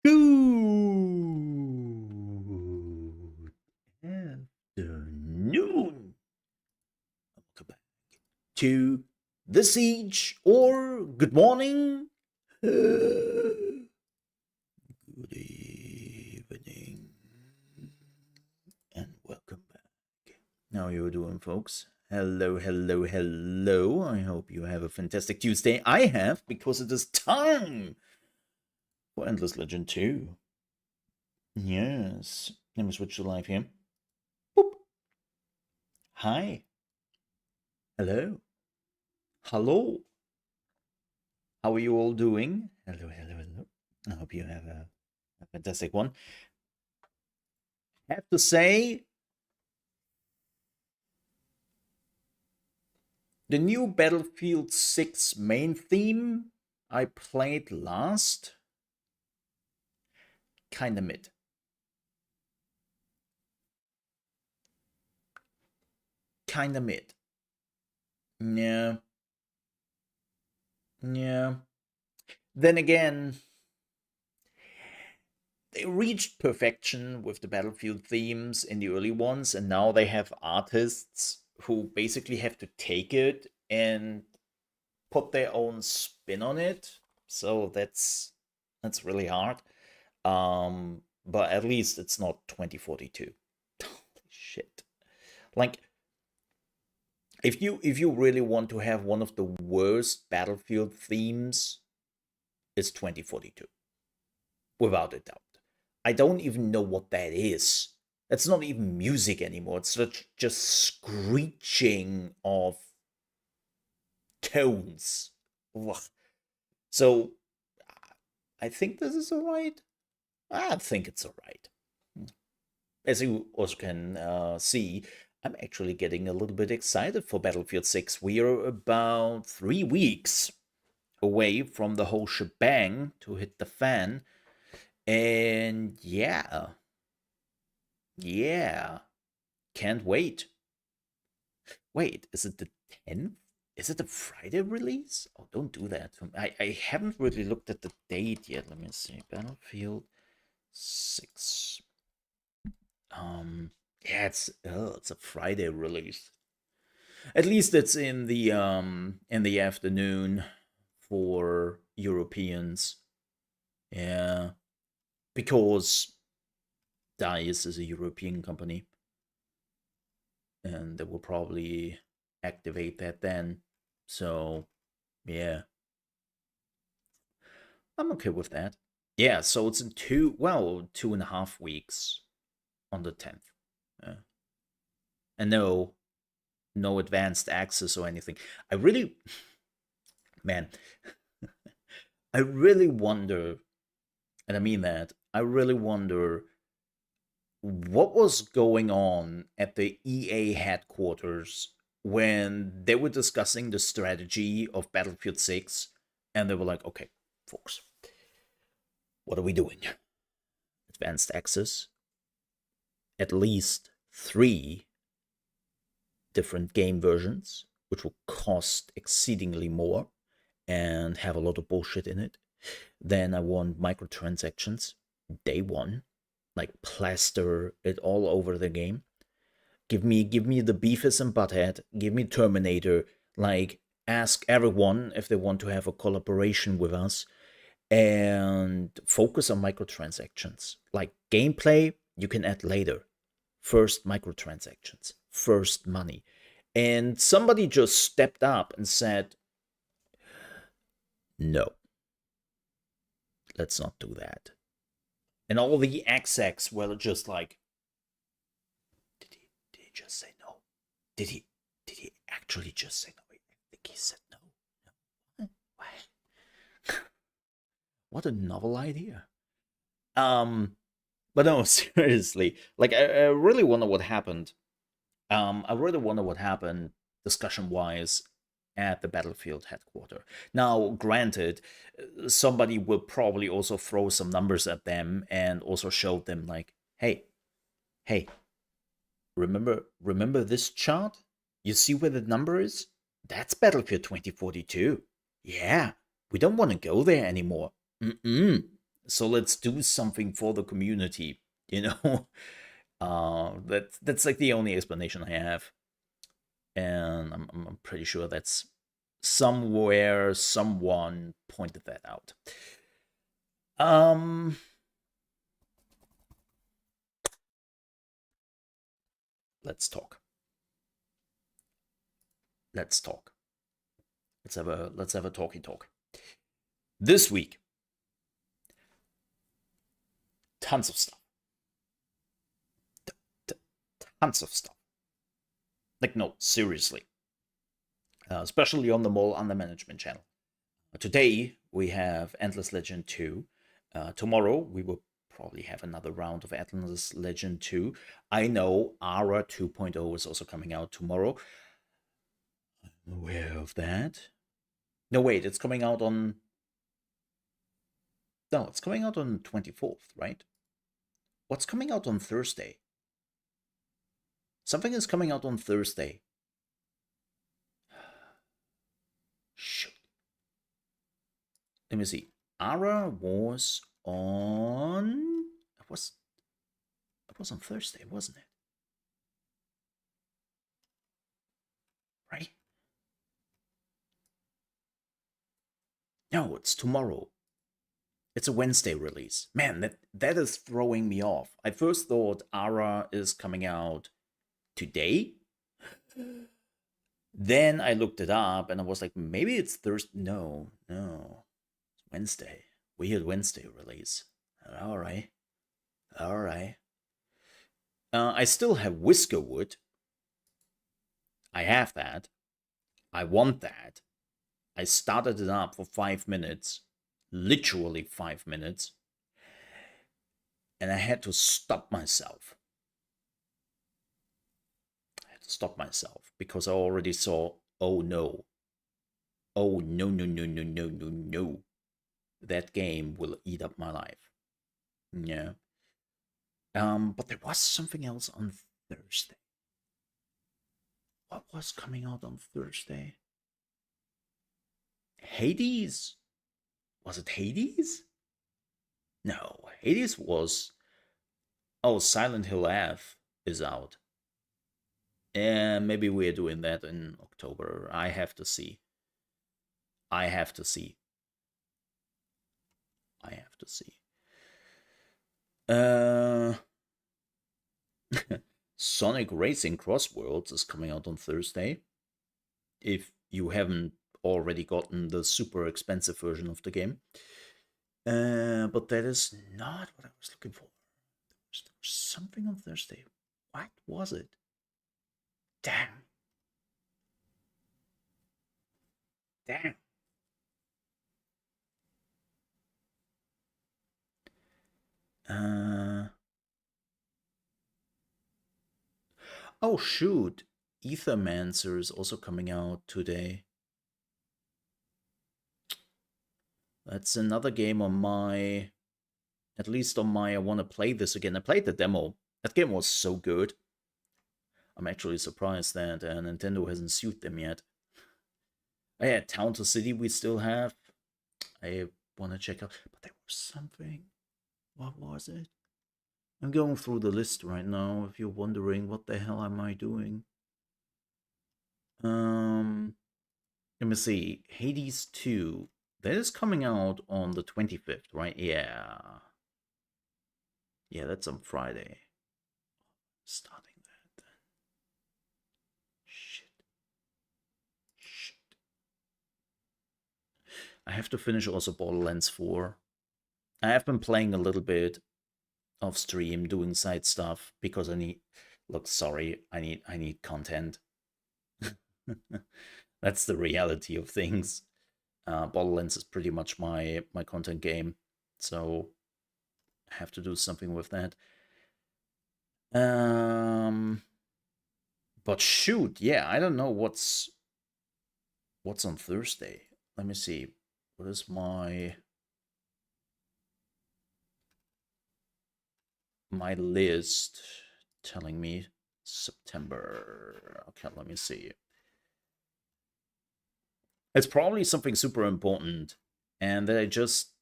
Good afternoon. Welcome back to The Siege, or good morning. Good evening. And welcome back. How you doing, folks? Hello, hello, hello. I hope you have a fantastic Tuesday. I have, because it is time for Endless Legend 2. Yes. Let me switch to live here. Boop. Hi. Hello. Hello. How are you all doing? Hello, hello, hello. I hope you have a fantastic one. I have to say, the new Battlefield 6 main theme I played last, kinda mid. Kinda mid. Yeah. Yeah. Then again, they reached perfection with the Battlefield themes in the early ones, and now they have artists who basically have to take it and put their own spin on it. So that's really hard. But at least it's not 2042. Holy shit. Like if you really want to have one of the worst Battlefield themes, it's 2042. Without a doubt. I don't even know what that is. That's not even music anymore. It's just screeching of tones. Ugh. So I think this is alright. I think it's alright. As you also can see, I'm actually getting a little bit excited for Battlefield 6. We are about 3 weeks away from the whole shebang to hit the fan. And yeah, can't wait. Wait, is it the 10th? Is it a Friday release? Oh, don't do that. I haven't really looked at the date yet. Let me see. Battlefield 6. Yeah, it's a Friday release. At least it's in the afternoon for Europeans. Yeah, because DICE is a European company, and they will probably activate that then. So, yeah, I'm okay with that. Yeah, so it's in 2.5 weeks on the 10th. Yeah. And no advanced access or anything. I really, man, I really wonder, and I mean that, I really wonder what was going on at the EA headquarters when they were discussing the strategy of Battlefield 6, and they were like, okay, folks, what are we doing? Advanced access, at least 3 different game versions, which will cost exceedingly more and have a lot of bullshit in it. Then I want microtransactions day one, like plaster it all over the game. Give me the Beavis and Butthead. Give me Terminator. Like ask everyone if they want to have a collaboration with us, and focus on microtransactions. Like gameplay, you can add later. First microtransactions, first money. And somebody just stepped up and said, no, let's not do that. And all the execs were just like, did he just say no? Did he actually just say no? I think he said no. What? What a novel idea. But no, seriously, like I really wonder what happened. I really wonder what happened discussion wise at the Battlefield headquarters. Now, granted, somebody will probably also throw some numbers at them and also show them like, hey, remember this chart? You see where the number is? That's Battlefield 2042. Yeah, we don't want to go there anymore. Mm-mm. So let's do something for the community, you know. That's like the only explanation I have, and I'm pretty sure that's somewhere someone pointed that out. Um, let's talk. Let's talk. Let's have a talky talk. This week, tons of stuff. T- Tons of stuff. Like no, seriously. Especially on the Mole Under Management channel. Today we have Endless Legend 2. Tomorrow we will probably have another round of Endless Legend 2. I know Ara 2.0 is also coming out tomorrow. I'm aware of that. No, wait, it's coming out on. No, it's coming out on 24th, right? What's coming out on Thursday? Something is coming out on Thursday. Shoot. Let me see. Ara was on. It was on Thursday, wasn't it? Right? No, it's tomorrow. It's a Wednesday release. Man, that is throwing me off. I first thought Ara is coming out today. Then I looked it up and I was like, maybe it's Thursday. No, no. It's Wednesday. Weird Wednesday release. Alright. Alright. I still have Whiskerwood. I have that. I want that. I started it up for 5 minutes. Literally 5 minutes. And I had to stop myself. Stop myself because I already saw, oh no. Oh no, no, no, no, no, no, no. That game will eat up my life. Yeah. But there was something else on Thursday. What was coming out on Thursday? Hades? Was it Hades? No, Hades was. Oh, Silent Hill F is out. And maybe we're doing that in October. I have to see. I have to see. I have to see. Sonic Racing Crossworlds is coming out on Thursday. If you haven't already gotten the super expensive version of the game. But that is not what I was looking for. There was something on Thursday. What was it? Damn. Damn. Oh shoot. Ethermancer is also coming out today. That's another game on my. At least on my, I want to play this again. I played the demo. That game was so good. I'm actually surprised that Nintendo hasn't sued them yet. Oh yeah, Town to City we still have. I want to check out. But there was something. What was it? I'm going through the list right now. If you're wondering what the hell am I doing. Let me see. Hades 2. That is coming out on the 25th, right? Yeah. Yeah, that's on Friday. Starting that then. Shit. I have to finish also Borderlands 4. I have been playing a little bit off stream, doing side stuff because I need. Look, sorry, I need content. That's the reality of things. Borderlands is pretty much my content game, so I have to do something with that. But shoot, yeah, I don't know what's on Thursday. Let me see. What is my list telling me? September. Okay, let me see. It's probably something super important and that I just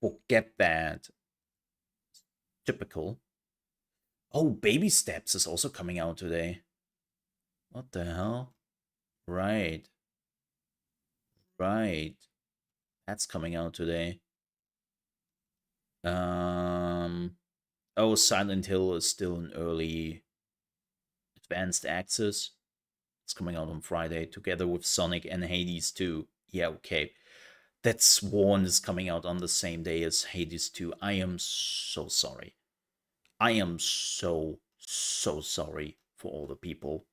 forget that. Typical. Oh, Baby Steps is also coming out today. What the hell? Right. Right. That's coming out today. Um oh, Silent Hill is still in early advanced access. It's coming out on Friday together with Sonic and Hades 2. Yeah, okay. That Sworn is coming out on the same day as Hades 2. I am so sorry. I am so sorry for all the people.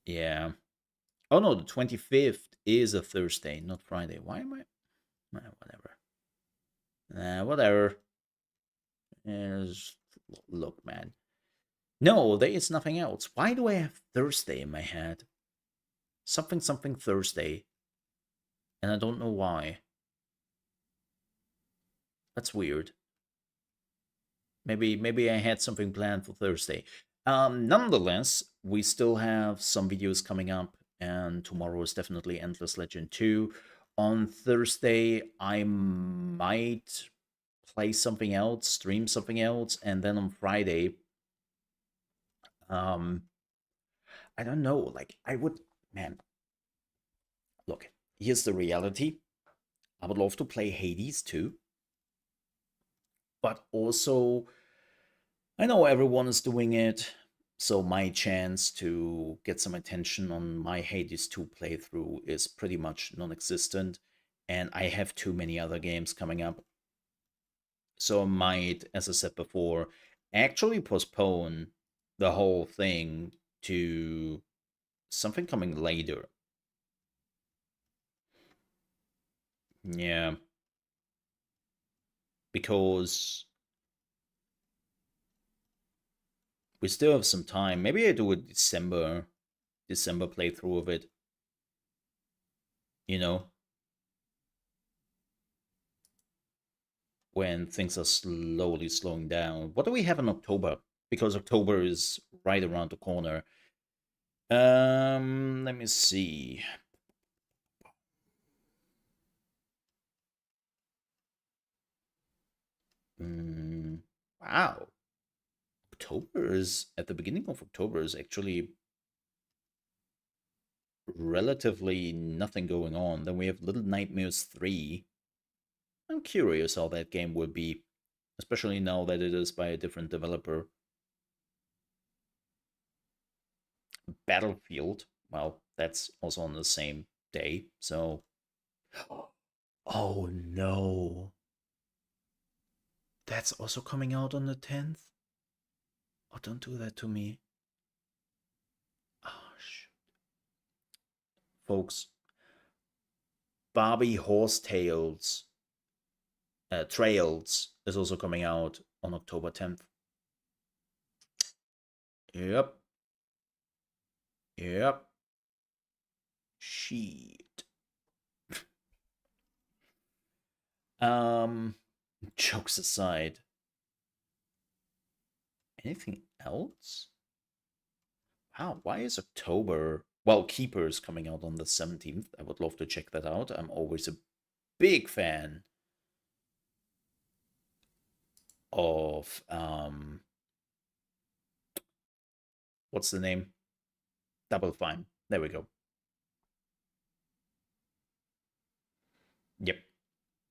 Yeah. Oh no, the 25th is a Thursday, not Friday. Why am I? Whatever. Whatever. Is look, man. No, there is nothing else. Why do I have Thursday in my head? Something Thursday, and I don't know why. That's weird. Maybe I had something planned for Thursday. Nonetheless, we still have some videos coming up, and tomorrow is definitely Endless Legend 2. On Thursday, I might play something else, stream something else, and then on Friday, um, I don't know. Like I would, man. Look, here's the reality. I would love to play Hades too, but also I know everyone is doing it, so my chance to get some attention on my Hades 2 playthrough is pretty much non existent, and I have too many other games coming up. So I might, as I said before, actually postpone the whole thing to something coming later. Yeah, because we still have some time. Maybe I do a December playthrough of it, you know, when things are slowly slowing down. What do we have in October? Because October is right around the corner. Let me see. Wow. October is at the beginning of October is actually relatively nothing going on. Then we have Little Nightmares 3. I'm curious how that game will be, especially now that it is by a different developer. Battlefield, well, that's also on the same day, so. Oh no. That's also coming out on the 10th? Oh, don't do that to me. Oh, shoot. Folks, Barbie Horsetails Trails is also coming out on October 10th. Yep. Yep. Shit. um, Jokes aside, anything else? Wow, why is October? Well, Keepers coming out on the 17th. I would love to check that out. I'm always a big fan of what's the name? Double Fine. There we go. Yep.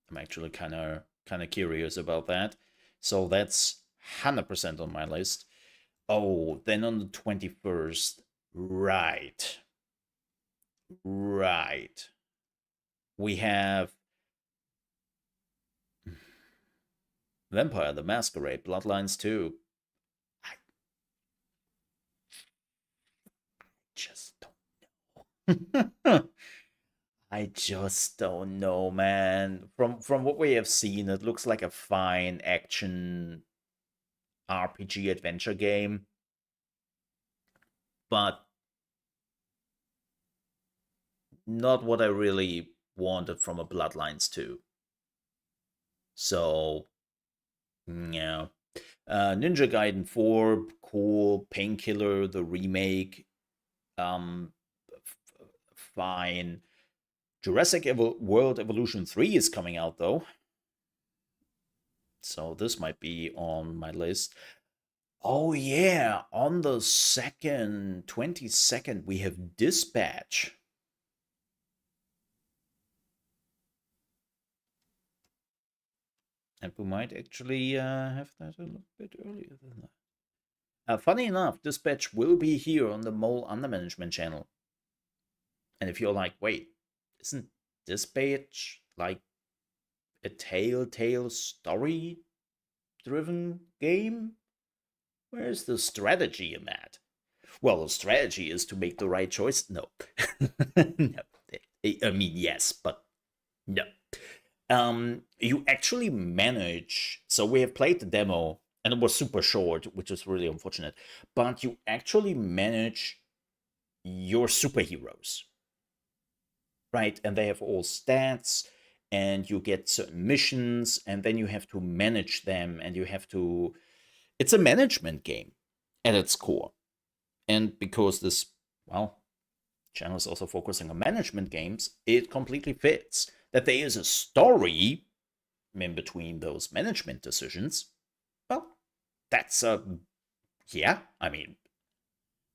I'm actually kind of curious about that. So that's 100% on my list. Oh, then on the 21st, right. Right. We have Vampire the Masquerade Bloodlines 2. I just don't know. I just don't know, man. From what we have seen, it looks like a fine action RPG adventure game, but not what I really wanted from a Bloodlines 2. So, yeah. Ninja Gaiden 4, cool. Painkiller, the remake, um, fine. Jurassic World Evolution 3 is coming out though. So this might be on my list. Oh yeah, on the 22nd, we have Dispatch. And we might actually have that a little bit earlier than that. Funny enough, Dispatch will be here on the Mole Under Management channel. And if you're like, wait, isn't Dispatch like a telltale story driven game? Where's the strategy in that? Well, the strategy is to make the right choice. No. No. I mean, yes, but no. You actually manage. So we have played the demo, and it was super short, which is really unfortunate. But you actually manage your superheroes, right? And they have all stats, and you get certain missions, and then you have to manage them, and you have to. It's a management game at its core. And because this, well, channel is also focusing on management games, it completely fits. That there is a story in between those management decisions, well, that's yeah, I mean,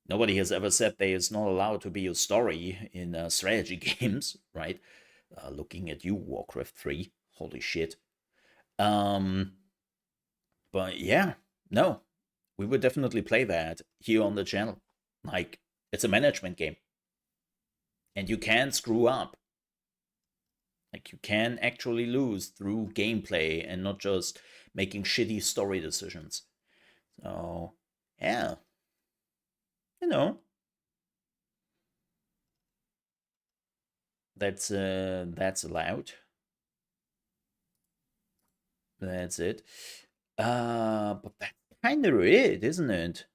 nobody has ever said there is not allowed to be a story in strategy games, right? Looking at you, Warcraft 3, holy shit. But yeah, no, we would definitely play that here on the channel. Like, it's a management game. And you can screw up. Like, you can actually lose through gameplay and not just making shitty story decisions. So, yeah. You know. That's allowed. That's it. But that's kind of it, isn't it?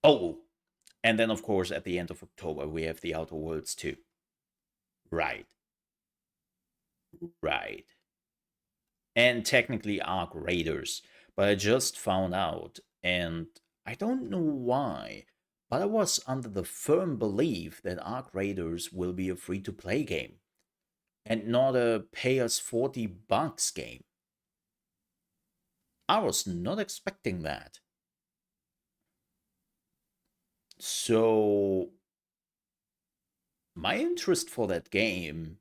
Oh, and then of course at the end of October we have the Outer Worlds 2. Right, right. And technically Arc Raiders, but I just found out, and I don't know why, but I was under the firm belief that Arc Raiders will be a free-to-play game and not a pay us $40 game. I was not expecting that. So my interest for that game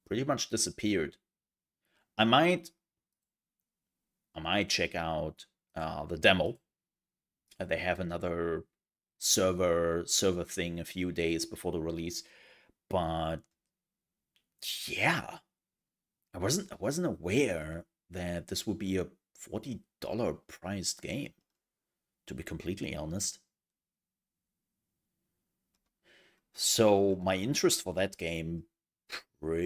pretty much disappeared. I might check out the demo. They have another server thing a few days before the release, but yeah, I wasn't aware that this would be a $40 priced game. To be completely honest. So my interest for that game pretty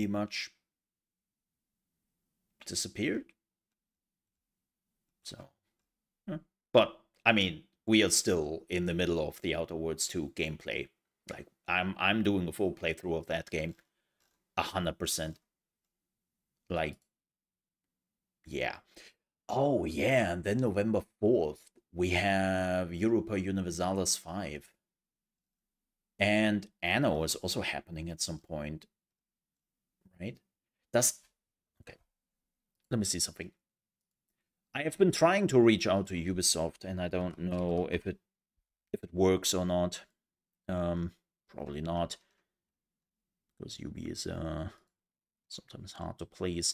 much disappeared. So, but I mean, we are still in the middle of the Outer Worlds 2 gameplay. Like, I'm doing a full playthrough of that game, 100%. Like, yeah. Oh yeah, and then November 4th we have Europa Universalis 5. And Anno is also happening at some point, right? That's okay. Let me see something. I have been trying to reach out to Ubisoft, and I don't know if it works or not. Probably not, because Ubi is sometimes hard to please.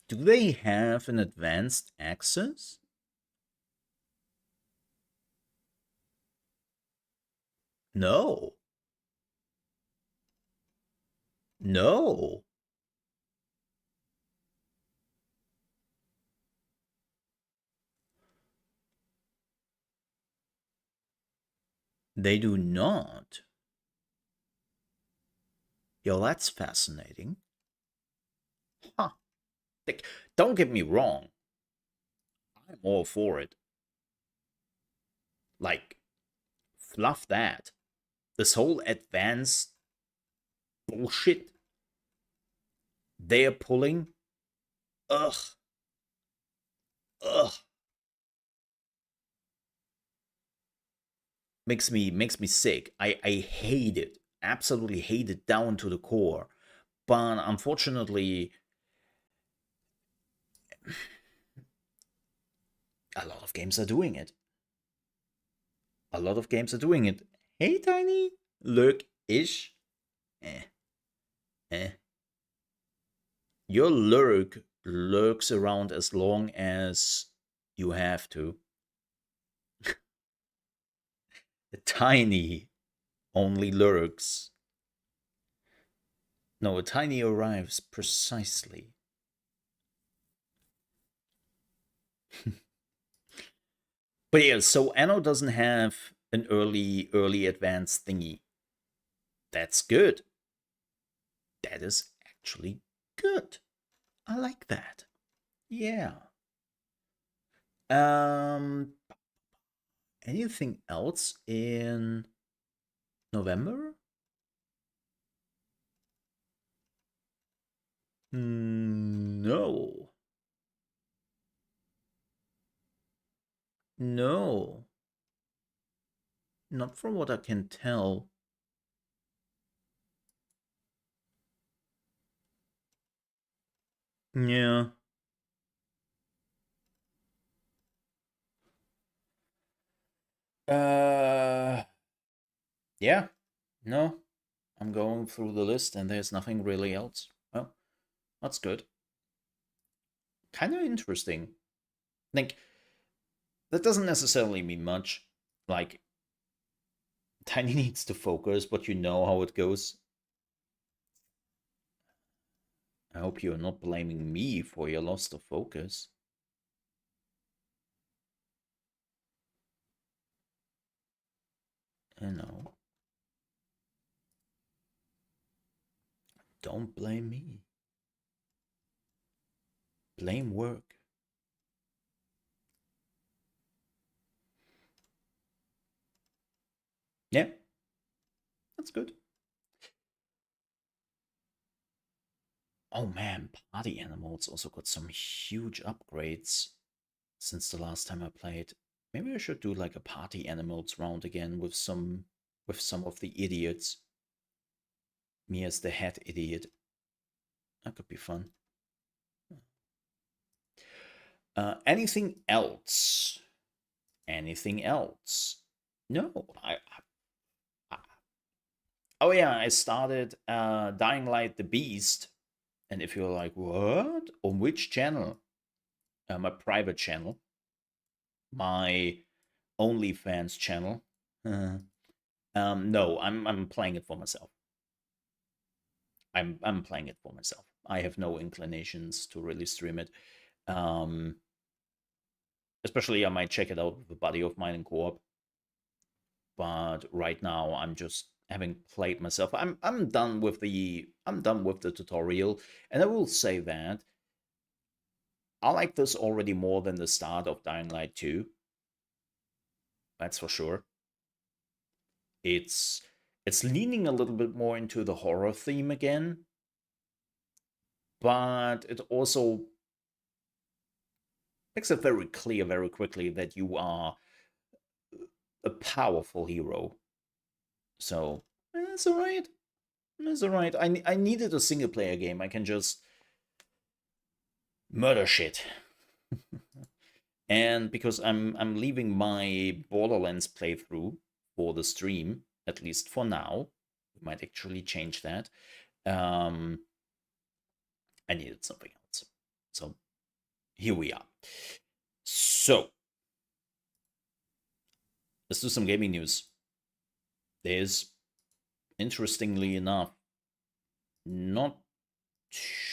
Do they have an advanced access? No. No. They do not. Yo, that's fascinating. Huh. Like, don't get me wrong. I'm all for it. Like, fluff that. This whole advanced bullshit they're pulling, Ugh. Ugh. Makes me sick. I hate it. Absolutely hate it down to the core. But unfortunately, a lot of games are doing it. A lot of games are doing it. Hey, Tiny, lurk ish. Eh, eh. Your lurk lurks around as long as you have to. Tiny only lurks. No, a tiny arrives precisely. But yeah, so Anno doesn't have an early advanced thingy. That's good. That is actually good. I like that. Yeah. Um anything else in November? No. No. Not from what I can tell. Yeah. Uh yeah. No. I'm going through the list and there's nothing really else. Well, that's good. Kind of interesting. Like, that doesn't necessarily mean much. Like, Tiny needs to focus, but you know how it goes. I hope you're not blaming me for your loss of focus. You know, don't blame me. Blame work. Yeah, that's good. Oh man, Party Animals also got some huge upgrades since the last time I played. Maybe I should do like a Party Animals round again with some of the idiots. Me as the head idiot. That could be fun. Anything else? Anything else? No, I oh yeah, I started Dying Light the Beast, and if you're like, what? On which channel? My private channel, my OnlyFans channel. No, I'm playing it for myself. I'm playing it for myself. I have no inclinations to really stream it. Um, Especially, I might check it out with a buddy of mine in co-op. But right now, I'm just having played myself. I'm done with the tutorial, and I will say that I like this already more than the start of Dying Light 2. That's for sure. It's it's leaning a little bit more into the horror theme again, but it also makes it very clear very quickly that you are a powerful hero. So it's all right. It's all right. I needed a single player game. I can just murder shit. And because I'm leaving my Borderlands playthrough for the stream, at least for now, we might actually change that. Um, I needed something else, so here we are. So let's do some gaming news. There's, interestingly enough, not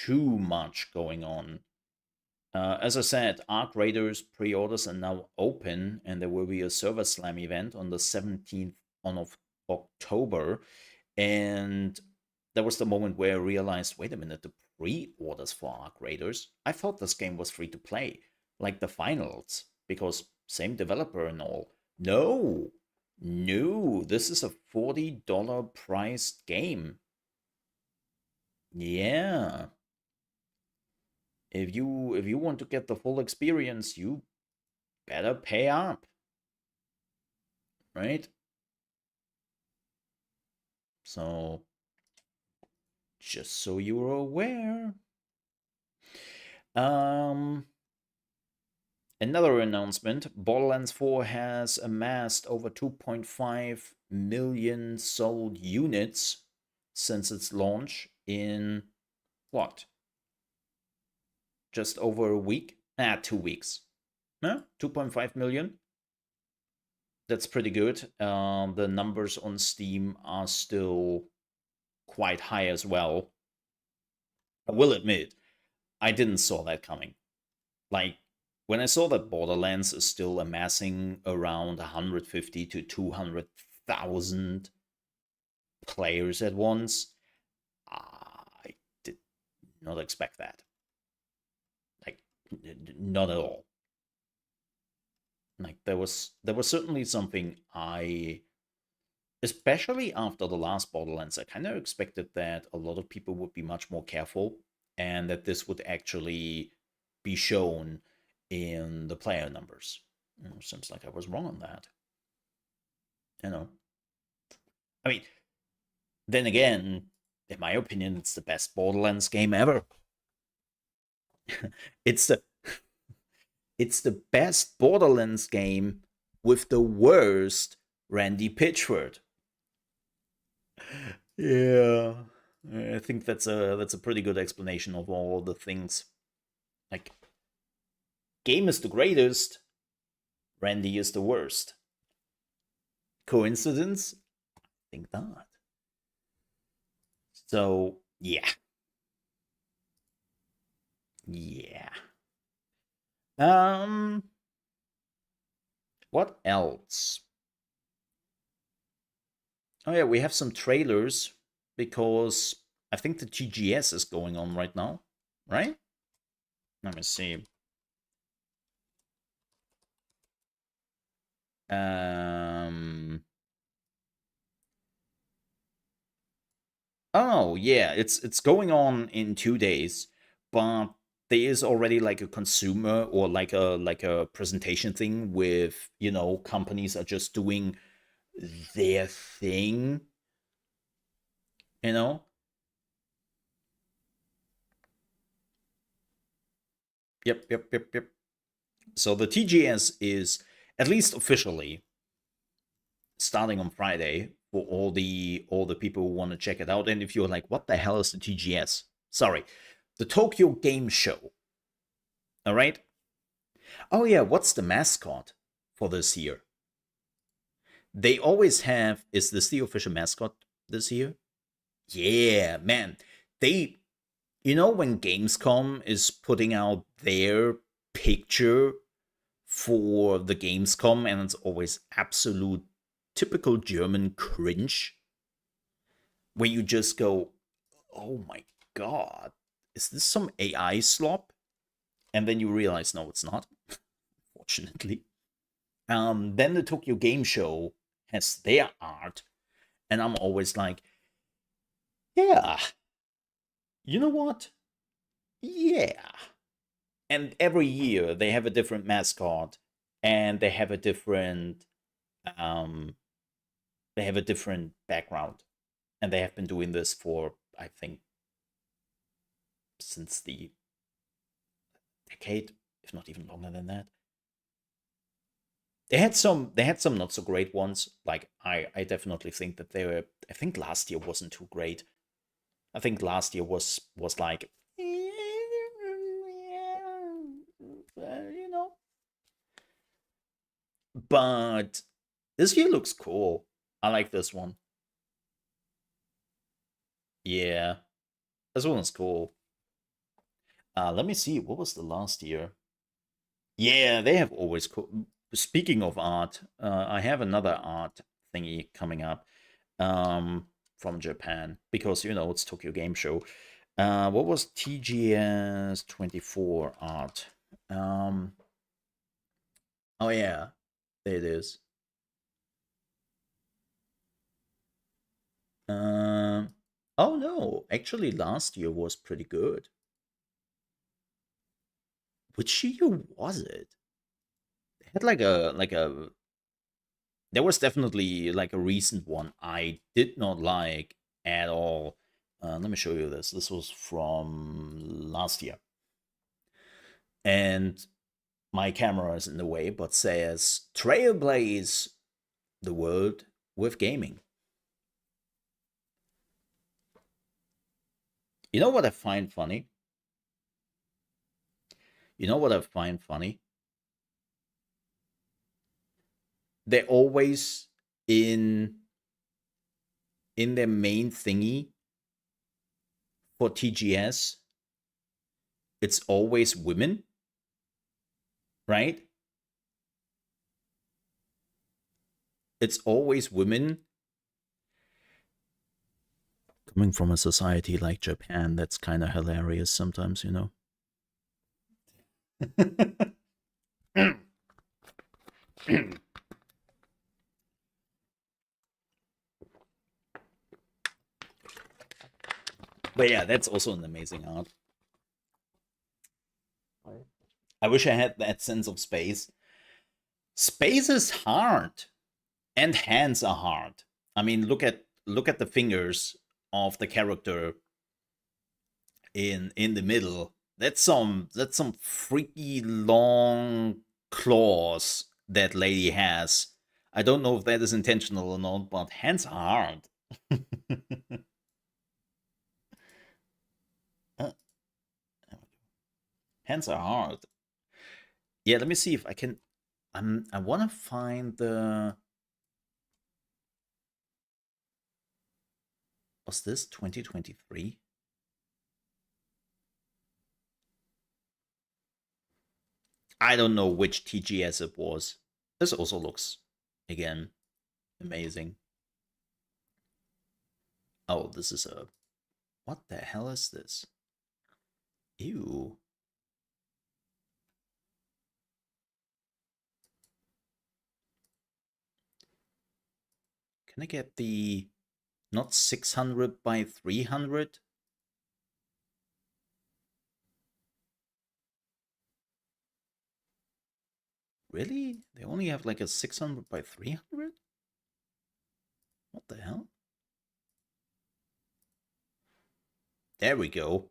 too much going on. As I said, Arc Raiders pre-orders are now open, and there will be a Server Slam event on the 17th of October. And that was the moment where I realized, wait a minute, the pre-orders for Arc Raiders, I thought this game was free to play, like the finals, because same developer and all. No, no, this is a $40 priced game. Yeah, If you want to get the full experience, you better pay up, right? So just so you're aware. Um Another announcement, Borderlands 4 has amassed over 2.5 million sold units since its launch in what? Just over a week? 2 weeks. Huh? 2.5 million? That's pretty good. The numbers on Steam are still quite high as well. I will admit, I didn't saw that coming. Like, when I saw that Borderlands is still amassing around 150 to 200,000 players at once, I did not expect that. Like, not at all. Like, there was certainly something especially after the last Borderlands, I kind of expected that a lot of people would be much more careful and that this would actually be shown in the player numbers. Seems like I was wrong on that. You know, I mean, then again, in my opinion, it's the best Borderlands game ever. it's the it's the best Borderlands game with the worst Randy Pitchford. Yeah, I think that's a pretty good explanation of all the things. Like, game is the greatest, Randy is the worst. Coincidence? I think not. So yeah, yeah. Um, what else? Oh yeah, we have some trailers because I think the TGS is going on right now, right? Let me see. Um. Oh yeah, it's going on in 2 days, but there is already like a consumer or like a presentation thing with companies are just doing their thing, you know. Yep, yep, yep, yep. So the TGS is at least officially starting on Friday for all the people who want to check it out. And if you're like, what the hell is the TGS? Sorry, the Tokyo Game Show. All right. Oh yeah, what's the mascot for this year? They always have. Is this the official mascot this year? Yeah, man. They, when Gamescom is putting out their picture for the Gamescom, and it's always absolute typical German cringe, where you just go, oh my god, is this some AI slop? And then you realize, no, it's not, fortunately. Then the Tokyo Game Show has their art, and I'm always like, yeah, you know what? Yeah. And every year they have a different mascot, and um, they have a different background, and they have been doing this for, I think, since the decade, if not even longer than that. They had some not so great ones. Like, I definitely think that they were. I think last year wasn't too great. I think last year was like, you know. But this year looks cool. I like this one. Yeah, this one is cool. Let me see. What was the last year? Yeah, they have always cool. Speaking of art, I have another art thingy coming up from Japan because it's Tokyo Game Show. What was TGS 24 art? Um, oh yeah, there it is. Um, oh no, actually last year was pretty good. which year was it? It had like a there was definitely like a recent one I did not like at all. Let me show you this. This was from last year. And my camera is in the way, but says Trailblaze the world with gaming. You know what I find funny? You know what I find funny? They're always in their main thingy for TGS. It's always women, right? It's always women. Coming from a society like Japan, that's kind of hilarious sometimes, you know. But yeah, that's also an amazing art. I wish I had that sense of space. Space is hard, and hands are hard. I mean, look at the fingers of the character in the middle. That's some freaky long claws that lady has. I don't know if that is intentional or not, but hands are hard. Uh, Hands are hard. Yeah, let me see if I can. I want to find the. Was this 2023? I don't know which TGS it was. This also looks, again, amazing. Oh, this is a. What the hell is this? Ew. Can I get the. Not 600 by 300? Really? They only have like a 600 by 300? What the hell? There we go.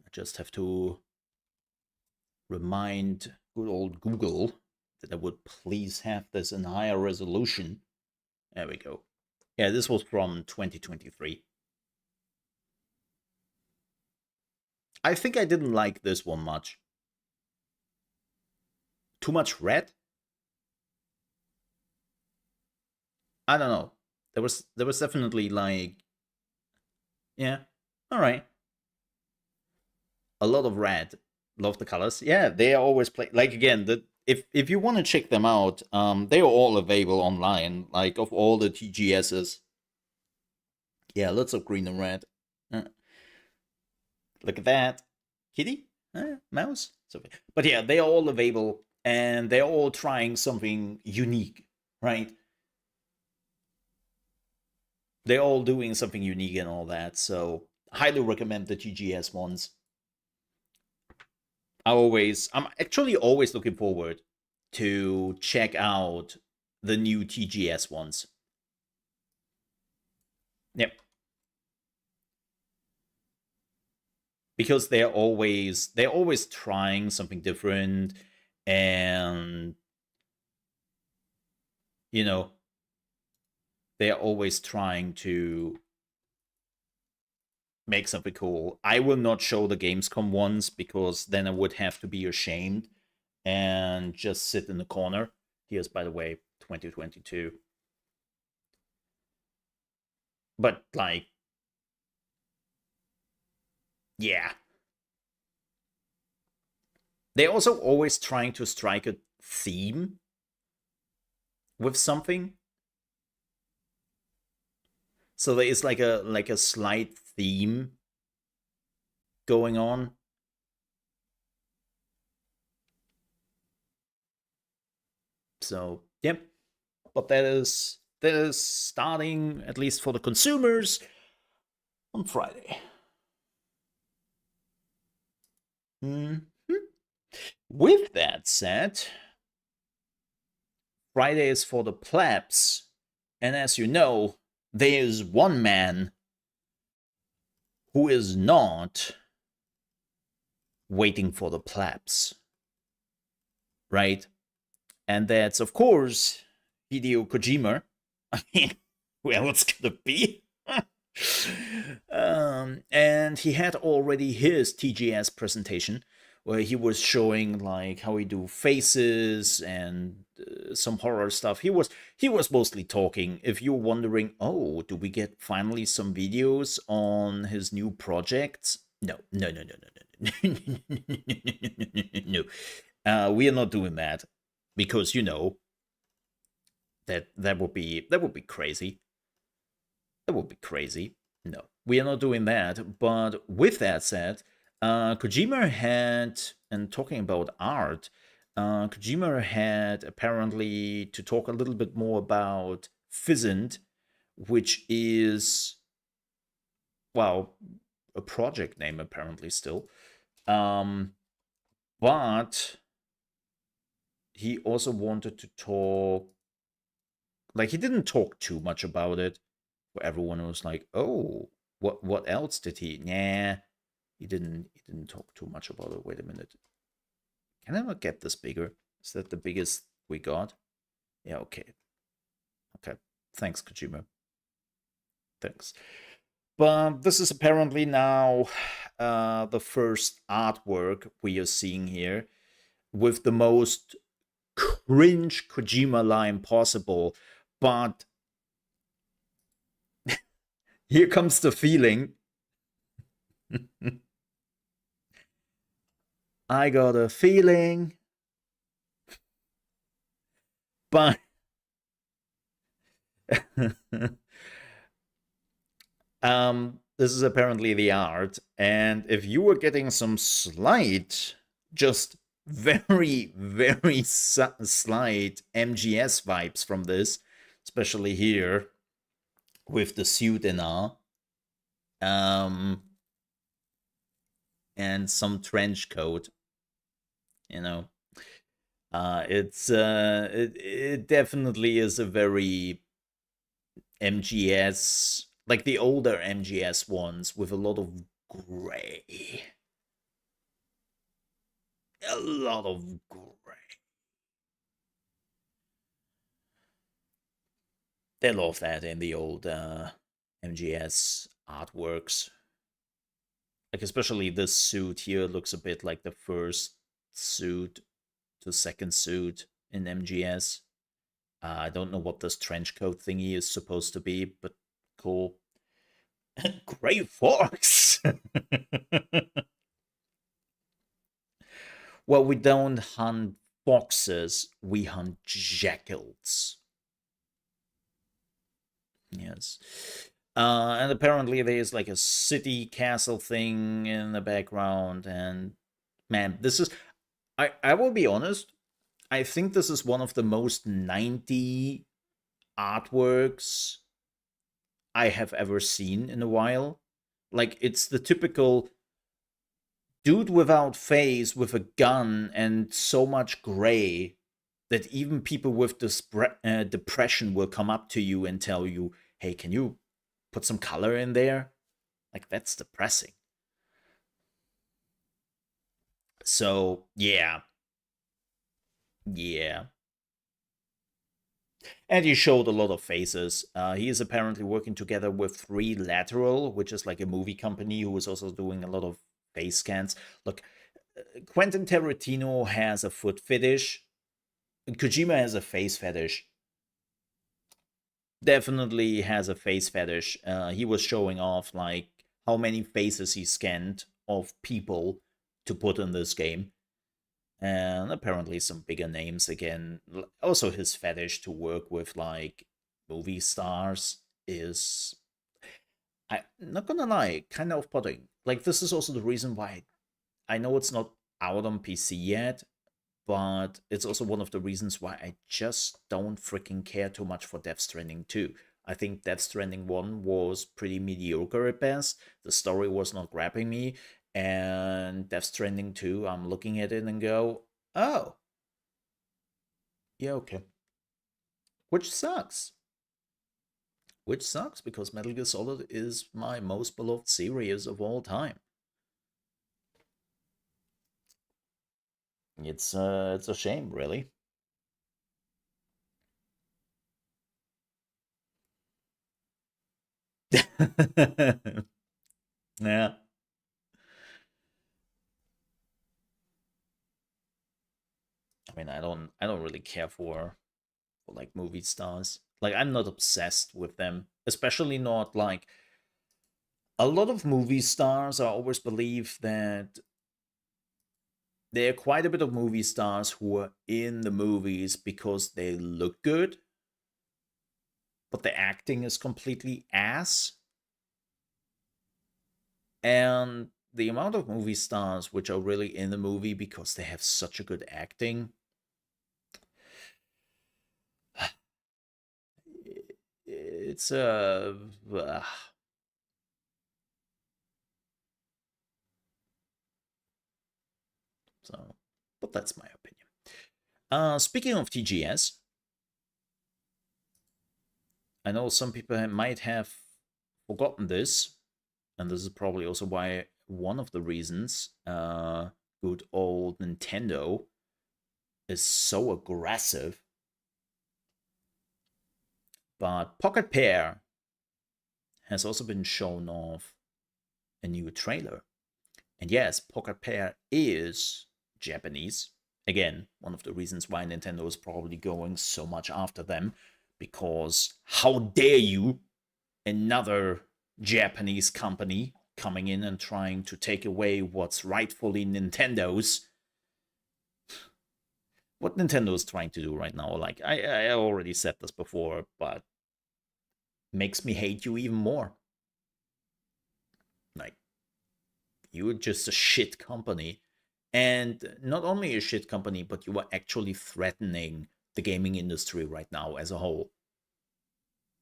I just have to remind good old Google that I would please have this in higher resolution. There we go. Yeah, this was from 2023. I think I didn't like this one much. Too much red? I don't know. There was definitely like, yeah, all right. A lot of red. Love the colors. Yeah, they always play like again, the if you want to check them out, they are all available online, like of all the TGSs. Yeah, lots of green and red. Uh, Look at that. Kitty? Mouse? Something. But yeah, they're all available and they're all trying something unique, right? They're all doing something unique and all that. So highly recommend the TGS ones. I'm actually always looking forward to check out the new TGS ones. Yep. Because they're always trying something different, and you know, they're always trying to make something cool. I will not show the Gamescom ones because then I would have to be ashamed and just sit in the corner. Here's, by the way, 2022. But like, yeah, they're also always trying to strike a theme with something. So there is like a slight theme going on. So yep. But that is starting, at least for the consumers, on Friday. Mhm. With that said, Friday is for the plebs, and as you know, there is one man who is not waiting for the plebs, right? And that's, of course, Hideo Kojima. I mean, who else could it be? And he had already his TGS presentation where he was showing like how he do faces and some horror stuff. He was mostly talking. If you're wondering, oh, do we get finally some videos on his new projects? No, no, no, no, no, no, no. We are not doing that because that would be crazy. That would be crazy. No, we are not doing that. But with that said, Kojima had, and talking about art, Kojima had apparently to talk a little bit more about Fizzent, which is, well, a project name apparently still. Um, but he also wanted to talk, like, he didn't talk too much about it. Where everyone was like, "Oh, what else did he?" Nah, he didn't talk too much about it. Wait a minute, can I not get this bigger? Is that the biggest we got? Yeah, okay, okay. Thanks, Kojima. Thanks. But this is apparently now the first artwork we are seeing here with the most cringe Kojima line possible. But here comes the feeling. I got a feeling, but this is apparently the art, and if you were getting some slight, just very, very slight MGS vibes from this, especially here with the suit and all, um, and some trench coat, you know, it definitely is a very MGS, like the older MGS ones with a lot of gray. A lot of gray. They love that in the old MGS artworks. Like, especially this suit here looks a bit like the first suit to second suit in MGS. I don't know what this trench coat thingy is supposed to be, but cool. Gray Fox! Well, we don't hunt foxes, we hunt jackals. Yes. And apparently there's like a city castle thing in the background. And man, this is, I will be honest, I think this is one of the most 90 artworks I have ever seen in a while. Like, it's the typical dude without face with a gun and so much gray that even people with depression will come up to you and tell you, hey, can you put some color in there? Like, that's depressing. So, yeah. Yeah. And he showed a lot of faces. He is apparently working together with 3Lateral, which is like a movie company who is also doing a lot of face scans. Look, Quentin Tarantino has a foot fetish. Kojima has a face fetish. Definitely has a face fetish. He was showing off like how many faces he scanned of people to put in this game. And apparently some bigger names again. Also, his fetish to work with like movie stars is, I'm not gonna lie, kind of off-putting. Like, this is also the reason why I know it's not out on PC yet, but it's also one of the reasons why I just don't freaking care too much for Death Stranding 2. I think Death Stranding 1 was pretty mediocre at best. The story was not grabbing me, And Death Stranding 2, I'm looking at it and go, oh, yeah, okay. Which sucks. Which sucks because Metal Gear Solid is my most beloved series of all time. It's a shame, really. Yeah. I mean, I don't really care for like movie stars. Like I'm not obsessed with them, especially not like a lot of movie stars. I always believe that there are quite a bit of movie stars who are in the movies because they look good, but the acting is completely ass. And the amount of movie stars which are really in the movie because they have such a good acting, it's so, but that's my opinion. Speaking of TGS, I know some people might have forgotten this, and this is probably also why one of the reasons good old Nintendo is so aggressive. But Pocket Pair has also been shown off a new trailer. And yes, Pocket Pair is Japanese. Again, one of the reasons why Nintendo is probably going so much after them, because how dare you, another Japanese company coming in and trying to take away what's rightfully Nintendo's. What Nintendo is trying to do right now, like I already said this before, but makes me hate you even more. Like, you're just a shit company. And not only a shit company, but you are actually threatening the gaming industry right now as a whole.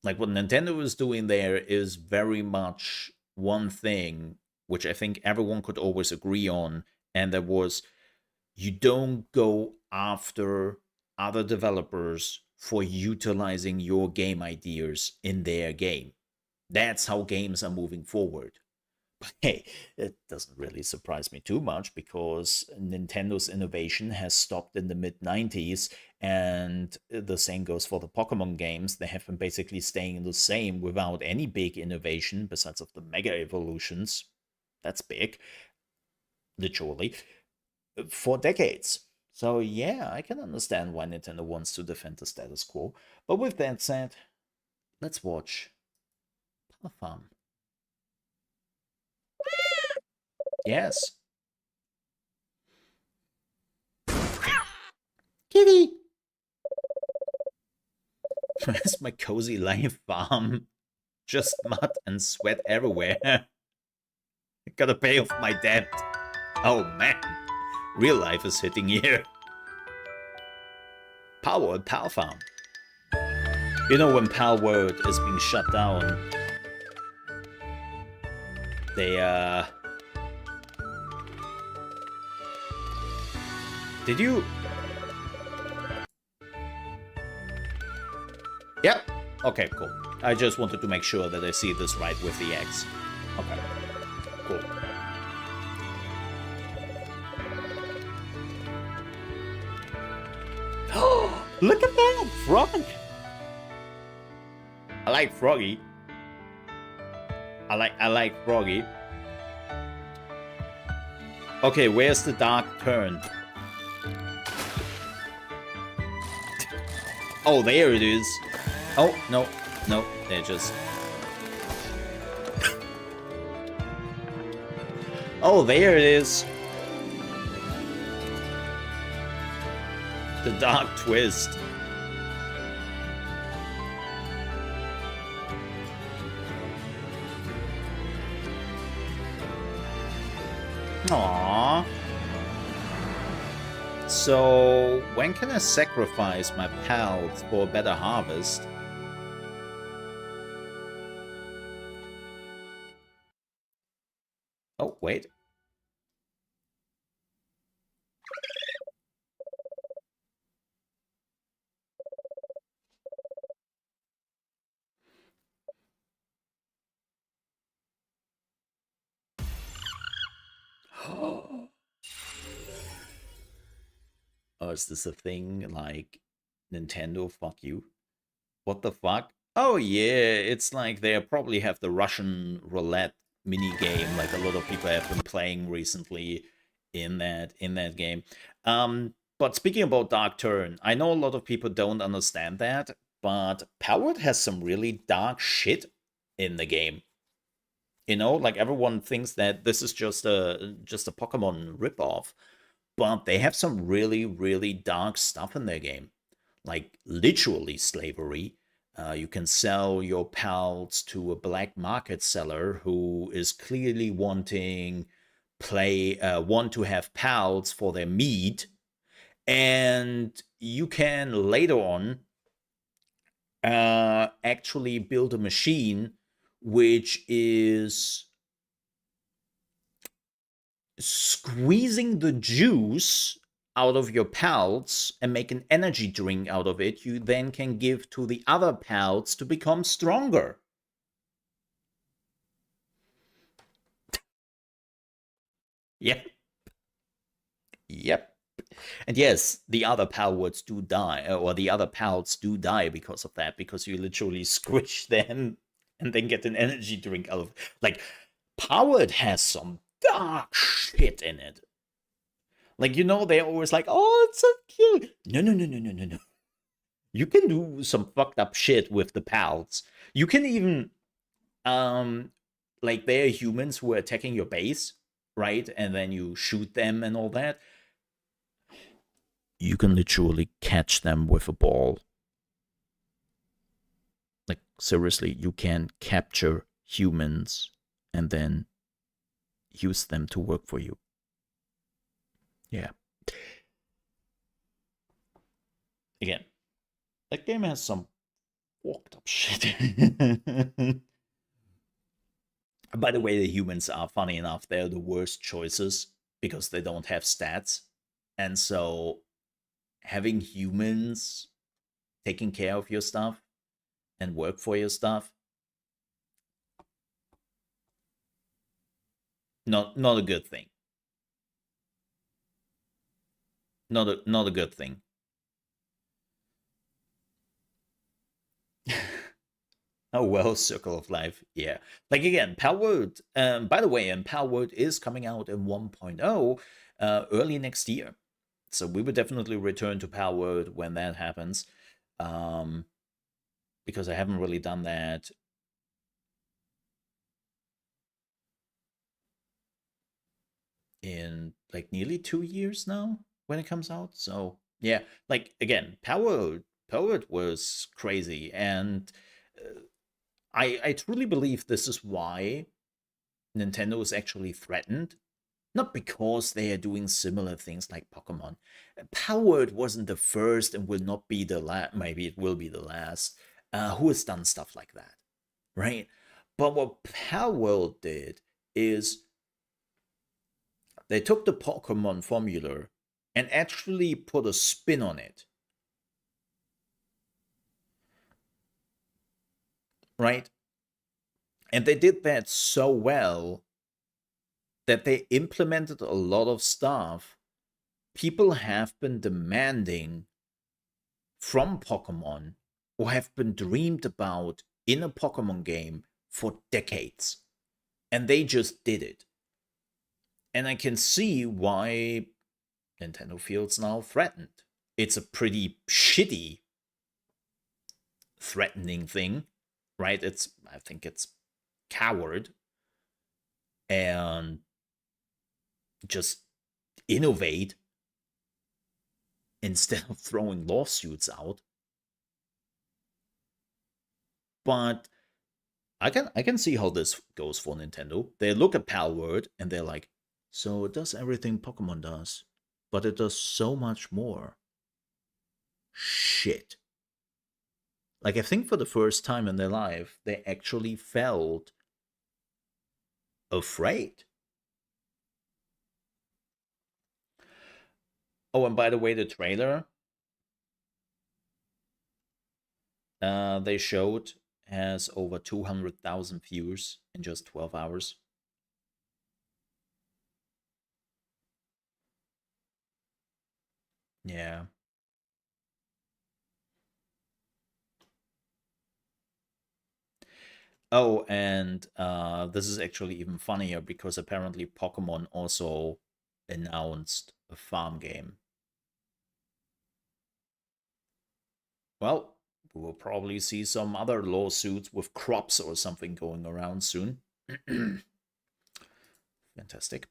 Like, what Nintendo is doing there is very much one thing, which I think everyone could always agree on, and that was you don't go after other developers for utilizing your game ideas in their game. That's how games are moving forward. But hey, it doesn't really surprise me too much because Nintendo's innovation has stopped in the mid 90s, and the same goes for the Pokemon games. They have been basically staying the same without any big innovation besides of the Mega Evolutions. That's big, literally, for decades. So yeah, I can understand why Nintendo wants to defend the status quo. But with that said, let's watch Power Farm. Yes. Kitty! Where's my cozy life farm? Just mud and sweat everywhere. Gotta pay off my debt. Oh man, real life is hitting here. Power Farm. You know, when Pal World is being shut down, they did you? Yep. Okay, cool. I just wanted to make sure that I see this right with the X. Okay, cool. Look at that, Frog! I like Froggy. I like Froggy. Okay, where's the dark turn? Oh, there it is. Oh, no, they're just... Oh, there it is. The dark twist. Aww. So, when can I sacrifice my pals for a better harvest? Oh, wait. Oh, is this a thing? Like, Nintendo, fuck you. What the fuck? Oh yeah, it's like they probably have the Russian roulette mini game, like a lot of people have been playing recently in that game. But speaking about Dark Turn, I know a lot of people don't understand that, but Palworld has some really dark shit in the game. Like everyone thinks that this is just a Pokemon ripoff, but they have some really, really dark stuff in their game, like literally slavery. You can sell your pals to a black market seller who is clearly want to have pals for their meat, and you can later on actually build a machine which is squeezing the juice out of your pals and make an energy drink out of it, you then can give to the other pals to become stronger. Yep. Yep. And yes, the other palwards do die, or the other pals do die because of that, because you literally squish them and then get an energy drink out of. Like, Powered has some dark shit in it. Like, they're always like, oh, it's so cute. No, no, no, no, no, no, no. You can do some fucked up shit with the pals. You can even, like, there are humans who are attacking your base, right? And then you shoot them and all that. You can literally catch them with a ball. Like, seriously, you can capture humans and then use them to work for you. Yeah. Again, that game has some fucked up shit. By the way, the humans are, funny enough, they're the worst choices because they don't have stats. And so having humans taking care of your stuff and work for your stuff, not a good thing. Not a good thing. Oh well, Circle of Life, yeah. Like again, Palworld. By the way, and Palworld is coming out in 1.0 early next year, so we will definitely return to Palworld when that happens. Um, because I haven't really done that in like nearly 2 years now when it comes out. So yeah, like again, Palworld was crazy, and I truly believe this is why Nintendo is actually threatened. Not because they are doing similar things like Pokemon. Palworld wasn't the first and will not be the last. Maybe it will be the last. Who has done stuff like that, right? But what Palworld did is they took the Pokemon formula and actually put a spin on it, right? And they did that so well that they implemented a lot of stuff people have been demanding from Pokemon or have been dreamed about in a Pokemon game for decades. And they just did it. And I can see why Nintendo feels now threatened. It's a pretty shitty threatening thing, right? I think it's coward and just innovate instead of throwing lawsuits out. But I can see how this goes for Nintendo. They look at Palworld and they're like, so it does everything Pokemon does, but it does so much more. Shit. Like I think for the first time in their life, they actually felt afraid. Oh, and by the way, the trailer they showed has over 200,000 views in just 12 hours. Yeah. Oh, and this is actually even funnier because apparently Pokemon also announced a farm game. Well, we will probably see some other lawsuits with crops or something going around soon. Fantastic.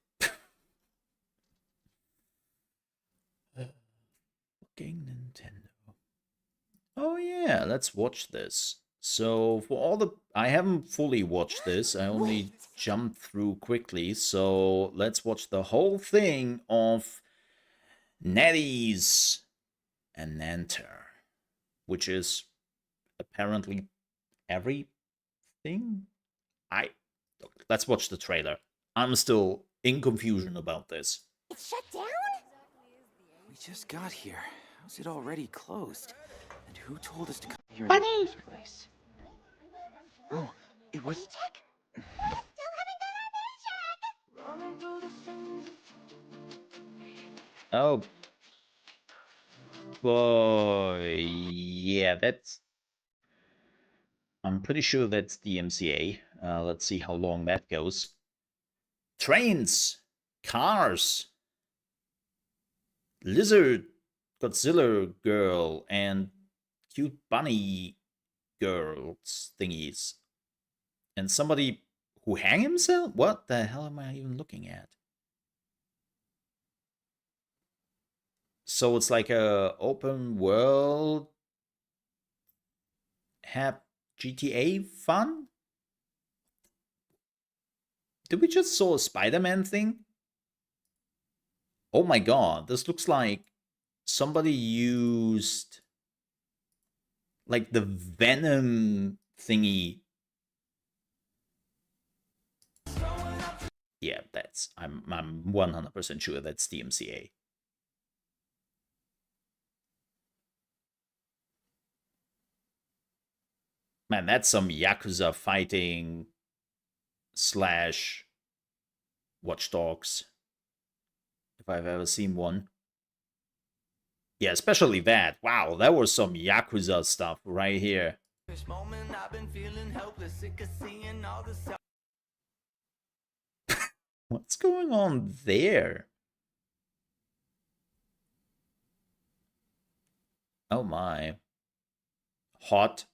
Fucking Nintendo. Oh yeah, let's watch this. So for all the I haven't fully watched this. I only jumped through quickly. So let's watch the whole thing of Nettie's and Nanter, which is apparently everything. I Let's watch the trailer. I'm still in confusion about this. It's shut down? We just got here. How's it already closed? And who told us to come here in Bunny! the first place? Oh, it was... Oh boy, yeah, that's. I'm pretty sure that's the MCA. Let's see how long that goes. Trains, cars, lizard, Godzilla girl, and cute bunny girls thingies, and somebody who hang himself. What the hell am I even looking at? So it's like a open world have GTA fun? Did we just saw a Spider-Man thing? Oh my god, this looks like somebody used like the Venom thingy. Yeah, that's I'm 100% sure that's DMCA. Man, that's some Yakuza fighting slash Watch Dogs, if I've ever seen one. Yeah, especially that. Wow, that was some Yakuza stuff right here. What's going on there? Oh my. Hot.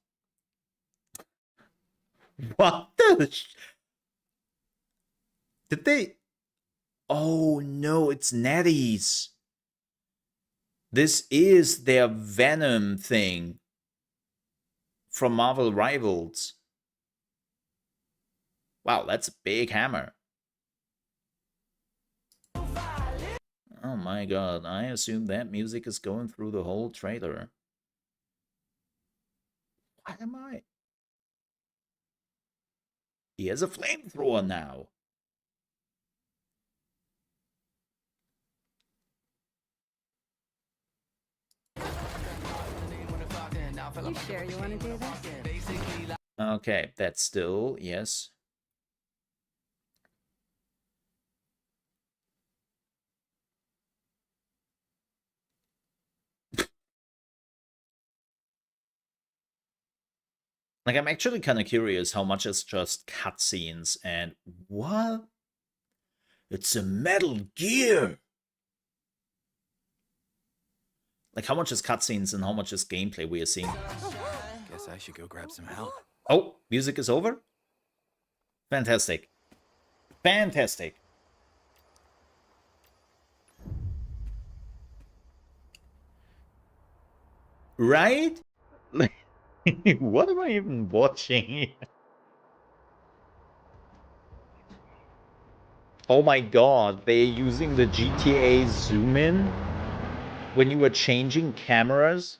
What the? Did they? Oh no, it's Nettie's. This is their Venom thing from Marvel Rivals. Wow, that's a big hammer. Oh my god, I assume that music is going through the whole trailer. Why am I? He has a flamethrower now. You sure you want to do this? Okay, that's still, yes. Like, I'm actually kind of curious how much is just cutscenes and what? It's a Metal Gear! Like, how much is cutscenes and how much is gameplay we are seeing? Guess I should go grab some help. Oh, music is over? Fantastic. Fantastic. Right? What am I even watching? Oh my god, they're using the GTA zoom in when you were changing cameras?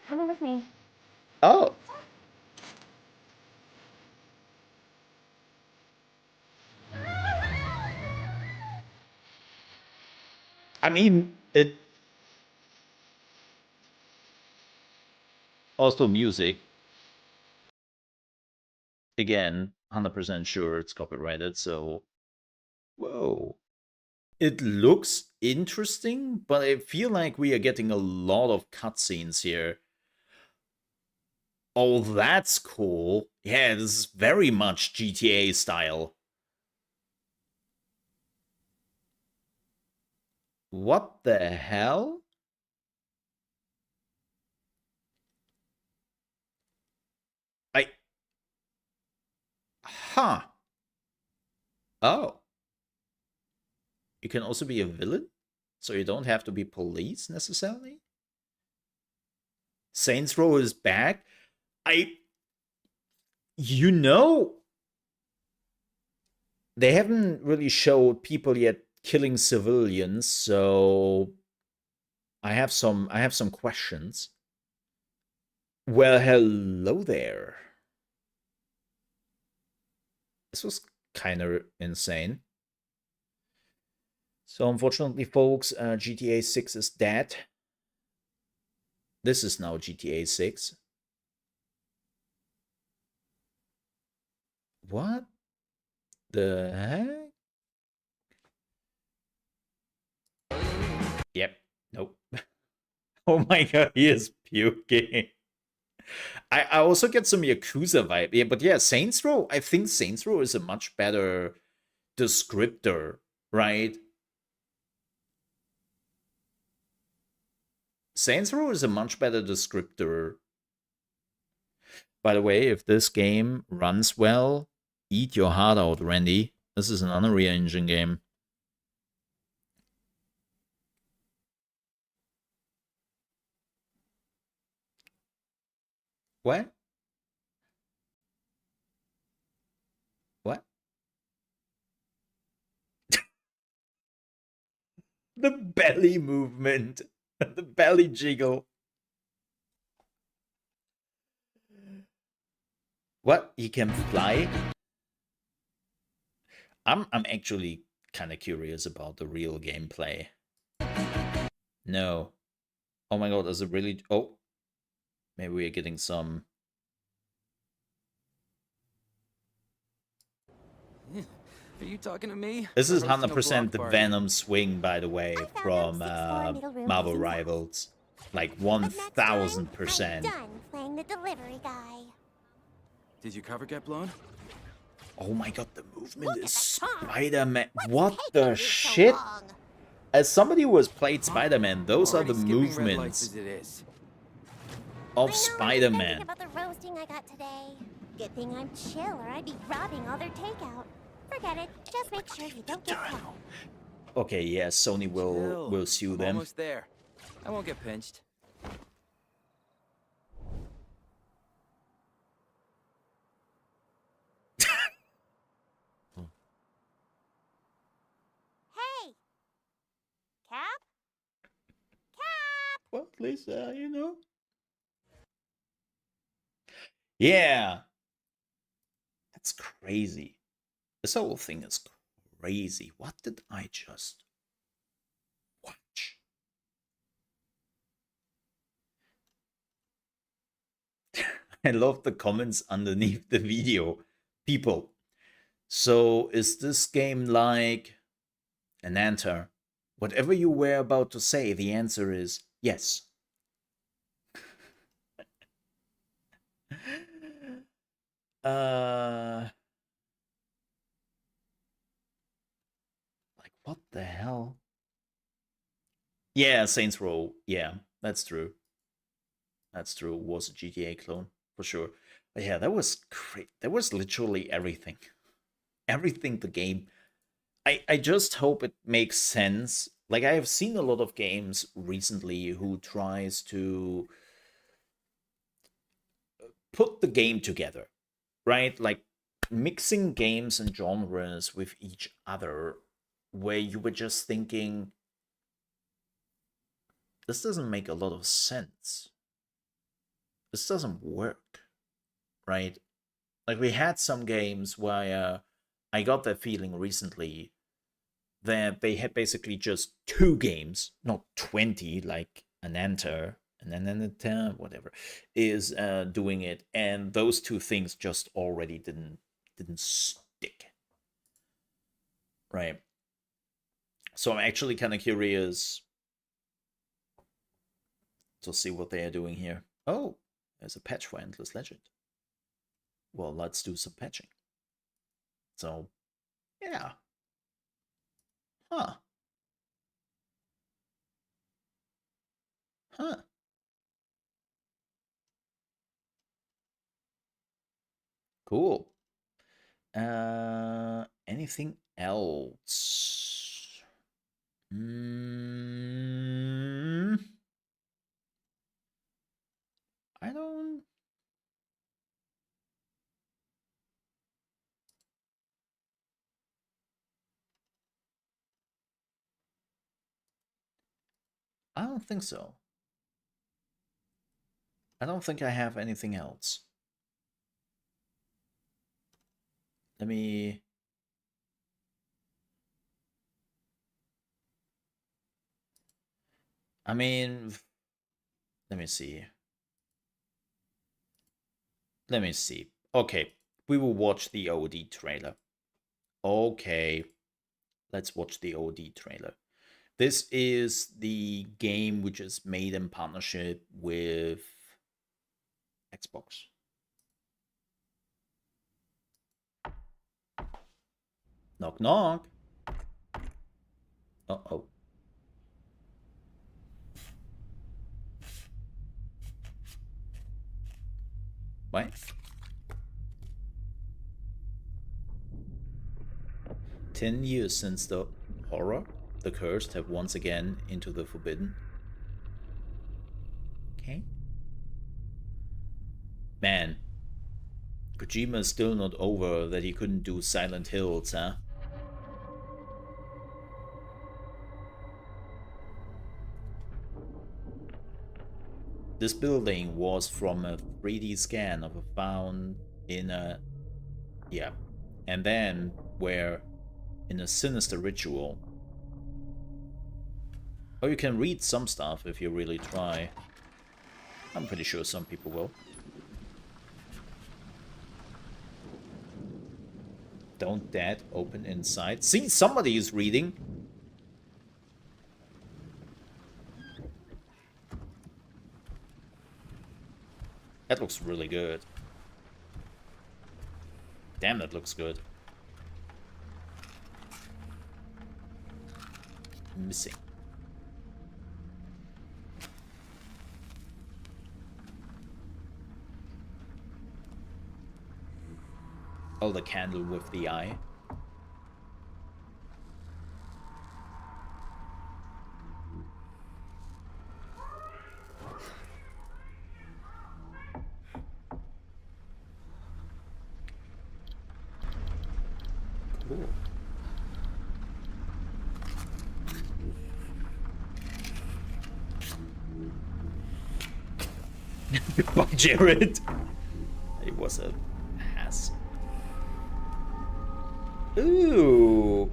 Come with me. Oh. I mean, it. Also, music. Again, 100% sure it's copyrighted, so. Whoa. It looks interesting, but I feel like we are getting a lot of cutscenes here. Oh, that's cool. Yeah, this is very much GTA style. What the hell? I... Huh. Oh. You can also be a villain? So you don't have to be police, necessarily? Saints Row is back? I... You know... They haven't really showed people yet killing civilians, so... I have some questions. Well, hello there. This was kind of insane. So unfortunately, folks, GTA 6 is dead. This is now GTA 6. What the heck? Yep. Nope. Oh my god, he is puking. I also get some Yakuza vibe. Yeah, but yeah, Saints Row, I think Saints Row is a much better descriptor, right? Saints Row is a much better descriptor. By the way, if this game runs well, eat your heart out, Randy. This is an Unreal Engine game. What? What? The belly movement. The belly jiggle. What? He can fly? I'm actually kind of curious about the real gameplay. No. Oh my god, is it really... Oh. Maybe we're getting some... Are you talking to me? This is Or hosting a 100% block the party? Venom swing, by the way, from Marvel Rivals. Like 1000%. Done playing the delivery guy. Did your cover get blown? Oh my god, the movement Look is at the time. Spider-Man. What's What taking the you so shit? long? As somebody who has played Spider-Man, those are Already the skipping red lights movements as it is. of I know, I'm just Spider-Man. thinking about the roasting I got today. Good thing I'm chill, or I'd be robbing all their takeout. Forget it. Just make sure you don't get caught. Okay, yeah, Sony Chill. will sue I'm them. almost there. I won't get pinched. Hey, Cap? Cap! Well, at least, you know. Yeah. That's crazy. This whole thing is crazy. What did I just watch? I love the comments underneath the video. People, so is this game like an answer? Whatever you were about to say, the answer is yes. Like what the hell? Yeah, Saints Row. Yeah, that's true. That's true. Was a GTA clone for sure. But yeah, that was great. That was literally everything. Everything the game. I just hope it makes sense. Like I have seen a lot of games recently who tries to put the game together, right? Like mixing games and genres with each other, where you were just thinking, this doesn't make a lot of sense. This doesn't work, right? Like we had some games where I got that feeling recently that they had basically just 2 games, not 20 like an Enter and then an whatever is doing it, and those 2 things just already didn't stick, right? So I'm actually kind of curious to see what they are doing here. Oh, there's a patch for Endless Legend. Well, let's do some patching. So, yeah. Huh. Huh. Cool. Anything else? Mm, I don't. I don't think so. I don't think I have anything else. Let me. I mean, let me see. Let me see. Okay, we will watch the OD trailer. Okay, let's watch the OD trailer. This is the game which is made in partnership with Xbox. Knock knock. Uh-oh. What? 10 years since the horror, the cursed have once again into the forbidden. Okay. Man, Kojima is still not over that he couldn't do Silent Hills, huh? This building was from a 3D scan of a found in a... yeah. And then, where in a sinister ritual. Or you can read some stuff if you really try. I'm pretty sure some people will. Don't that open inside? See, somebody is reading. That looks really good. Damn, that looks good. Missing. Oh, the candle with the eye. Cool. Goodbye, Jared. He was a ass. Ooh.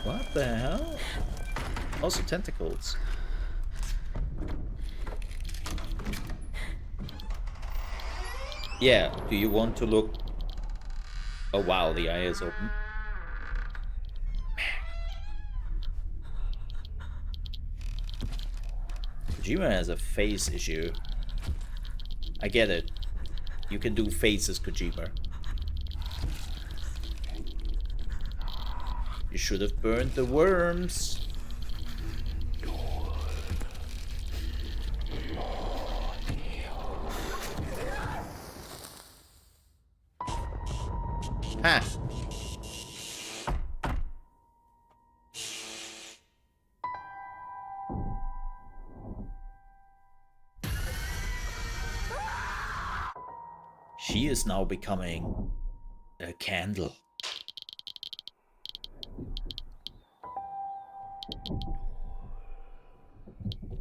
What the hell? Also tentacles. Yeah, do you want to look... Oh wow, the eye is open. Kojima has a face issue. I get it. You can do faces, Kojima. You should have burned the worms. Ha! She is now becoming a candle.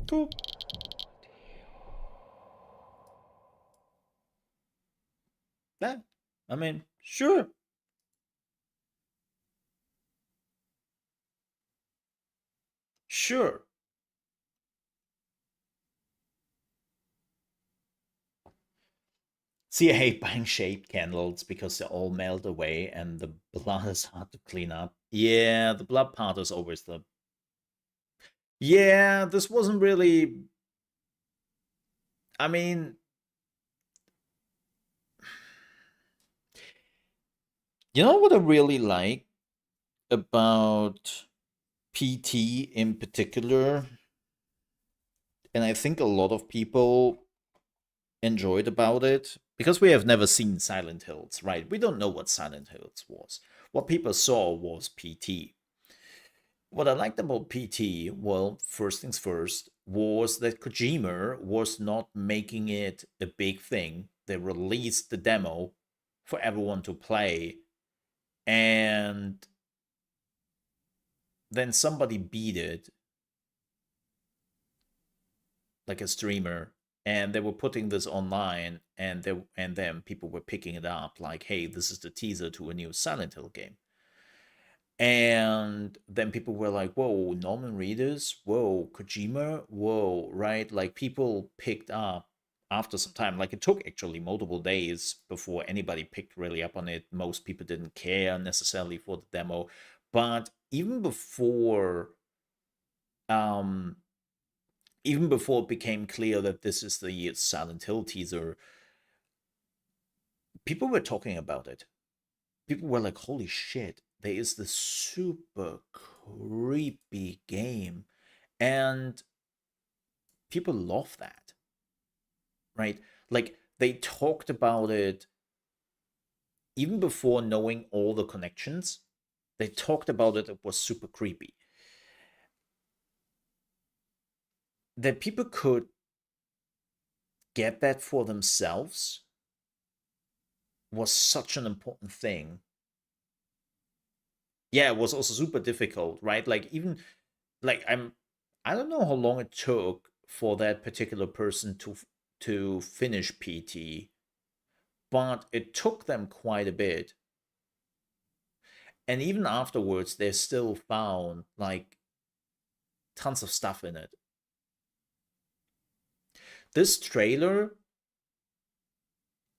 Cool. Yeah, I mean, sure. Sure. See, I hate buying shaped candles because they all melt away and the blood is hard to clean up. Yeah, the blood part is always the. Yeah, this wasn't really. I mean, you know what I really like about PT in particular? And I think a lot of people enjoyed about it because we have never seen Silent Hills, right? We don't know what Silent Hills was. What people saw was PT. What I liked about PT, well, first things first, was that Kojima was not making it a big thing. They released the demo for everyone to play, and then somebody beat it, like a streamer, and they were putting this online, and then people were picking it up, like, hey, this is the teaser to a new Silent Hill game. And then people were like, whoa, Norman Reedus, whoa, Kojima, whoa, right? Like people picked up after some time. Like it took actually multiple days before anybody picked really up on it. Most people didn't care necessarily for the demo. But um even before it became clear that this is the Silent Hill teaser, people were talking about it. People were like, holy shit, there is this super creepy game. And people love that, right? Like they talked about it even before knowing all the connections. They talked about it, it was super creepy. That people could get that for themselves was such an important thing. Yeah, it was also super difficult, right? Like even like I don't know how long it took for that particular person to finish PT, but it took them quite a bit. And even afterwards, they still found like tons of stuff in it. This trailer,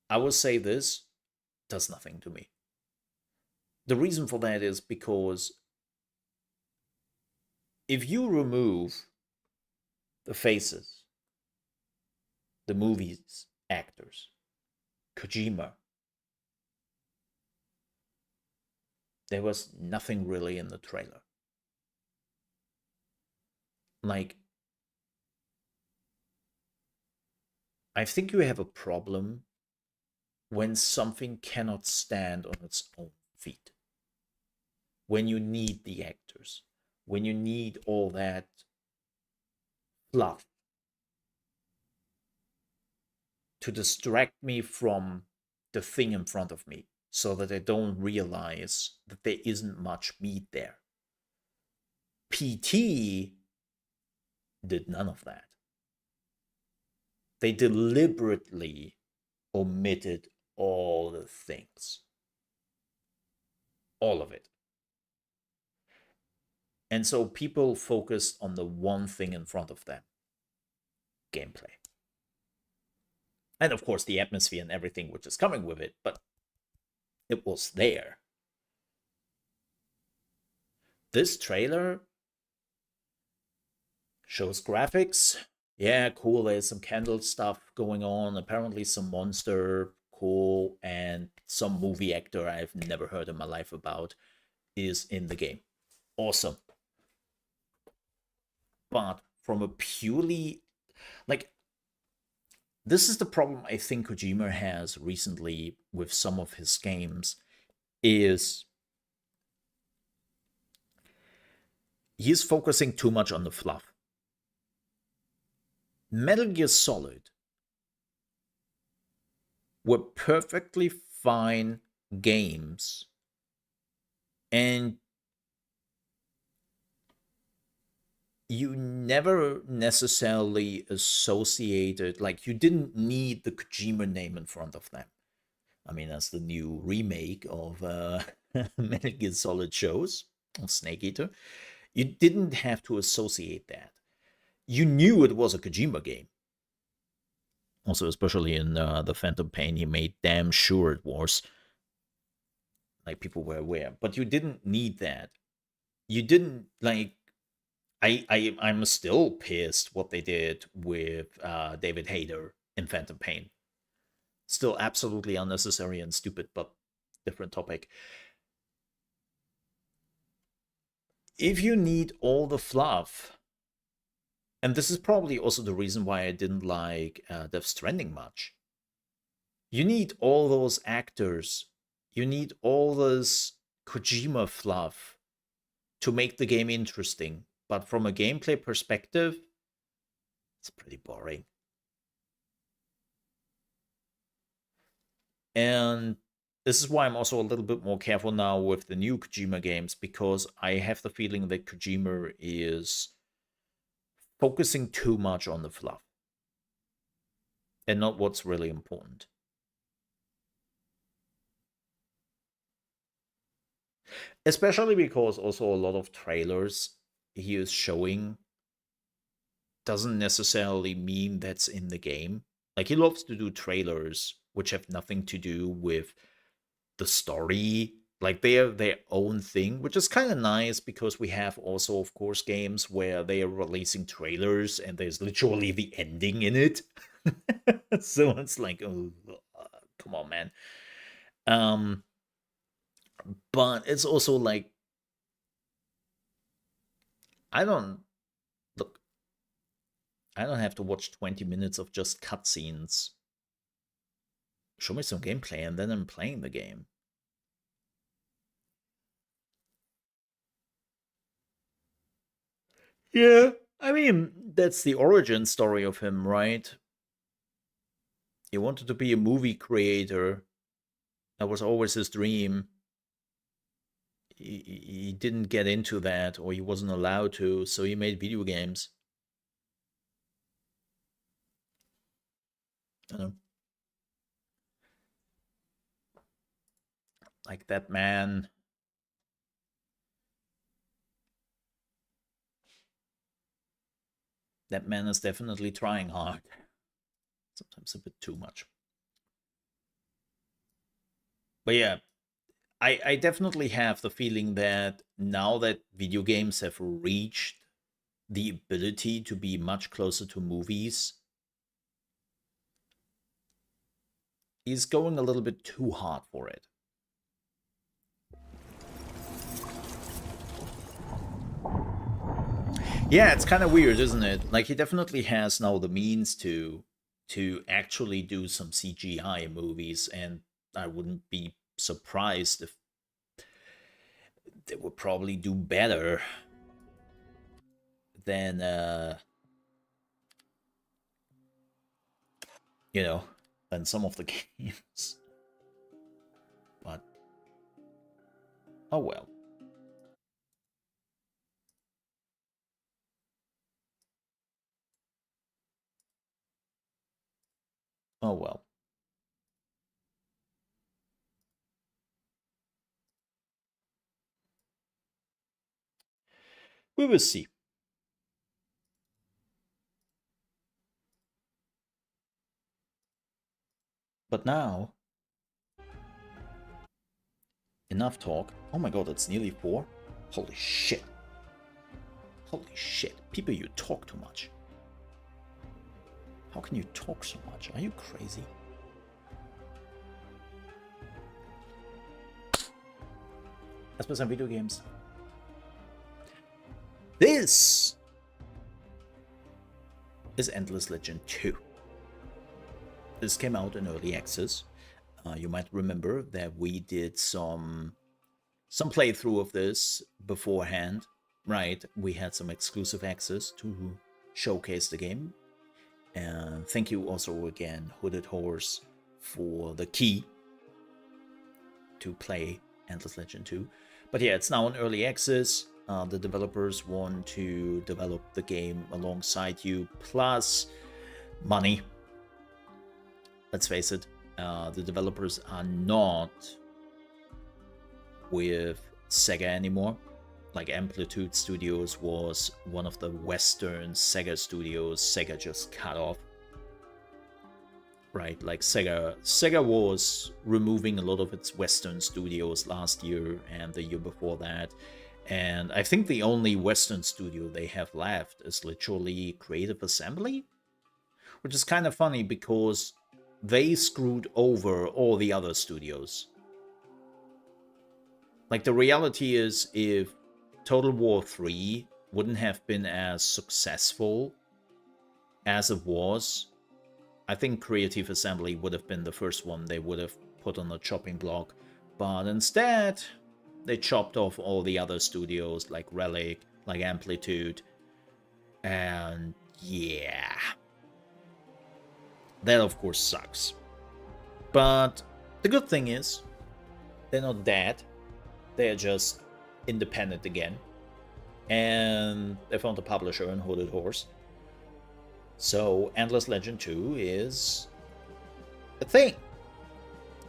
I will say this, does nothing to me. The reason for that is because if you remove the faces, the movie's actors, Kojima, there was nothing really in the trailer. Like, I think you have a problem when something cannot stand on its own feet. When you need the actors, when you need all that fluff to distract me from the thing in front of me so that I don't realize that there isn't much meat there. PT did none of that. They deliberately omitted all the things. All of it. And so people focused on the one thing in front of them: gameplay. And of course, the atmosphere and everything which is coming with it, but it was there. This trailer shows graphics. Yeah, cool. There's some candle stuff going on. Apparently, some monster, cool, and some movie actor I've never heard in my life about is in the game. Awesome. But from a purely like, this is the problem I think Kojima has recently with some of his games, is he's focusing too much on the fluff. Metal Gear Solid were perfectly fine games, and you never necessarily associated, like, you didn't need the Kojima name in front of them. I mean, as the new remake of Metal Gear Solid shows, Snake Eater, you didn't have to associate that. You knew it was a Kojima game. Also, especially in the Phantom Pain, he made damn sure it was. Like, people were aware. But you didn't need that. You didn't, like... I'm still pissed what they did with David Hayter in Phantom Pain. Still absolutely unnecessary and stupid, but different topic. If you need all the fluff, and this is probably also the reason why I didn't like Death Stranding much. You need all those actors. You need all this Kojima fluff to make the game interesting. But from a gameplay perspective, it's pretty boring. And this is why I'm also a little bit more careful now with the new Kojima games, because I have the feeling that Kojima is focusing too much on the fluff and not what's really important. Especially because also a lot of trailers he is showing doesn't necessarily mean that's in the game. Like, he loves to do trailers which have nothing to do with the story. Like, they're their own thing, which is kind of nice, because we have also, of course, games where they are releasing trailers and there's literally the ending in it. So it's like, oh, come on, man. But it's also like, I don't have to watch 20 minutes of just cutscenes. Show me some gameplay and then I'm playing the game. Yeah, I mean, that's the origin story of him, right? He wanted to be a movie creator. That was always his dream. He didn't get into that, or he wasn't allowed to, so he made video games. I don't know. Like, that man... That man is definitely trying hard. Sometimes a bit too much. But yeah, I definitely have the feeling that now that video games have reached the ability to be much closer to movies, he's going a little bit too hard for it. Yeah, it's kind of weird, isn't it? Like, he definitely has now the means to actually do some CGI movies, and I wouldn't be surprised if they would probably do better than you know, than some of the games. But oh well. Oh well. We will see. But now, enough talk. Oh my god, it's nearly 4. Holy shit. Holy shit. People, you talk too much. How can you talk so much? Are you crazy? Let's play some video games. This is Endless Legend 2. This came out in early access. You might remember that we did some playthrough of this beforehand, right? We had some exclusive access to showcase the game. And thank you also again, Hooded Horse, for the key to play Endless Legend 2. But yeah, it's now in early access. The developers want to develop the game alongside you, plus money. Let's face it, the developers are not with Sega anymore. Like, Amplitude Studios was one of the Western Sega studios Sega just cut off. right? Like Sega was removing a lot of its Western studios last year and the year before that. And I think the only Western studio they have left is literally Creative Assembly, which is kind of funny because they screwed over all the other studios. Like, the reality is, if Total War 3 wouldn't have been as successful as it was, I think Creative Assembly would have been the first one they would have put on the chopping block. But instead, they chopped off all the other studios like Relic, like Amplitude, and yeah. That of course sucks. But the good thing is, they're not dead. They're just independent again. And they found a publisher in Hooded Horse. So Endless Legend 2 is a thing.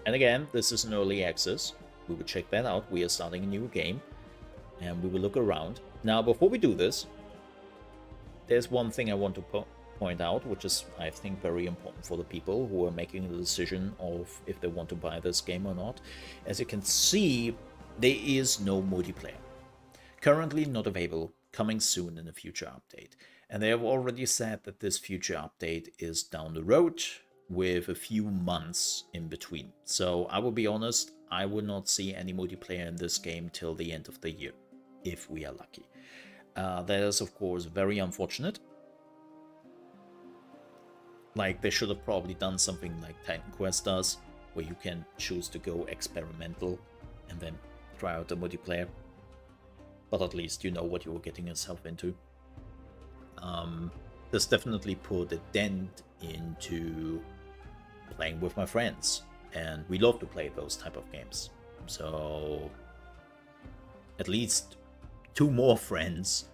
And again, this is an early access. We will check that out. We are starting a new game. And we will look around. Now, before we do this, there's one thing I want to point out, which is, I think, very important for the people who are making the decision of if they want to buy this game or not. As you can see, there is no multiplayer. Currently not available, coming soon in a future update. And they have already said that this future update is down the road with a few months in between. So I will be honest, I will not see any multiplayer in this game till the end of the year, if we are lucky. That is, of course, very unfortunate. Like, they should have probably done something like Titan Quest does, where you can choose to go experimental and then try out the multiplayer. But at least you know what you were getting yourself into. This definitely put a dent into playing with my friends, and we love to play those type of games. So at least 2 more friends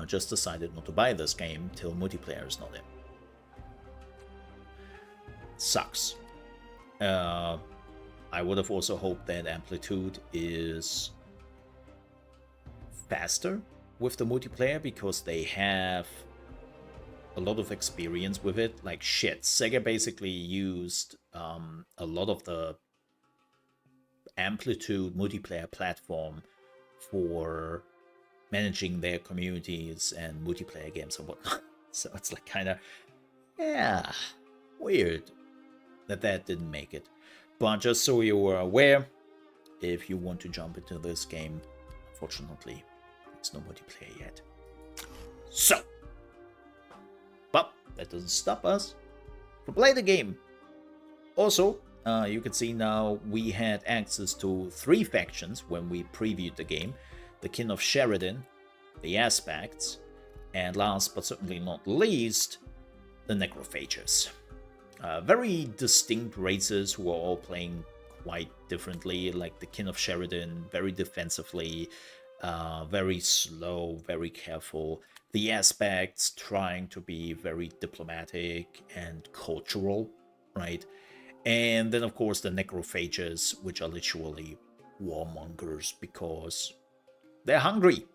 just decided not to buy this game till multiplayer is not in. Sucks. I would have also hoped that Amplitude is faster with the multiplayer, because they have a lot of experience with it. Like, shit, Sega basically used a lot of the Amplitude multiplayer platform for managing their communities and multiplayer games and whatnot. So it's like kind of, yeah, weird that didn't make it. But just so you are aware, if you want to jump into this game, unfortunately, there's no multiplayer yet. So, but that doesn't stop us from playing the game. Also, you can see now we had access to 3 factions when we previewed the game. The Kin of Sheridan, the Aspects, and last but certainly not least, the Necrophages. Very distinct races who are all playing quite differently. Like the Kin of Sheridan, very defensively, very slow, very careful. The Aspects trying to be very diplomatic and cultural, right? And then, of course, the Necrophages, which are literally warmongers because they're hungry.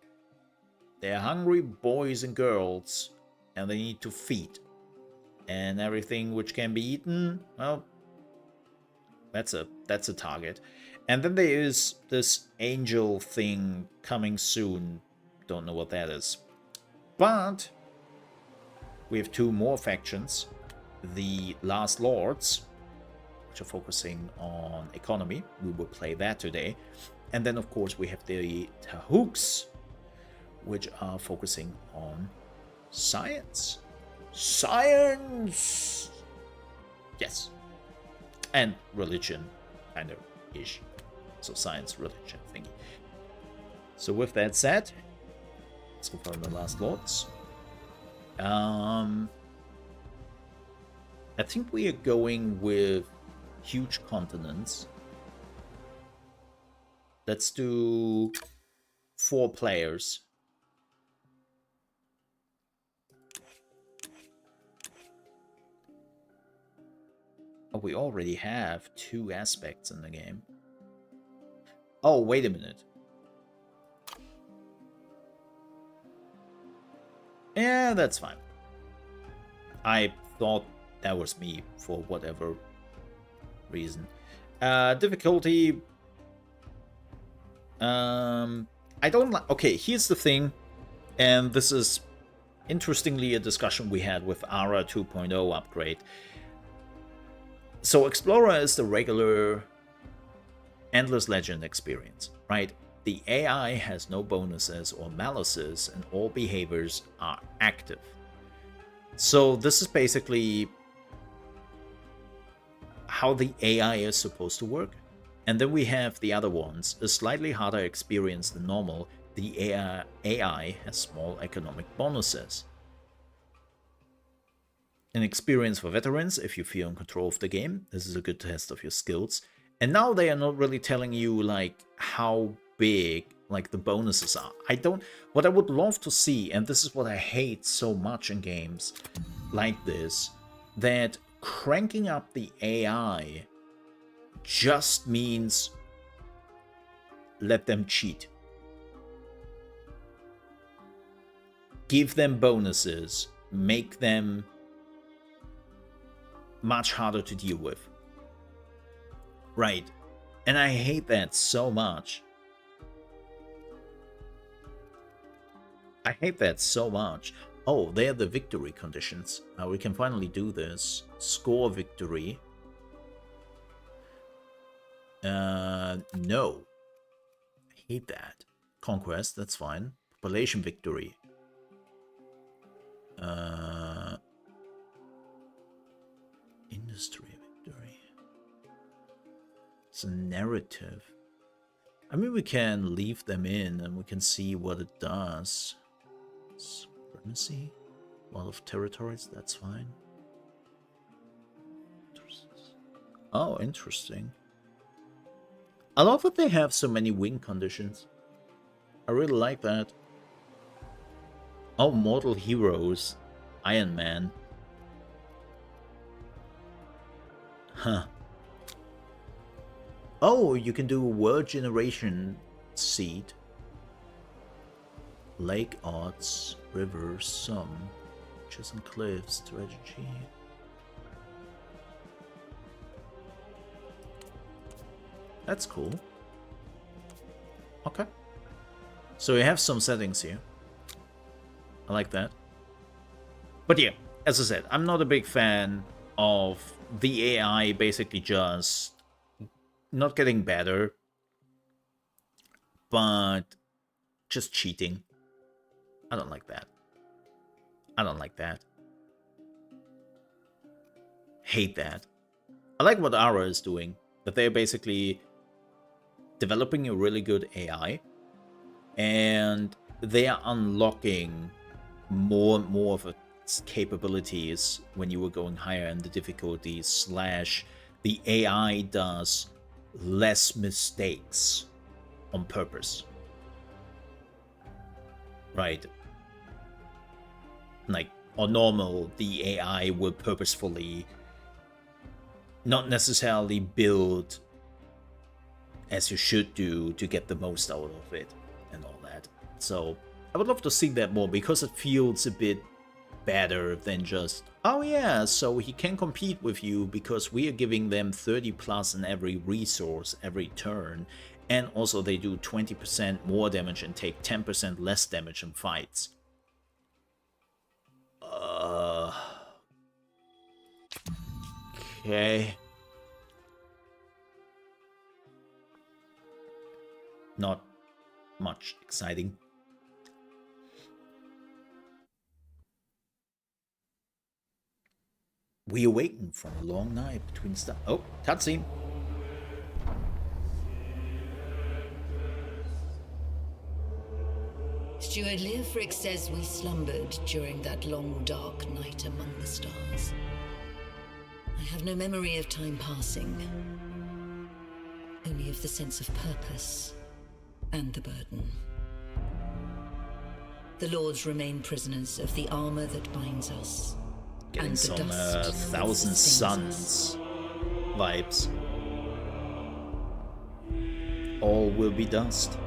They're hungry boys and girls, and they need to feed. And everything which can be eaten, well, that's a target. And then there is this angel thing coming soon. Don't know what that is. But we have 2 more factions. The Last Lords, which are focusing on economy. We will play that today. And then, of course, we have the Tahooks, which are focusing on science. Science! Yes. And religion, kind of ish. So science, religion thingy. So with that said, let's go for the Last Lords. I think we are going with huge continents. Let's do 4 players. Oh, we already have 2 aspects in the game. Oh, wait a minute. Yeah, that's fine. I thought that was me for whatever reason. Difficulty. I don't like. Okay, here's the thing, and this is interestingly a discussion we had with Ara 2.0 upgrade. So Explorer is the regular Endless Legend experience, right? The AI has no bonuses or malices, and all behaviors are active. So this is basically how the AI is supposed to work. And then we have the other ones, a slightly harder experience than normal. The AI has small economic bonuses. An experience for veterans, if you feel in control of the game. This is a good test of your skills. And now they are not really telling you like how big like the bonuses are. What I would love to see, and this is what I hate so much in games like this, that cranking up the AI just means let them cheat. Give them bonuses, make them much harder to deal with. Right. And I hate that so much. I hate that so much. Oh, they're the victory conditions. We can finally do this. Score victory. No. I hate that. Conquest, that's fine. Population victory. Industry victory. It's a narrative. I mean, we can leave them in and we can see what it does. Supremacy. A lot of territories, that's fine. Oh, interesting. I love that they have so many win conditions. I really like that. Oh, Mortal Heroes. Iron Man. Huh. Oh, you can do World Generation Seed. Lake Odds, Rivers, Some, Beaches and Cliffs, Strategy. That's cool. Okay. So we have some settings here. I like that. But yeah, as I said, I'm not a big fan of the AI basically just not getting better, but just cheating. I don't like that. I don't like that. Hate that. I like what Ara is doing, that they're basically developing a really good AI, and they are unlocking more and more of its capabilities when you were going higher in the difficulty, slash the AI does less mistakes on purpose. Right. Like, on normal, the AI will purposefully not necessarily build as you should do to get the most out of it and all that. So I would love to see that more, because it feels a bit better than just, oh yeah, so he can compete with you because we are giving them 30 plus in every resource every turn, and also they do 20% more damage and take 10% less damage in fights. Okay. Not much exciting. We awaken from a long night between stars. Oh, cutscene. Steward Leofric says we slumbered during that long dark night among the stars. I have no memory of time passing, only of the sense of purpose and the burden. The Lords remain prisoners of the armor that binds us. Getting some Thousand Suns vibes. All will be dust.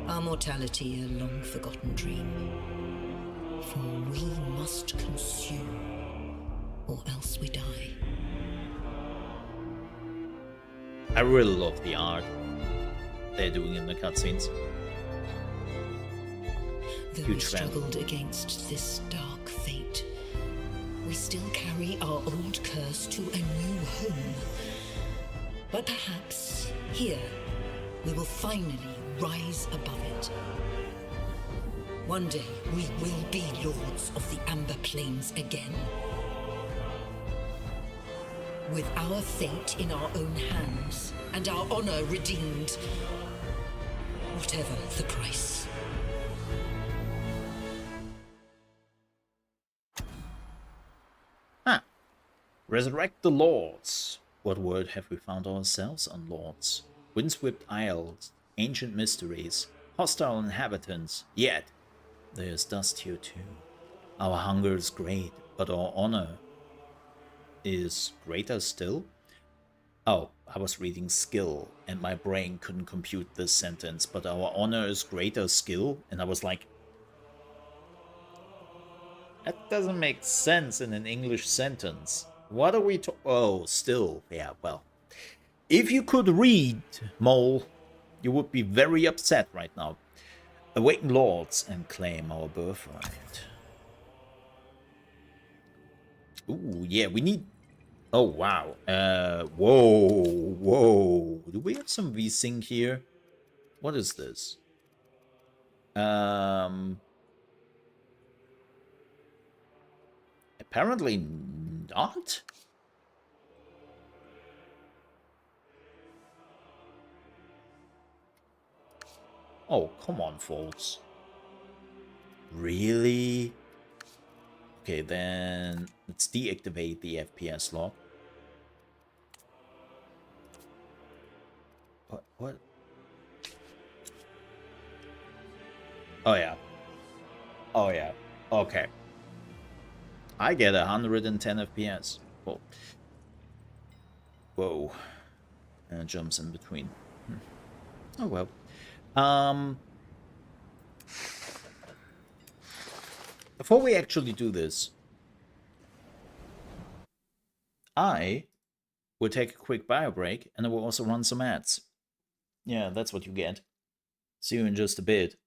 Our mortality, a long-forgotten dream. For we must consume, or else we die. I really love the art they're doing in the cutscenes. Though we Huge fan. struggled against this dark fate, we still carry our old curse to a new home. But perhaps here we will finally rise above it. One day we will be lords of the Amber Plains again. With our fate in our own hands and our honor redeemed, whatever the price. Ah. Resurrect the Lords. What word have we found ourselves on, Lords? Windswept Isles, ancient mysteries, hostile inhabitants, yet there's dust here too. Our hunger is great, but our honor is greater still? Oh, I was reading skill, and my brain couldn't compute this sentence, but our honor is greater skill? And I was like, that doesn't make sense in an English sentence. What are we oh, still. Yeah, well. If you could read, Mole, you would be very upset right now. Awaken lords and claim our birthright. Ooh, yeah, we need... Oh, wow. Whoa. Do we have some VSync here? What is this? Apparently not. Oh, come on, folks. Really? Okay, then let's deactivate the FPS lock. What? Oh, yeah. Oh, yeah. Okay. I get 110 FPS. Cool. Whoa. And jumps in between. Oh, well. Before we actually do this, I will take a quick bio break, and I will also run some ads. Yeah, that's what you get. See you in just a bit.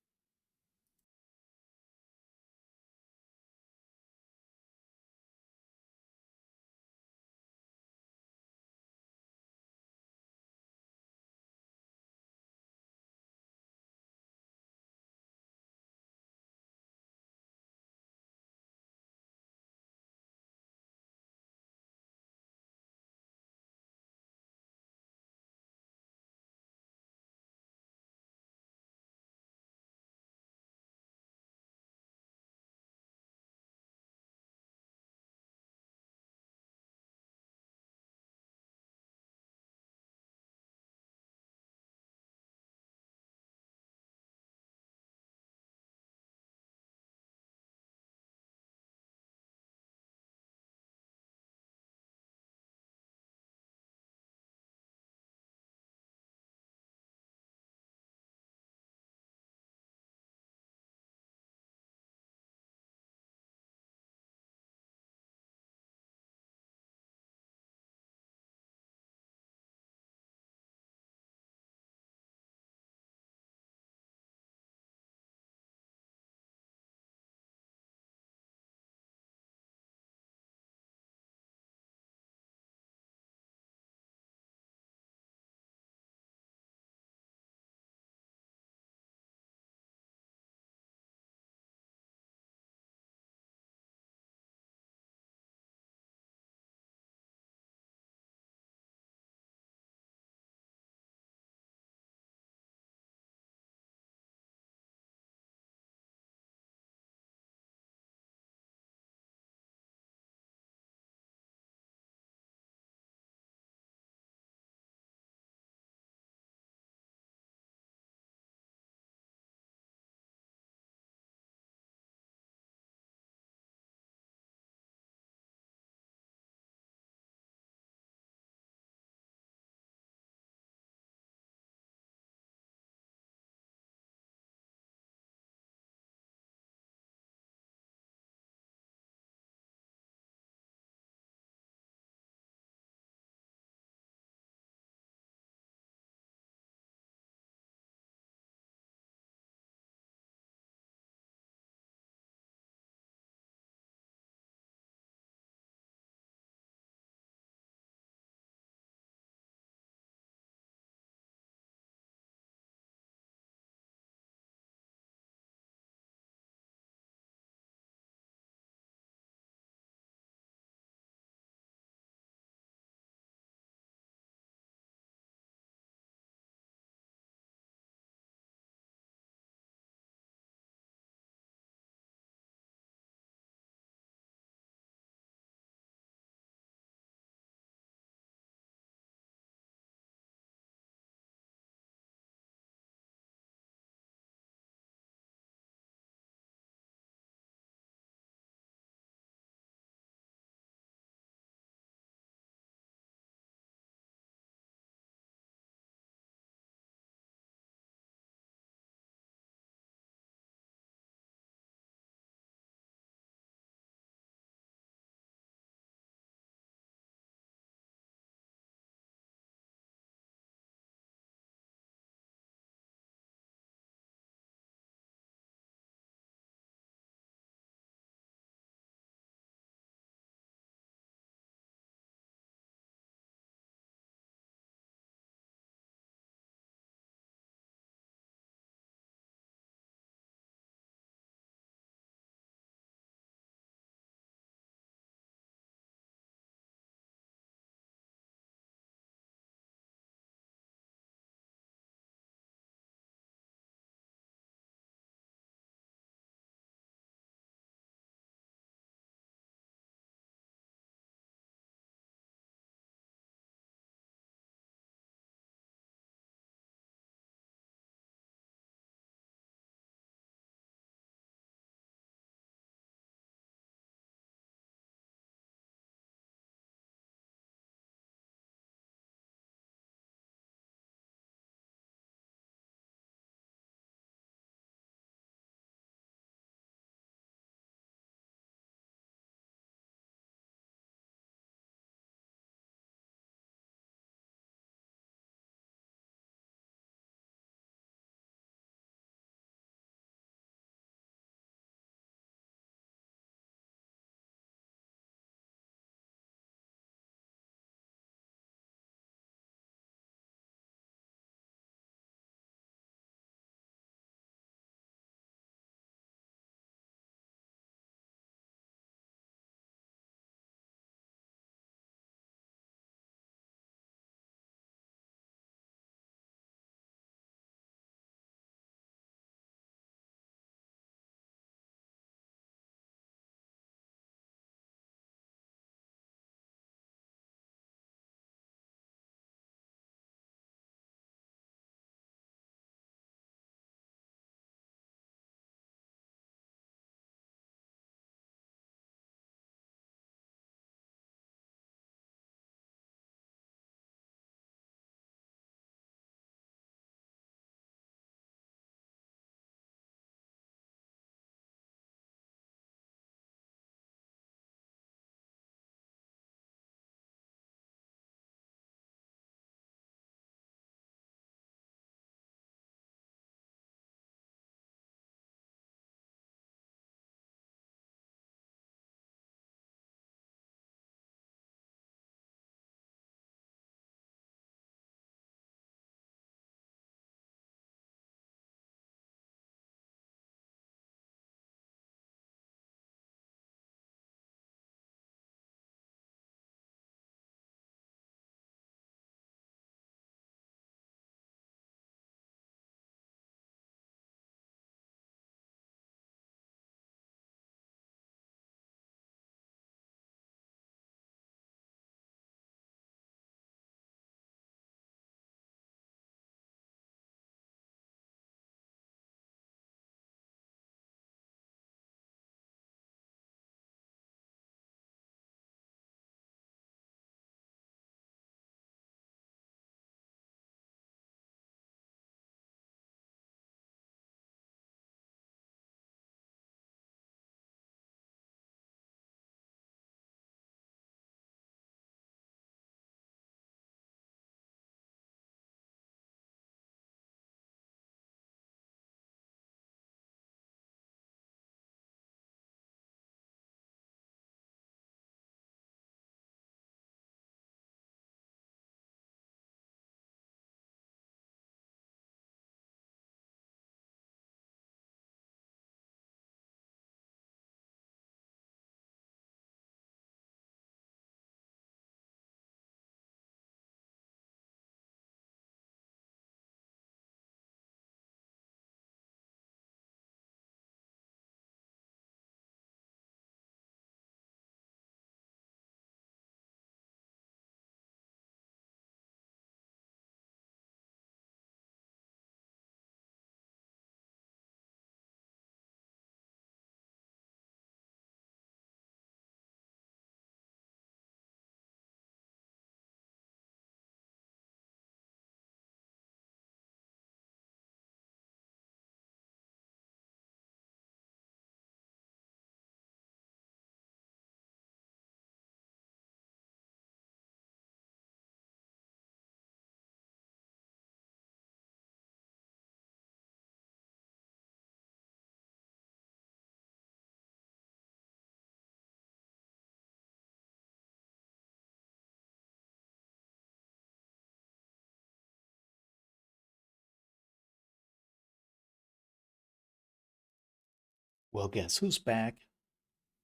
Well, guess who's back?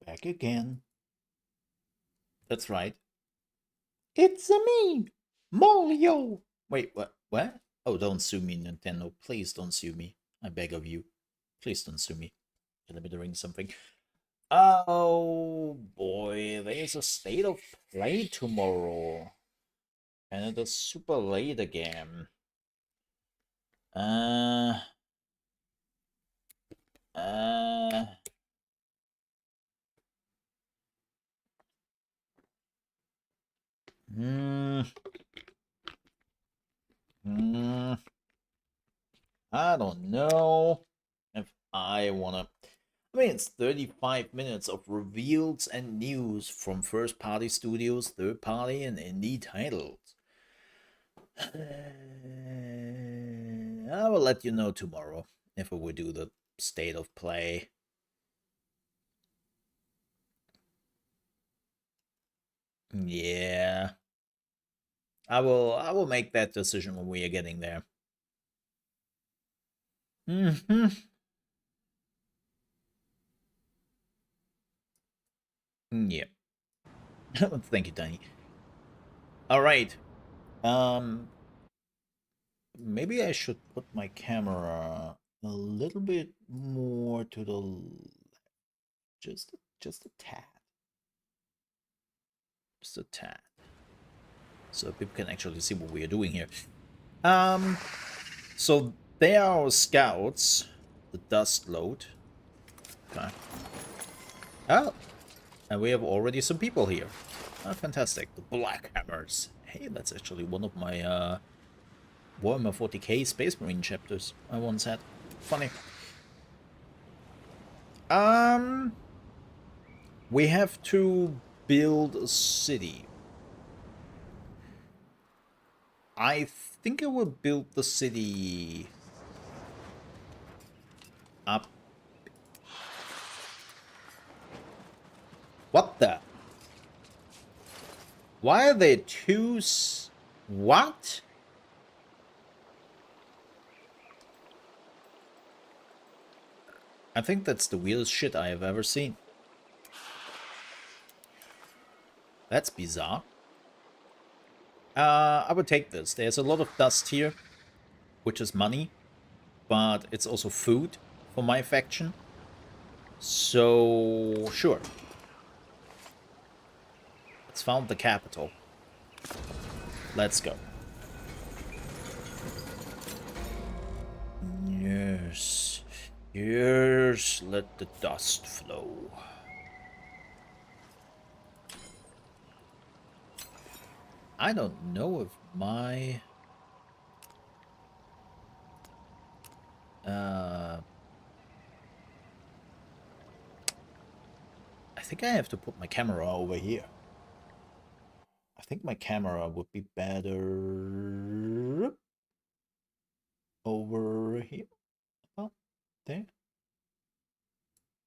Back again. That's right. It's me, Molio. Wait, what? What? Oh, don't sue me, Nintendo. Please don't sue me. I beg of you. Please don't sue me. Let me ring something. Oh boy, there's a state of play tomorrow. And it is super late again. Uh. Hmm. I don't know if I wanna. I mean, it's 35 minutes of reveals and news from first party studios, third party, and indie titles. I will let you know tomorrow if we will do the state of play. Yeah. I will make that decision when we are getting there. Mm-hmm. Yeah. Thank you, Danny. All right. Maybe I should put my camera a little bit more to the just a tad. Just a tad. So people can actually see what we are doing here. So they are our scouts. The dust load. Okay. Oh, and we have already some people here. Oh, fantastic. The Black Hammers. Hey, that's actually one of my Warhammer 40k Space Marine chapters I once had. Funny. We have to build a city. I think I will build the city up. What the? Why are there two what? I think that's the weirdest shit I have ever seen. That's bizarre. I would take this. There's a lot of dust here, which is money, but it's also food for my faction. So, sure. Let's found the capital. Let's go. Yes. Yes, let the dust flow. I don't know if my... I think I have to put my camera over here. I think my camera would be better over here. Oh, there.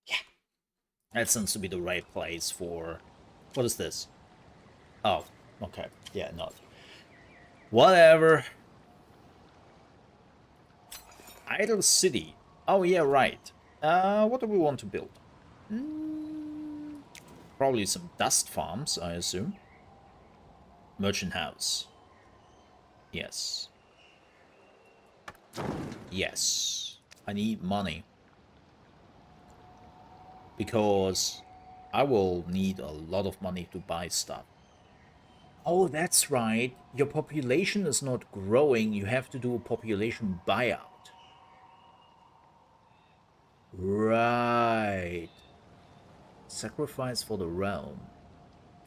Yeah. That seems to be the right place for... What is this? Oh, okay. Yeah, not. Whatever. Idle City. Oh, yeah, right. What do we want to build? Probably some dust farms, I assume. Merchant house. Yes. Yes. I need money. Because I will need a lot of money to buy stuff. Oh, that's right. Your population is not growing. You have to do a population buyout. Right. Sacrifice for the realm.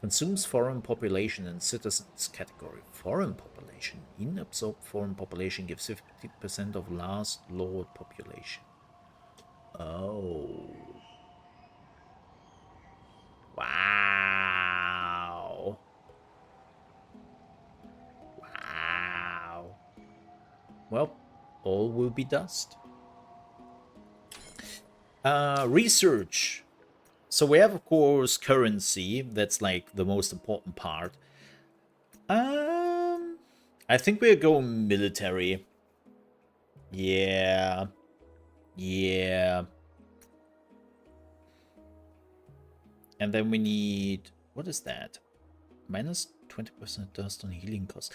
Consumes foreign population and citizens category. Foreign population. Inabsorbed foreign population gives 50% of last lord population. Oh. Wow. Wow. Well, all will be dust. Research. So we have, of course, currency. That's like the most important part. I think we're going military. Yeah. Yeah. And then we need... What is that? Minus 20% dust on healing cost.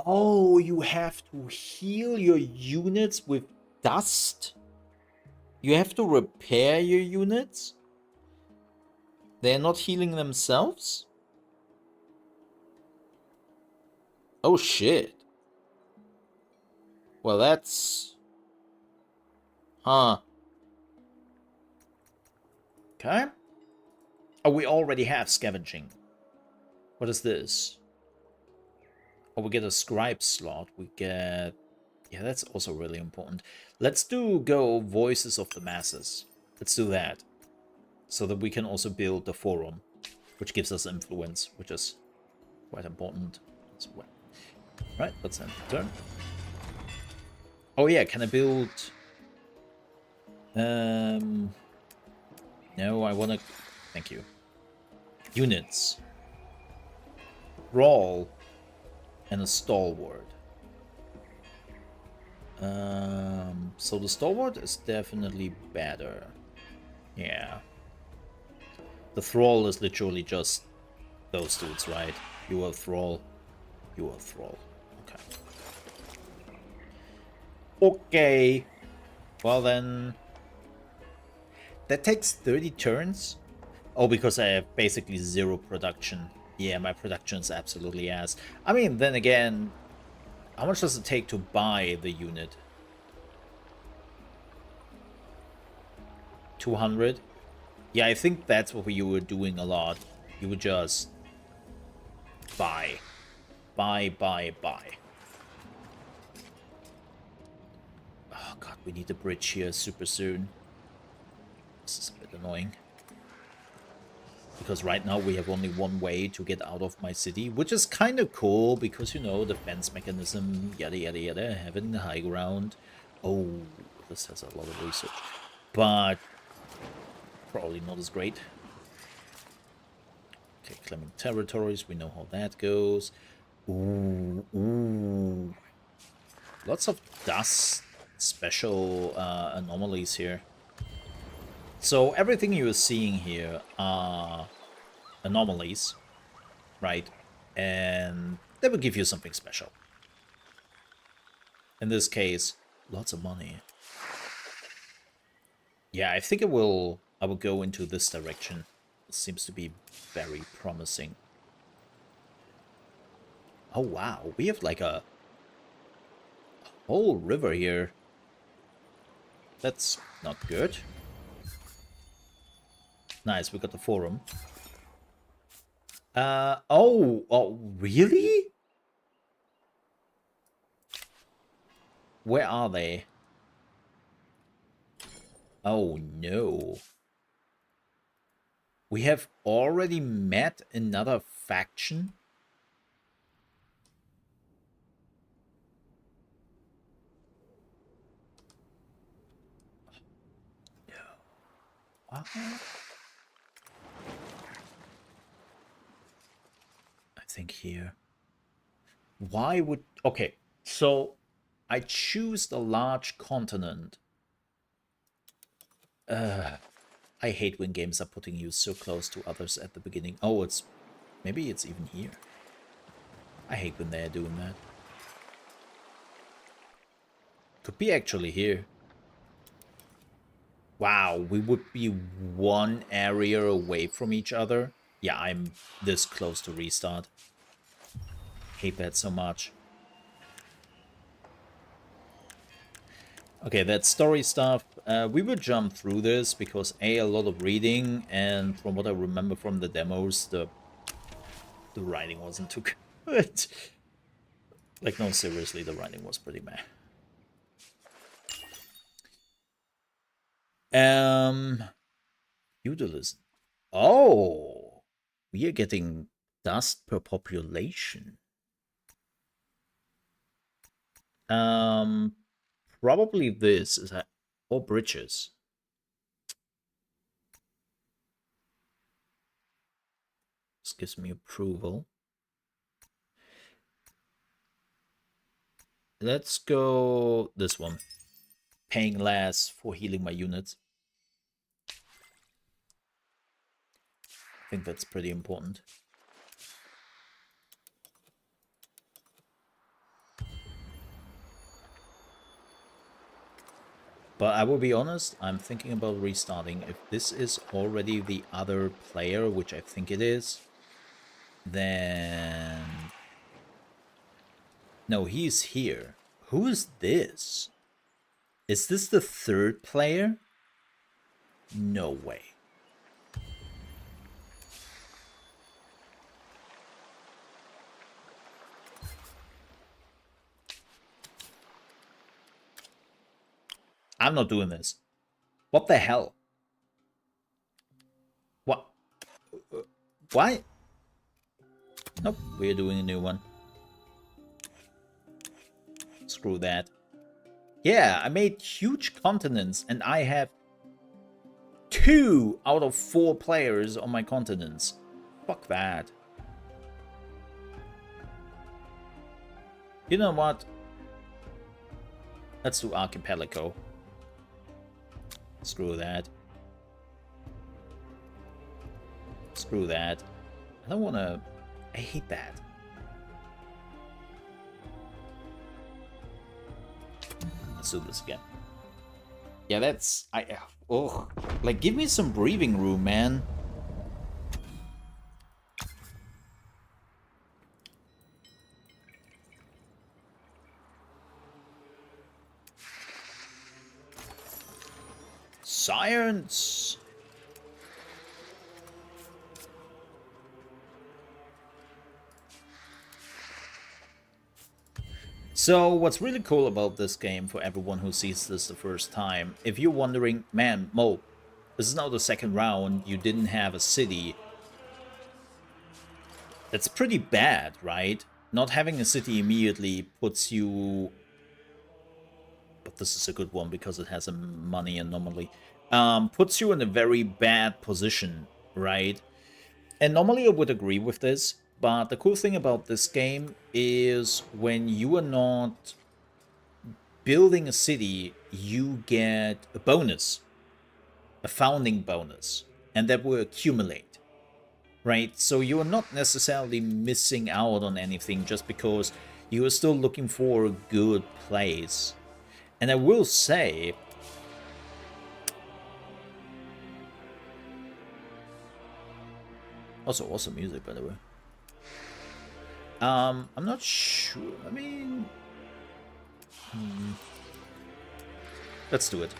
Oh, you have to heal your units with dust? You have to repair your units? They're not healing themselves? Oh shit. Well, that's... Huh. Okay. Oh, we already have scavenging. What is this? Oh, we get a scribe slot. We get... Yeah, that's also really important. Let's go Voices of the Masses. Let's do that. So that we can also build the forum, which gives us influence, which is quite important as well. Right, let's end the turn. Oh yeah, can I build... No, I want to... Thank you. Units. Brawl. And a Stalwart. So the Stalwart is definitely better. Yeah. The Thrall is literally just those dudes, right? You are Thrall. You are Thrall. Okay. Okay. Well then... That takes 30 turns? Oh, because I have basically 0 production. Yeah, my production is absolutely ass. I mean, then again, how much does it take to buy the unit? 200? Yeah, I think that's what you were doing a lot. You would just buy. Buy. Oh god, we need a bridge here super soon. This is a bit annoying. Because right now we have only one way to get out of my city, which is kind of cool because, you know, defense mechanism, yada yada yada, having the high ground. Oh, this has a lot of research. But probably not as great. Okay, claiming territories, we know how that goes. Ooh. Lots of dust special anomalies here. So everything you're seeing here are anomalies, right? And they will give you something special. In this case, lots of money. Yeah, I think I will go into this direction. It seems to be very promising. Oh wow, we have like a whole river here. That's not good. Nice, we got the forum. Oh, really? Where are they? Oh, no. We have already met another faction? No. What? I think here. Why would... Okay, so I choose the large continent. I hate when games are putting you so close to others at the beginning. Oh, it's... Maybe it's even here. I hate when they're doing that. Could be actually here. Wow, we would be one area away from each other. Yeah, I'm this close to restart. Hate that so much. Okay, that story stuff. We will jump through this because a lot of reading, and from what I remember from the demos, the writing wasn't too good. Like, no, seriously, the writing was pretty meh. Feudalism. Oh, we are getting dust per population. Probably this is or bridges. This gives me approval. Let's go this one. Paying less for healing my units. I think that's pretty important. But I will be honest, I'm thinking about restarting. If this is already the other player, which I think it is, then... No, he's here. Who is this? Is this the third player? No way. I'm not doing this. What the hell? What? Why? Nope, we're doing a new one. Screw that. Yeah, I made huge continents and I have 2 out of 4 players on my continents. Fuck that. You know what? Let's do Archipelago. Screw that. Screw that. I don't wanna... I hate that. Let's do this again. Yeah, that's... Oh, like, give me some breathing room, man. Science! So, what's really cool about this game for everyone who sees this the first time, if you're wondering, man, Mo, this is now the second round, you didn't have a city. That's pretty bad, right? Not having a city immediately puts you... But this is a good one because it has a money anomaly. Puts you in a very bad position, right? And normally I would agree with this, but the cool thing about this game is when you are not building a city, you get a bonus, a founding bonus, and that will accumulate, right? So you are not necessarily missing out on anything just because you are still looking for a good place. And I will say, also awesome music, by the way. I'm not sure. I mean, let's do it.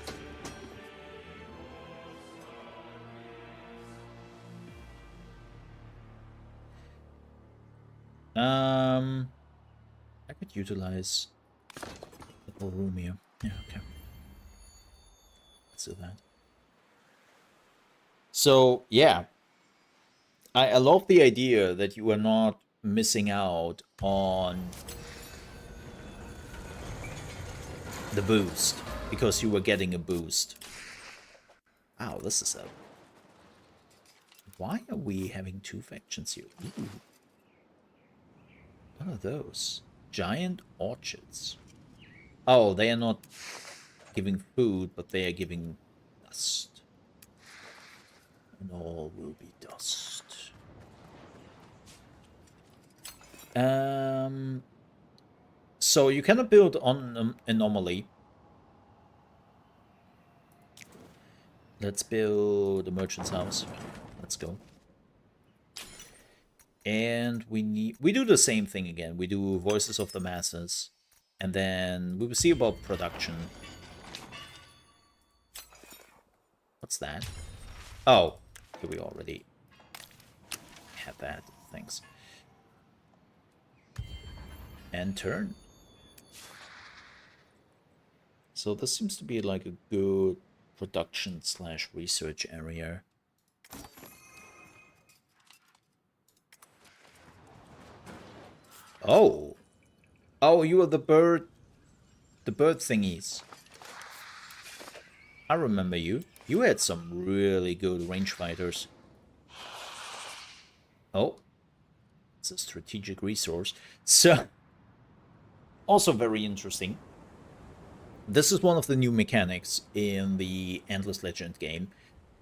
I could utilize the whole room here. Yeah, okay. Let's do that. So, yeah. I love the idea that you are not missing out on the boost because you were getting a boost. Wow, this is a... Why are we having 2 factions here? Ooh. What are those? Giant orchards. Oh, they are not giving food, but they are giving dust. And all will be dust. So you cannot build on an anomaly. Let's build a merchant's house. Let's go. And we do the same thing again. We do Voices of the Masses. And then we will see about production. What's that? Oh, we already had that. Thanks. And turn. So this seems to be like a good production / research area. Oh. Oh, you are the bird thingies. I remember you. You had some really good range fighters. Oh. It's a strategic resource. So, also very interesting. This is one of the new mechanics in the Endless Legend game.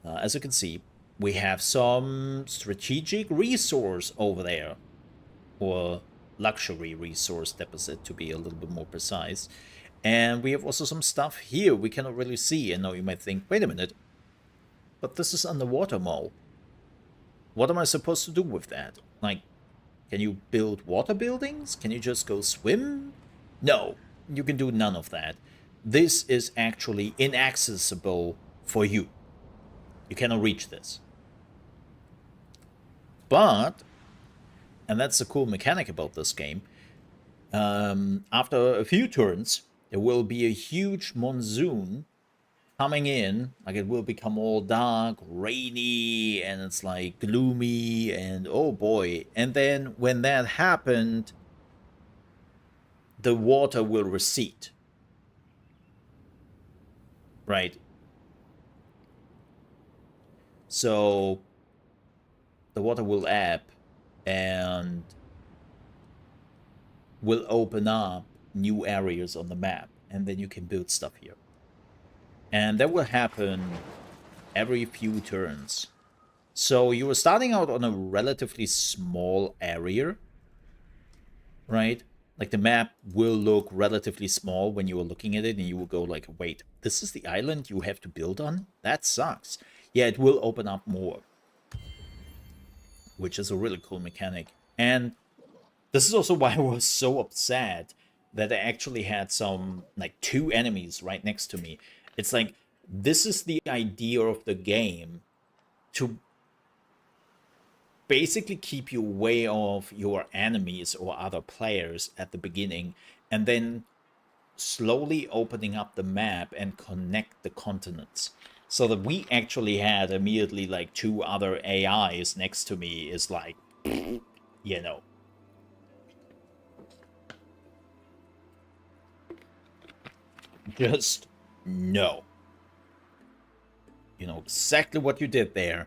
As you can see, we have some strategic resource over there, or luxury resource deposit to be a little bit more precise. And we have also some stuff here we cannot really see. And now you might think, wait a minute, but this is underwater, Mo. What am I supposed to do with that? Like, can you build water buildings? Can you just go swim? No, you can do none of that. This is actually inaccessible for you. You cannot reach this. But, and that's the cool mechanic about this game, after a few turns, there will be a huge monsoon coming in. Like, it will become all dark, rainy, and it's like gloomy, and oh boy. And then when that happened, the water will recede. Right? So the water will ebb and will open up new areas on the map, and then you can build stuff here. And that will happen every few turns. So you were starting out on a relatively small area, right? Like, the map will look relatively small when you are looking at it, and you will go like, wait, this is the island you have to build on? That sucks. Yeah, it will open up more, which is a really cool mechanic. And this is also why I was so upset that I actually had some, like, 2 enemies right next to me. It's like, this is the idea of the game, to basically keep you away of your enemies or other players at the beginning, and then slowly opening up the map and connect the continents. So that we actually had immediately like 2 other AIs next to me is like, you know. Just no. You know exactly what you did there.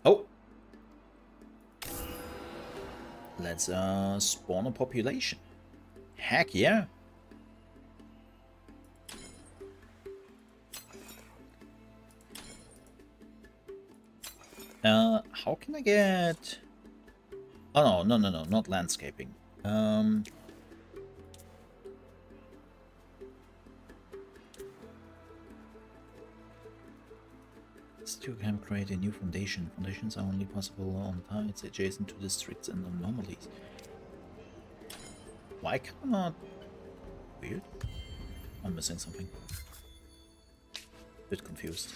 Oh. Let's spawn a population. Heck yeah. How can I get... Oh, no, not landscaping. Still can create a new foundation. Foundations are only possible on tides adjacent to districts and anomalies. Why cannot... Weird. I'm missing something. Bit confused.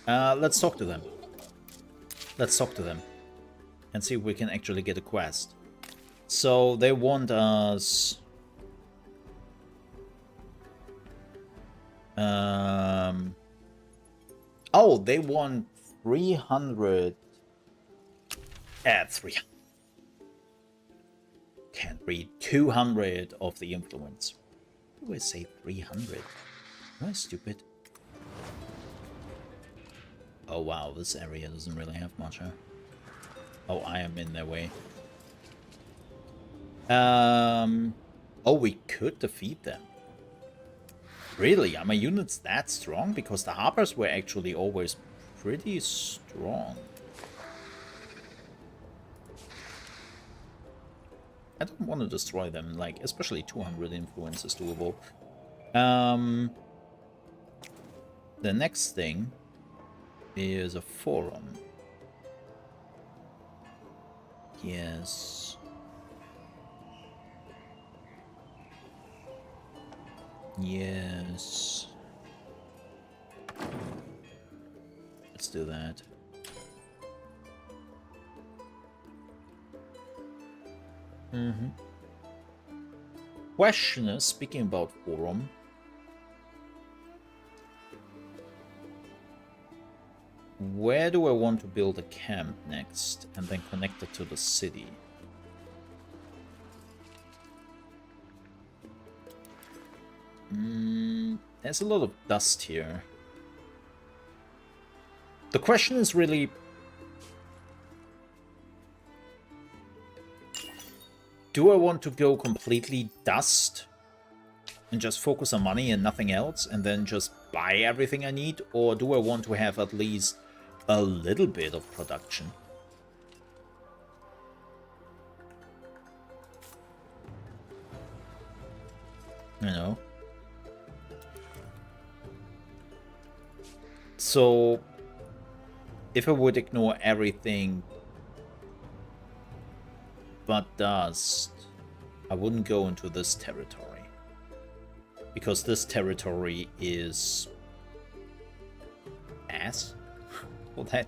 Let's talk to them. Let's talk to them and see if we can actually get a quest. So they want us... Oh, they want 300... 300. Can't read. 200 of the influence. Why do I say 300? Am I stupid? Oh wow, this area doesn't really have much, huh? Oh, I am in their way. Oh, we could defeat them. Really? Are my units that strong? Because the harpers were actually always pretty strong. I don't want to destroy them, like, especially 200 influence is doable. The next thing is a forum. Yes. Yes. Let's do that. Question is, speaking about forum, where do I want to build a camp next and then connect it to the city? There's a lot of dust here. The question is really... do I want to go completely dust and just focus on money and nothing else and then just buy everything I need? Or do I want to have at least a little bit of production. You know. So, if I would ignore everything but dust, I wouldn't go into this territory. Because this territory is ass for that.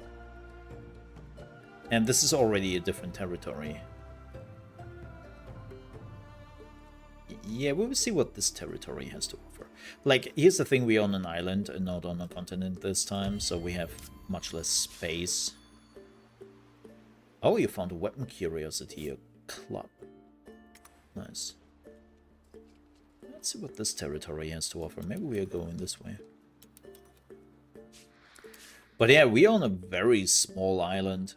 And this is already a different territory. Yeah, we will see what this territory has to offer. Like, here's the thing, we're on an island and not on a continent this time, so we have much less space. Oh, you found a weapon curiosity, a club. Nice. Let's see what this territory has to offer. Maybe we are going this way. But yeah, we are on a very small island.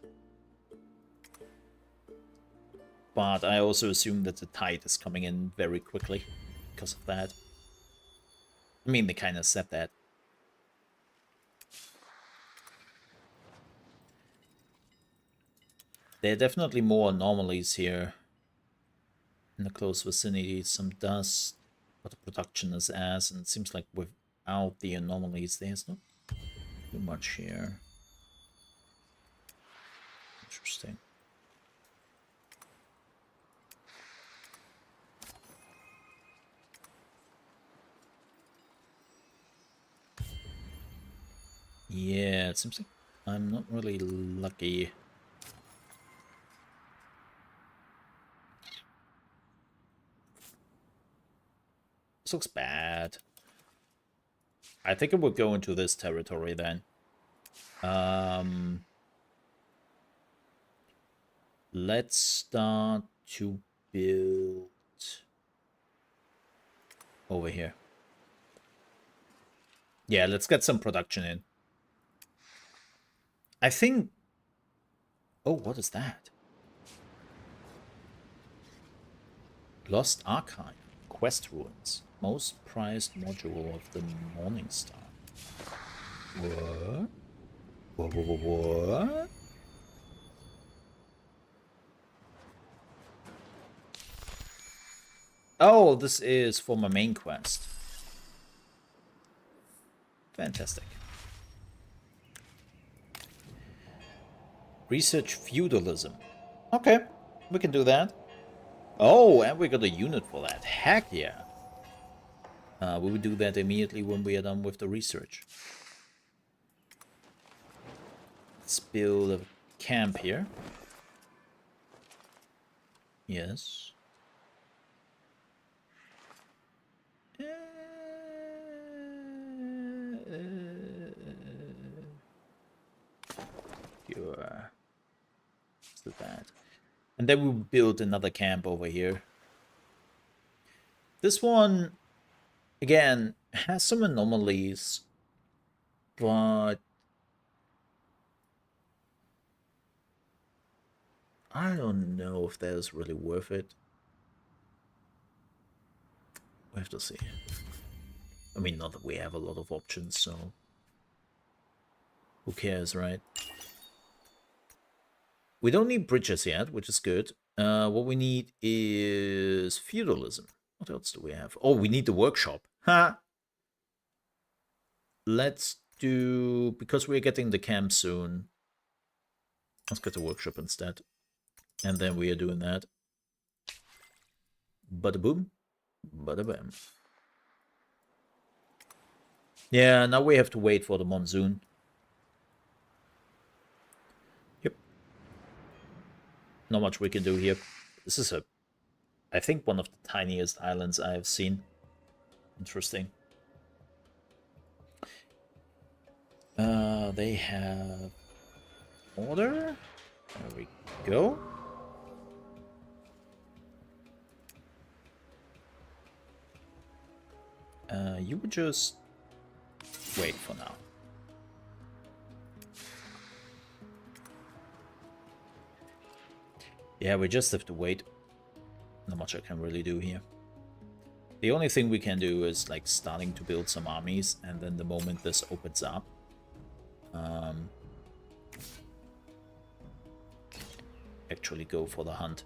But I also assume that the tide is coming in very quickly because of that. I mean, they kind of said that. There are definitely more anomalies here in the close vicinity. Some dust, but the production is ass, and it seems like without the anomalies, there's not too much here. Interesting. Yeah, it seems like I'm not really lucky. This looks bad. I think it would go into this territory then. Let's start to build over here. Yeah, let's get some production in. I think... Oh, what is that? Lost Archive. Quest Ruins. Most prized module of the Morning Star. What? What? Oh, this is for my main quest. Fantastic. Research feudalism. Okay, we can do that. Oh, and we got a unit for that. Heck yeah. We will do that immediately when we are done with the research. Let's build a camp here. Yes. Sure. Let's do that. And then we'll build another camp over here. This one, again, has some anomalies, but I don't know if that is really worth it. We have to see. I mean, not that we have a lot of options, so who cares, right? We don't need bridges yet, which is good. What we need is feudalism. What else do we have? Oh, we need the workshop. Ha! Let's do... Because we're getting the camp soon. Let's get the workshop instead. And then we are doing that. Bada boom. Bada bam. Yeah, now we have to wait for the monsoon. Yep. Not much we can do here. This is I think one of the tiniest islands I have seen. Interesting. They have order. There we go. You would just wait for now. Yeah, we just have to wait. Not much I can really do here. The only thing we can do is like starting to build some armies, and then the moment this opens up, actually go for the hunt.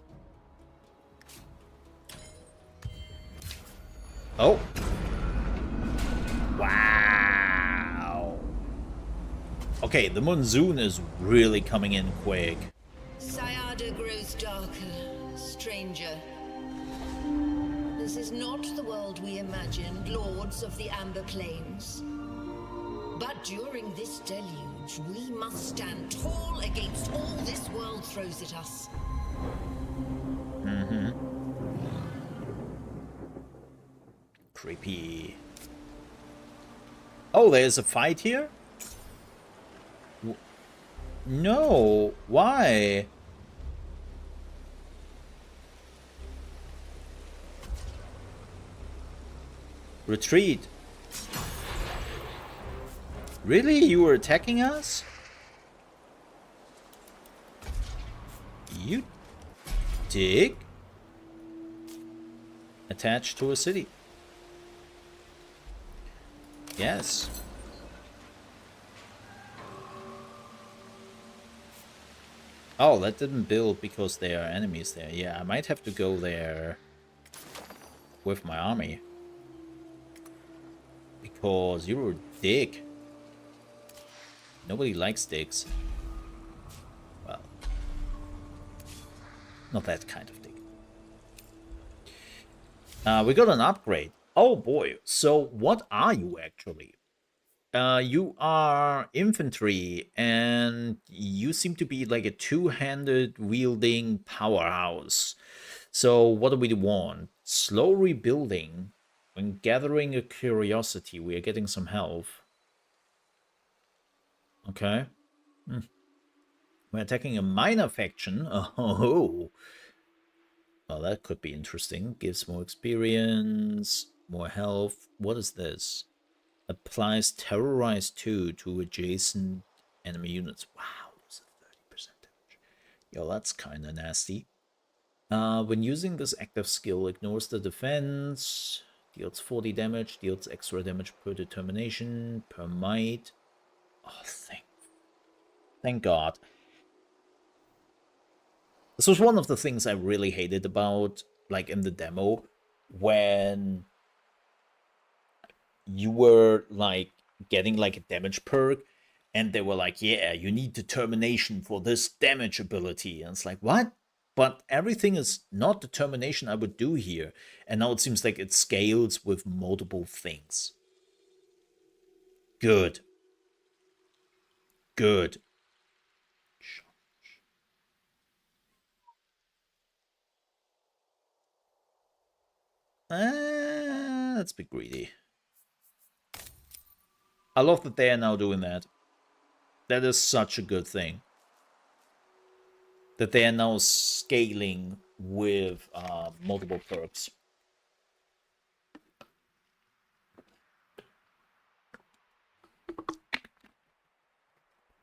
Oh! Wow! Okay, the monsoon is really coming in quick. Sayada grows darker, stranger. This is not the world we imagined, lords of the Amber Plains. But during this deluge, we must stand tall against all this world throws at us. Mm-hmm. Creepy. Oh, there's a fight here? No, why? Retreat. Really? You were attacking us? You dig? Attached to a city. Yes. Oh, that didn't build because there are enemies there. Yeah, I might have to go there with my army. Because you're a dick. Nobody likes dicks. Well, not that kind of dick. We got an upgrade. Oh boy. So what are you actually? You are infantry, and you seem to be like a two-handed wielding powerhouse. So what do we want? Slow rebuilding. When gathering a curiosity, we are getting some health. Okay. We're attacking a minor faction. Oh. Well, that could be interesting. Gives more experience, more health. What is this? Applies Terrorize 2 to adjacent enemy units. Wow, that's a 30% damage. Yo, that's kind of nasty. When using this active skill, ignores the defense, deals 40 damage, deals extra damage per determination, per might. Oh, thank God. This was one of the things I really hated about, like, in the demo, when you were like getting like a damage perk and they were like, yeah, you need determination for this damage ability, and it's like, what? But everything is not determination I would do here, and now it seems like it scales with multiple things. Good. Let's be greedy. I love that they are now doing that. That is such a good thing. That they are now scaling with multiple perks.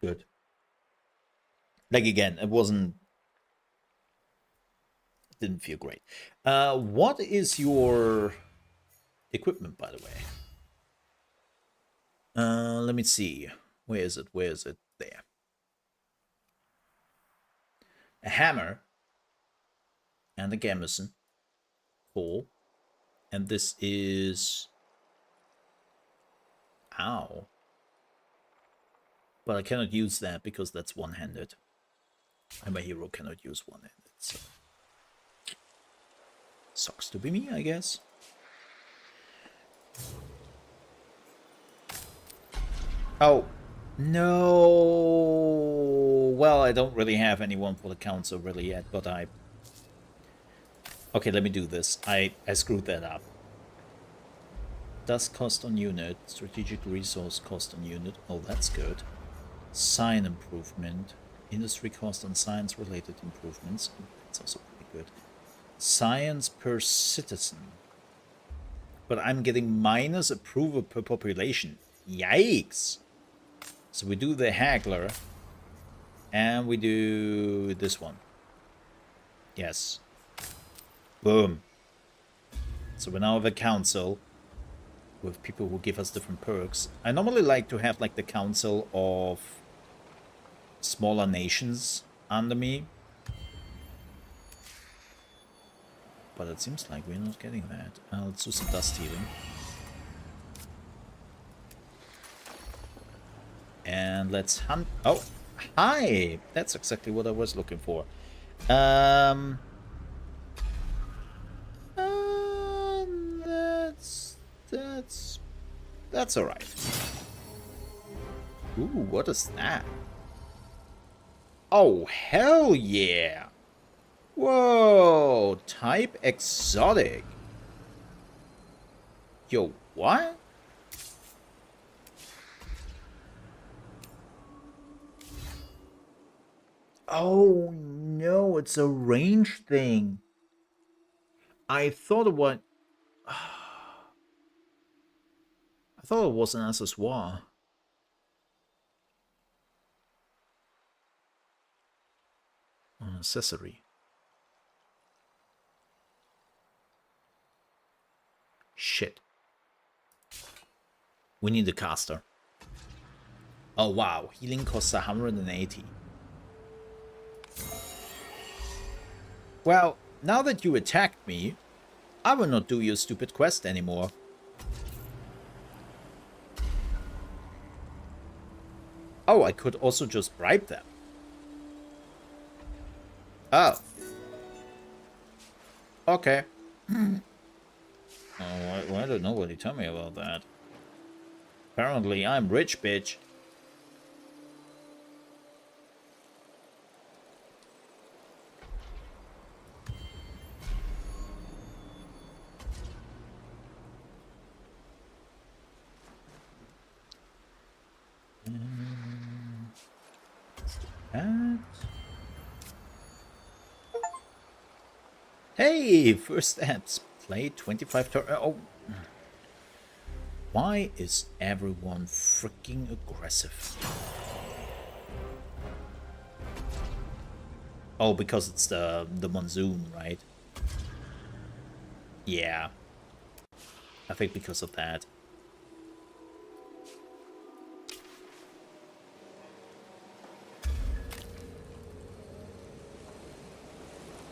Good. Like, again, it didn't feel great. What is your equipment, by the way? Let me see. Where is it? There. A hammer and a gambeson. Cool. And this is... Ow. But I cannot use that because that's one-handed. And my hero cannot use one-handed, so... Sucks to be me, I guess. Oh, no. Well, I don't really have anyone for the council really yet, but I... Okay, let me do this. I screwed that up. Dust cost on unit, strategic resource cost on unit. Oh, that's good. Sign improvement, industry cost on science-related improvements. That's also pretty good. Science per citizen. But I'm getting minus approval per population. Yikes! So we do the haggler. And we do this one. Yes. Boom. So we now have a council with people who give us different perks. I normally like to have like the council of smaller nations under me. but it seems like we're not getting that. Let's do some dust healing. And let's hunt. Oh, hi! That's exactly what I was looking for. That's all right. Ooh, what is that? Oh, hell yeah! Whoa, type exotic. Yo, what? Oh no, it's a range thing. I thought it was. I thought it was an accessoire. An accessory. Shit. We need a caster. Oh wow, healing costs 180. Well, now that you attacked me, I will not do your stupid quest anymore. Oh, I could also just bribe them. Oh. Okay. Oh, why did nobody tell me about that? Apparently, I'm rich, bitch. Hey, first steps. Play 25 turn. Oh. Why is everyone freaking aggressive? Oh, because it's the monsoon, right? Yeah. I think because of that.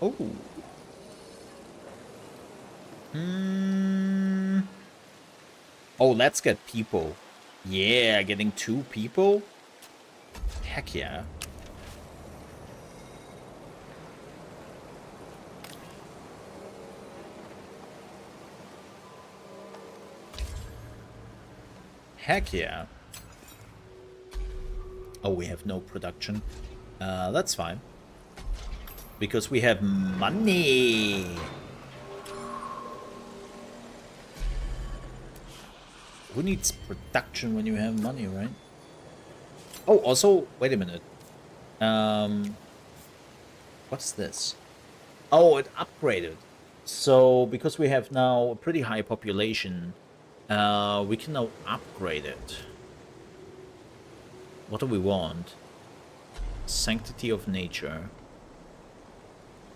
Oh. Oh, let's get people. Yeah, getting 2 people? Heck yeah. Heck yeah. Oh, we have no production. That's fine. Because we have money. Who needs production when you have money, right? Oh, also, wait a minute. What's this? Oh, it upgraded. So, because we have now a pretty high population, we can now upgrade it. What do we want? Sanctity of Nature.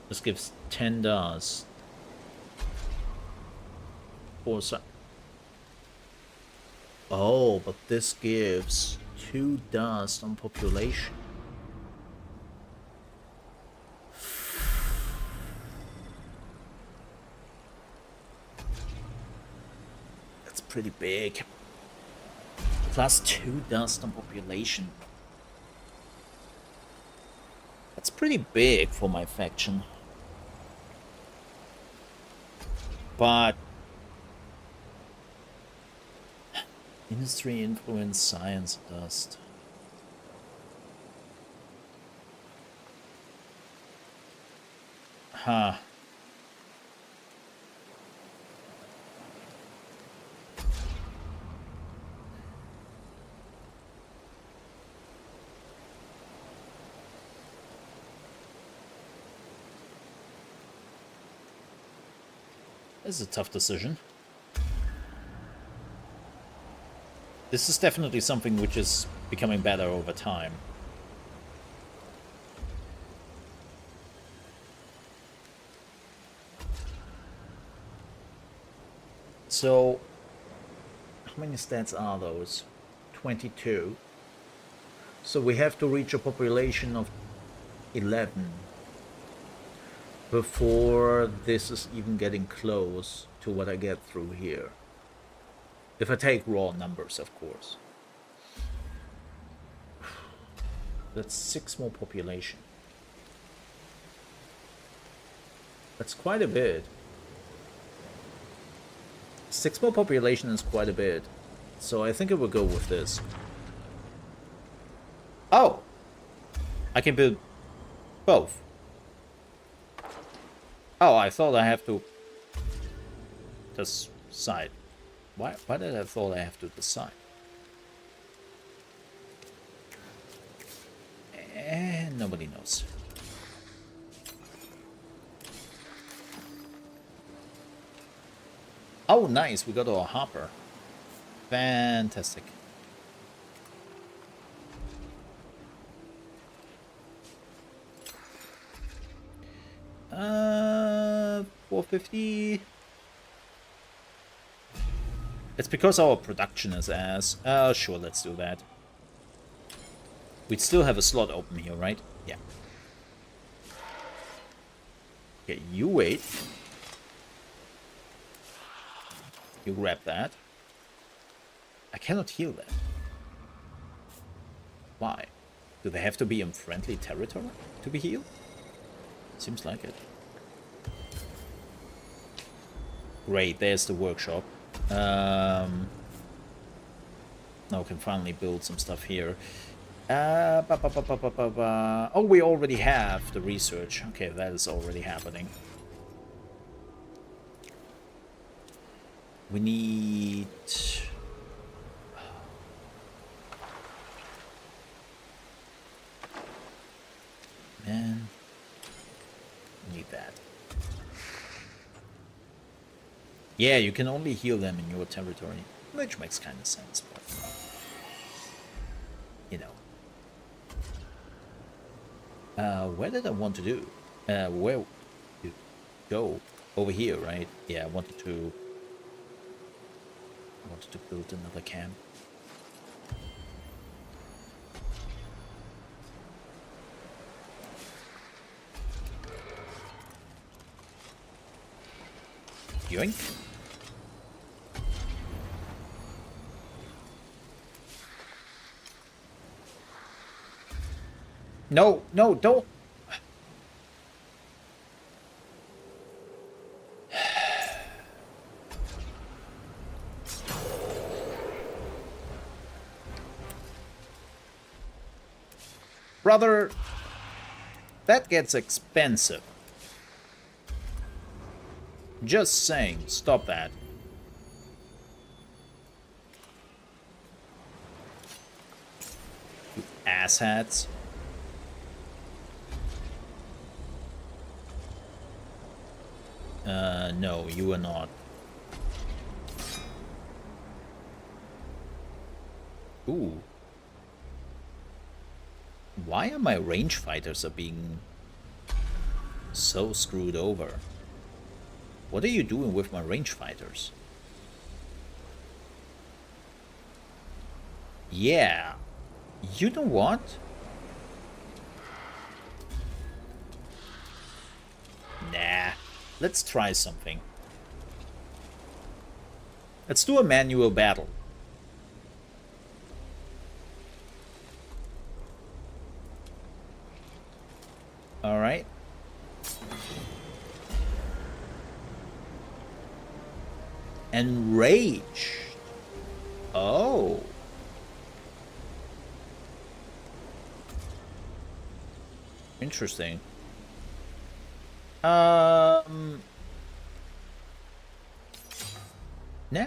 This gives 10 dust. Oh, but this gives 2 dust on population. That's pretty big. Plus 2 dust on population. That's pretty big for my faction. But industry influence science dust. Huh. This is a tough decision. This is definitely something which is becoming better over time. So, how many stats are those? 22. So we have to reach a population of 11. before this is even getting close to what I get through here. If I take raw numbers, of course. That's 6 more population. That's quite a bit. 6 more population is quite a bit. So I think I will go with this. Oh! I can build both. Oh, I thought I have to decide. Why did I thought I have to decide? And nobody knows. Oh, nice. We got our hopper. Fantastic. Uh, 450. It's because our production is ass. Sure, let's do that. We'd still have a slot open here, right? Yeah. Okay, you wait. You grab that. I cannot heal that. Why? Do they have to be in friendly territory to be healed? Seems like it. Great, there's the workshop. Now we can finally build some stuff here. Oh, we already have the research. Okay, that is already happening. We need... Man, need that. Yeah, you can only heal them in your territory, which makes kind of sense, but you know. Where did I want to do? Where to go? Over here, right? Yeah, I wanted to build another camp. Yoink. No, no, don't. Brother, that gets expensive. Just saying, stop that. You asshats. No, you are not. Ooh. Why are my range fighters being so screwed over? What are you doing with my range fighters? Yeah. You know what? Nah. Let's try something. Let's do a manual battle. Alright. Enraged. Oh. Interesting. Nah.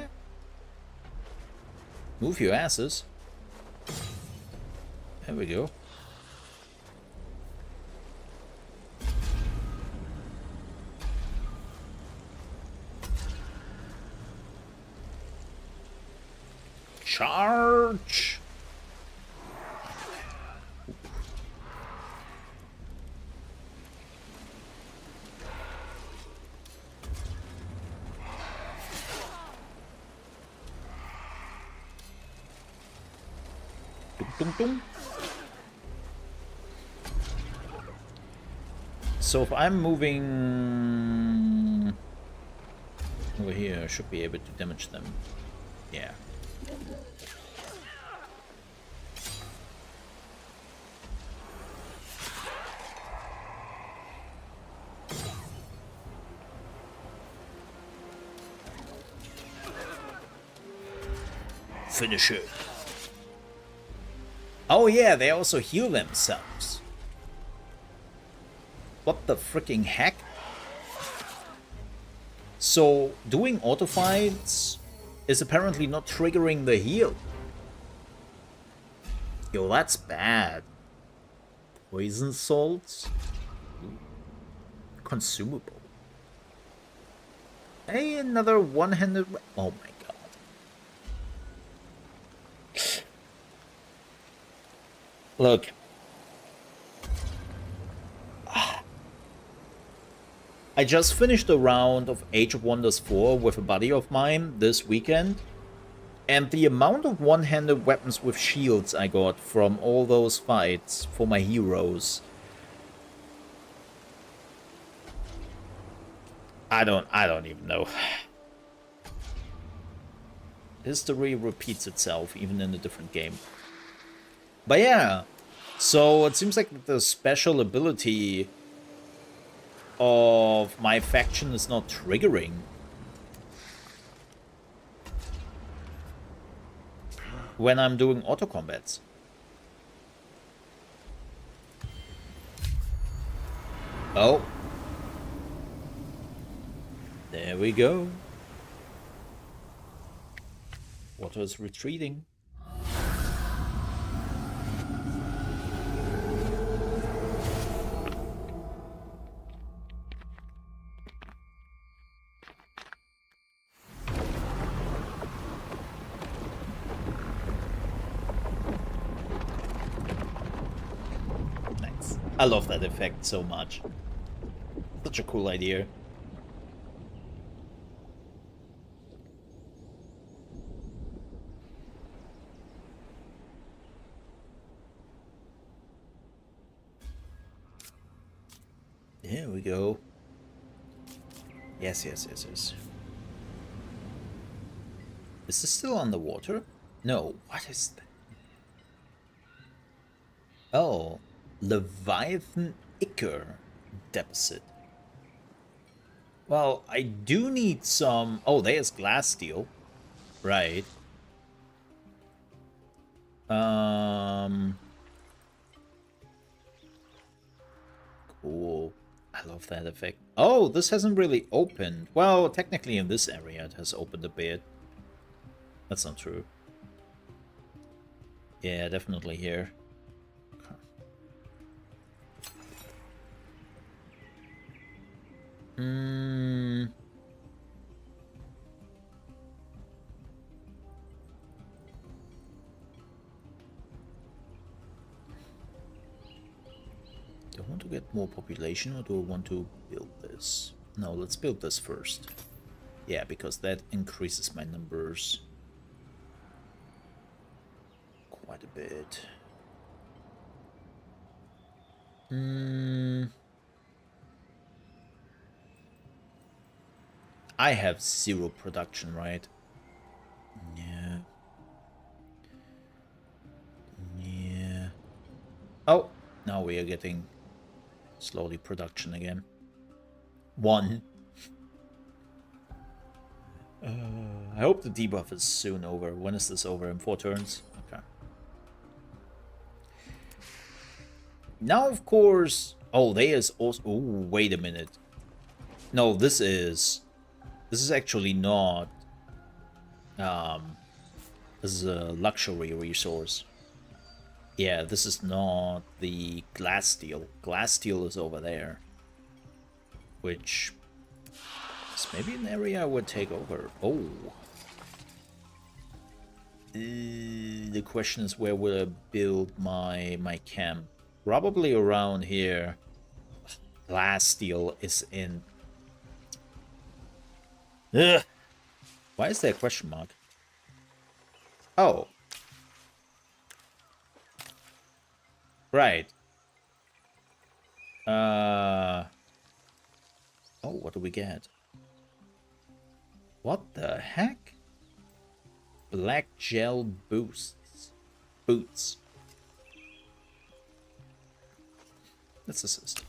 Move your asses. There we go. Charge! so if I'm moving over here, I should be able to damage them. Yeah. Finish it. Oh yeah, they also heal themselves. What the freaking heck? So, doing auto fights is apparently not triggering the heal. Yo, that's bad. Poison salts? Consumable. Hey, another one-handed... Oh my god. Look. I just finished a round of Age of Wonders 4 with a buddy of mine this weekend. And the amount of one-handed weapons with shields I got from all those fights for my heroes. I don't even know. History repeats itself even in a different game. But yeah, so it seems like the special ability of my faction is not triggering. When I'm doing auto combats. Oh. There we go. Water is retreating. I love that effect so much. Such a cool idea. Here we go. Yes. Is this still underwater? No, what is that? Oh. Leviathan Ichor deposit. Well, I do need some... Oh, there's glass steel. Right. Cool. I love that effect. Oh, this hasn't really opened. Well, technically in this area it has opened a bit. That's not true. Yeah, definitely here. Don't I want to get more population or do I want to build this? No, let's build this first. Yeah, because that increases my numbers quite a bit. I have 0 production, right? Yeah. Yeah. Oh, now we are getting slowly production again. 1. I hope the debuff is soon over. When is this over? In 4 turns? Okay. Now, of course... Oh, there is also... Oh, wait a minute. No, this is actually not... This is a luxury resource. Yeah, this is not the glass steel. Glass steel is over there. Which is maybe an area I would take over. Oh. The question is, where will I build my camp? Probably around here. Glass steel is in... Ugh. Why is there a question mark? Oh. Right. Oh, what do we get? What the heck? Black gel boosts. Boots. Let's assist.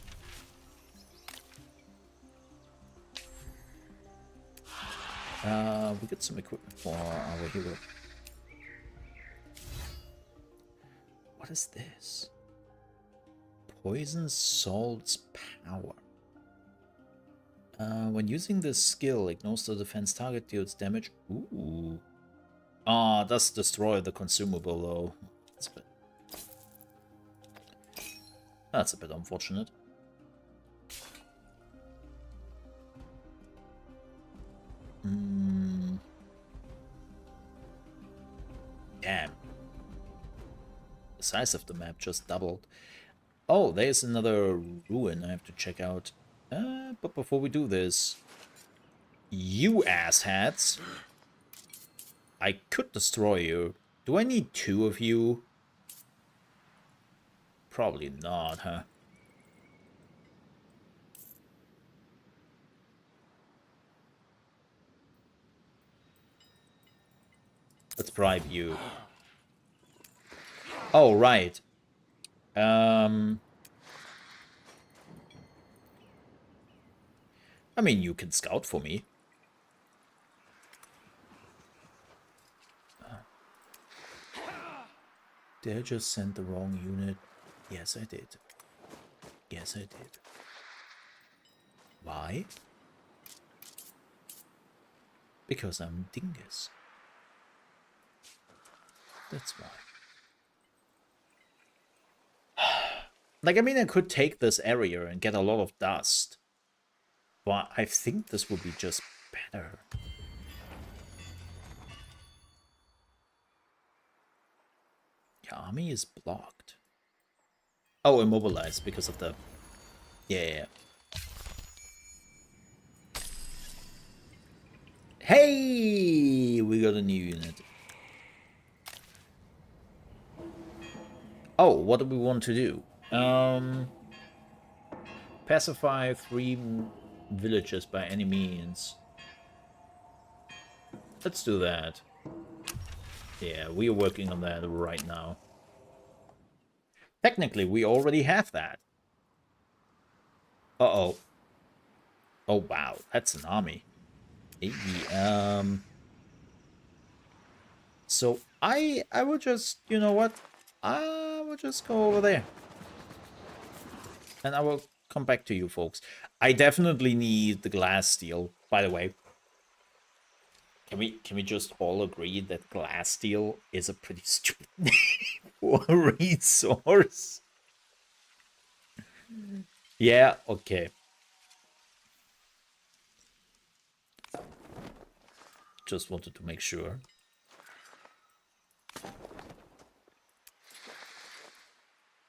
We get some equipment for our hero. What is this? Poison salts power. When using this skill, ignores the defense target, deals damage. Ooh. Ah, does destroy the consumable though. That's a bit unfortunate. Damn. The size of the map just doubled. Oh, there's another ruin I have to check out. But before we do this, you asshats, I could destroy you. Do I need 2 of you? Probably not, huh? Let's bribe you. Oh, right. I mean, you can scout for me. Did I just send the wrong unit? Yes, I did. Yes, I did. Why? Because I'm dingus. That's why. Like, I mean, I could take this area and get a lot of dust. But I think this would be just better. Your army is blocked. Oh, immobilized because of the... Yeah. Hey! We got a new unit. Oh, what do we want to do? Pacify 3 villages by any means. Let's do that. Yeah, we are working on that right now. Technically, we already have that. Uh-oh. Oh, wow. That's an army. So, I will just... You know what? I will just go over there. And I will come back to you, folks. I definitely need the glass steel, by the way. Can we just all agree that glass steel is a pretty stupid name for a resource? Yeah, okay. Just wanted to make sure.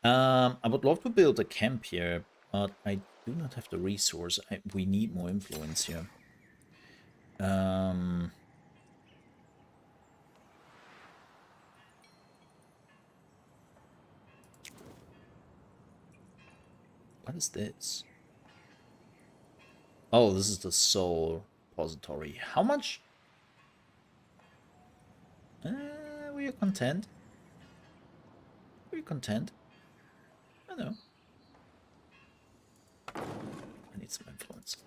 I would love to build a camp here, but I do not have the resource. We need more influence here. What is this? Oh, this is the soul repository. How much? We are content. We're content. I know. I need some influence.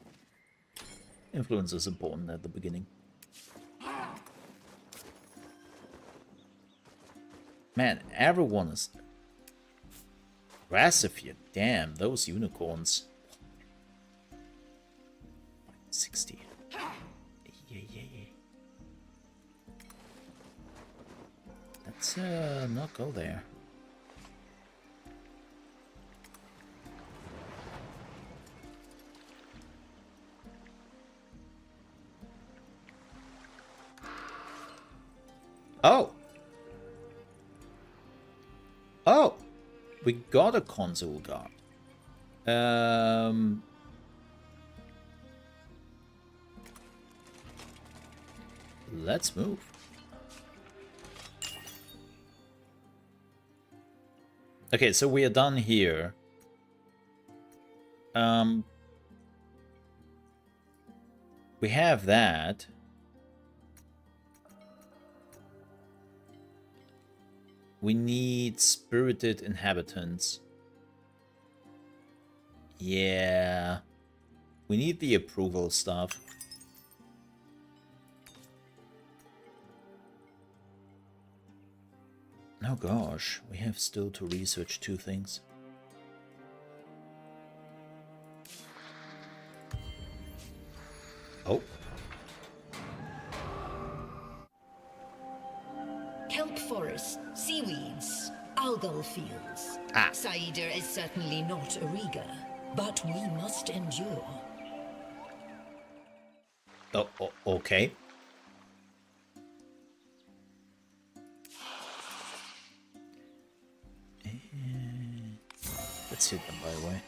Influence is important at the beginning. Man, everyone is aggressive here. Damn, those unicorns. 60. Yeah. Let's not go there. Oh, we got a consul guard. Let's move. Okay, so we are done here. We have that. We need spirited inhabitants. Yeah. We need the approval stuff. Oh gosh, we have still to research 2 things. Oh. Kelp forests, seaweeds, algal fields. Ah. Saida is certainly not a Riga, but we must endure. Oh, okay. Let's hit them, by the way.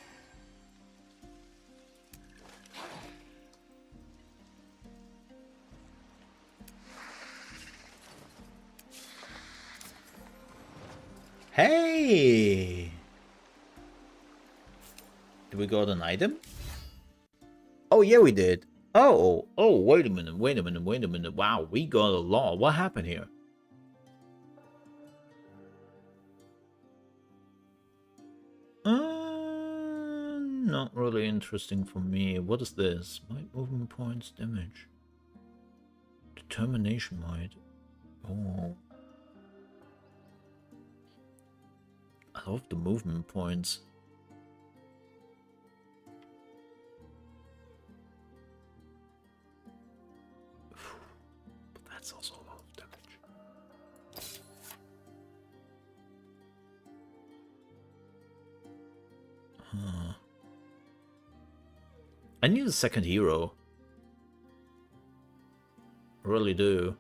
Hey! Did we got an item? Oh, yeah, we did. Oh, wait a minute. Wow, we got a lot. What happened here? Not really interesting for me. What is this? Might movement points damage. Determination might. Oh. I love the movement points. But that's also a lot of damage. Huh. I need a second hero. I really do.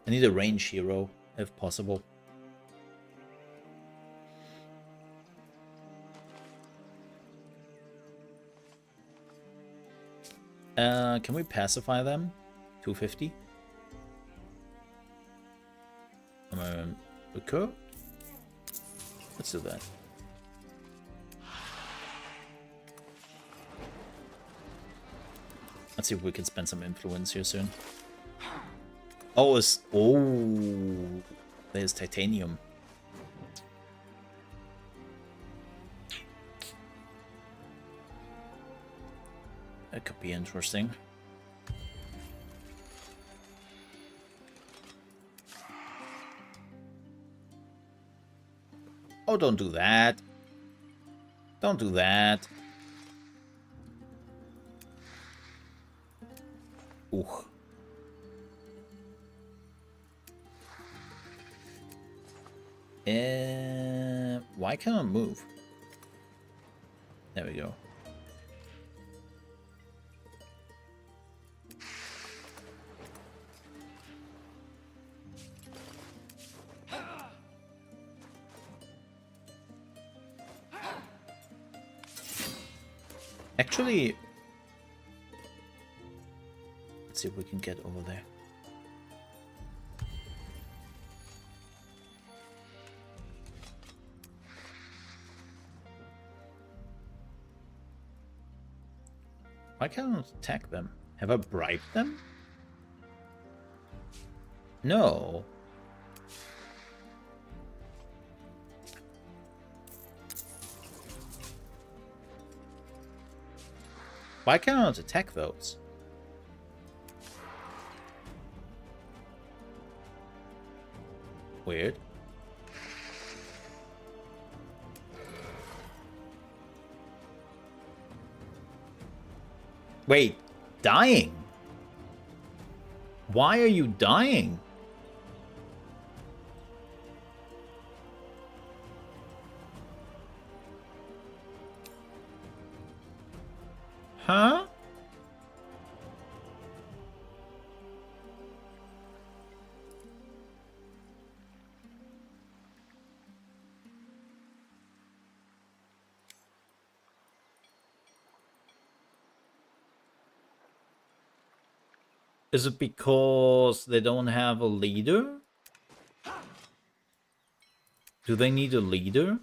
I need a range hero, if possible. Can we pacify them? 250? Occur? Let's do that. Let's see if we can spend some influence here soon. Oh, there's titanium. That could be interesting. Oh, don't do that. Don't do that. Ooh. Why can't I move? There we go. Actually, let's see if we can get over there. Why can't I attack them? Have I bribed them? No. Why can't I attack those? Weird. Wait, dying? Why are you dying? Huh? Is it because they don't have a leader? Do they need a leader?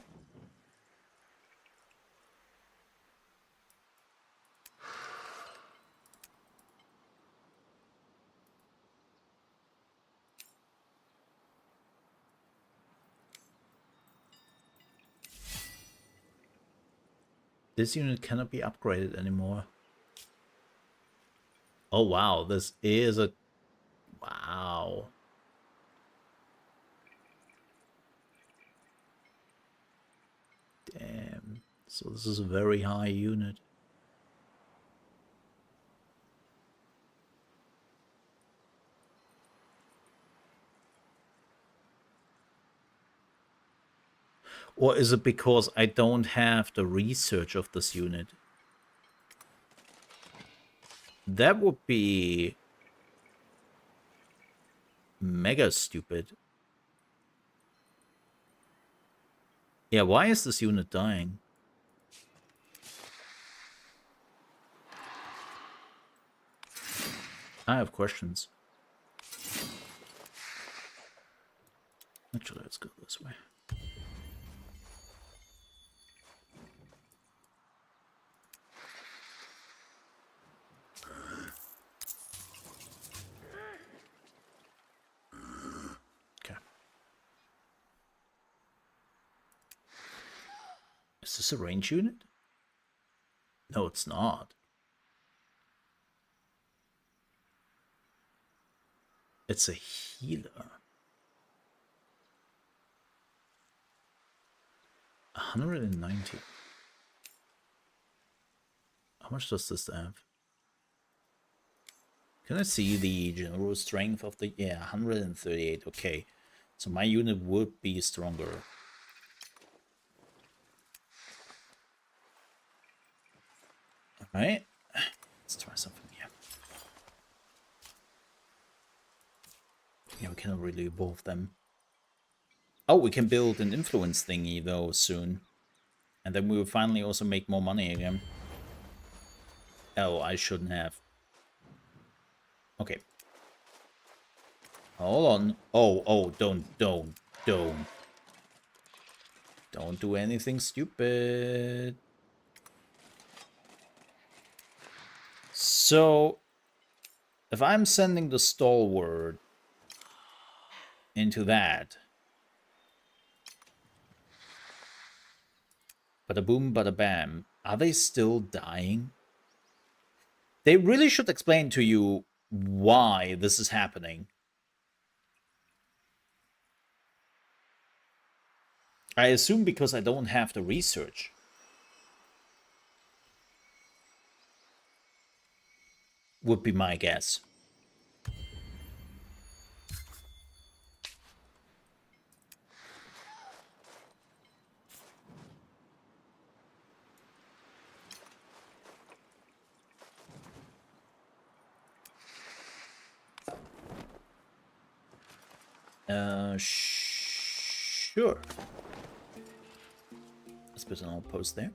This unit cannot be upgraded anymore. Oh wow, this is a... Wow. Damn. So this is a very high unit. Or is it because I don't have the research of this unit? That would be mega stupid. Yeah, why is this unit dying? I have questions. Actually, let's go this way. Okay. Is this a range unit? No, it's not. It's a healer. 190. How much does this have? Can I see the general strength of the... Yeah, 138. Okay. So my unit would be stronger. Alright. Let's try something here. Yeah, we cannot really evolve them. Oh, we can build an influence thingy, though, soon. And then we will finally also make more money again. Oh, I shouldn't have. Okay. Hold on. Oh, don't. Don't do anything stupid. So, if I'm sending the stalwart into that, bada boom, bada bam, are they still dying? They really should explain to you why this is happening. I assume because I don't have the research. Would be my guess. Sure. Let's put an outpost there.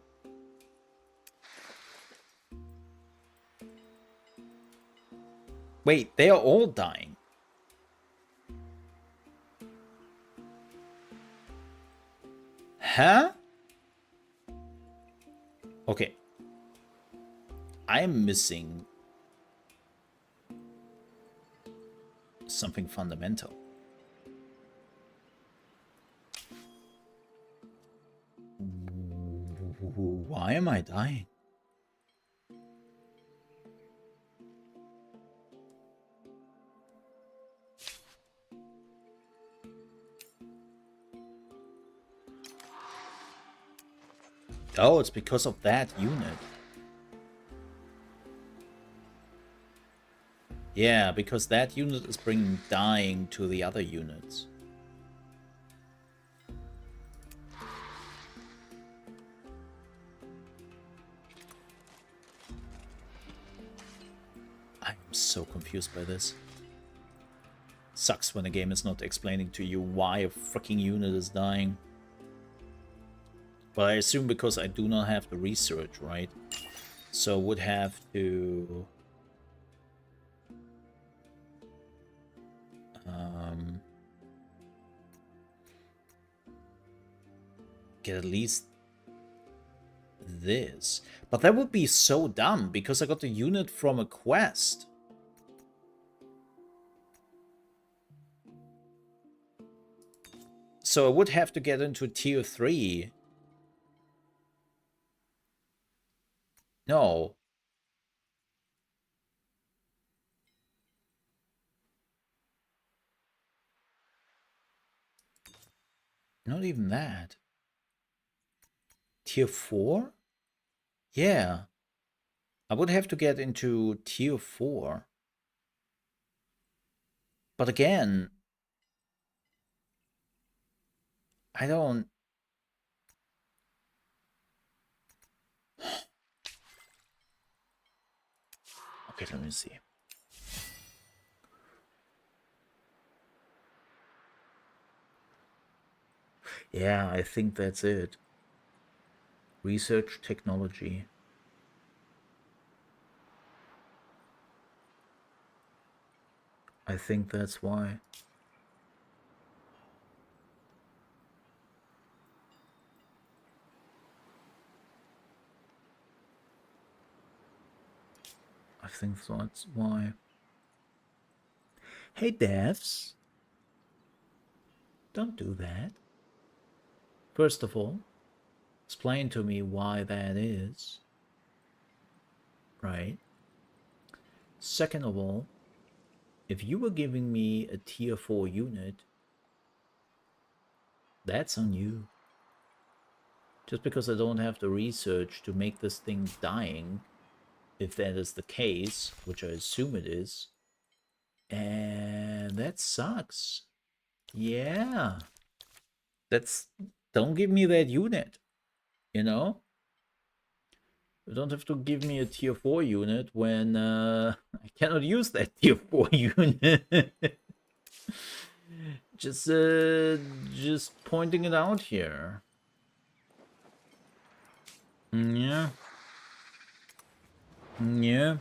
Wait, they are all dying. Huh? Okay. I'm missing something fundamental. Why am I dying? Oh, it's because of that unit. Yeah, because that unit is bringing dying to the other units. I'm so confused by this. Sucks when a game is not explaining to you why a freaking unit is dying. But I assume because I do not have the research, right? So would have to... get at least this. But that would be so dumb, because I got the unit from a quest. So I would have to get into tier 3. Not even that. Tier 4? Yeah. I would have to get into tier 4. But again, I don't... Okay, let me see. Yeah, I think that's it. Research technology. I think that's why. I think that's why. Hey, devs. Don't do that. First of all, explain to me why that is. Right. Second of all, if you were giving me a tier 4 unit, that's on you. Just because I don't have the research to make this thing dying, if that is the case, which I assume it is, and that sucks. Yeah. Don't give me that unit, you know? You don't have to give me a tier 4 unit when I cannot use that tier 4 unit. Just pointing it out here. Yeah. Yeah.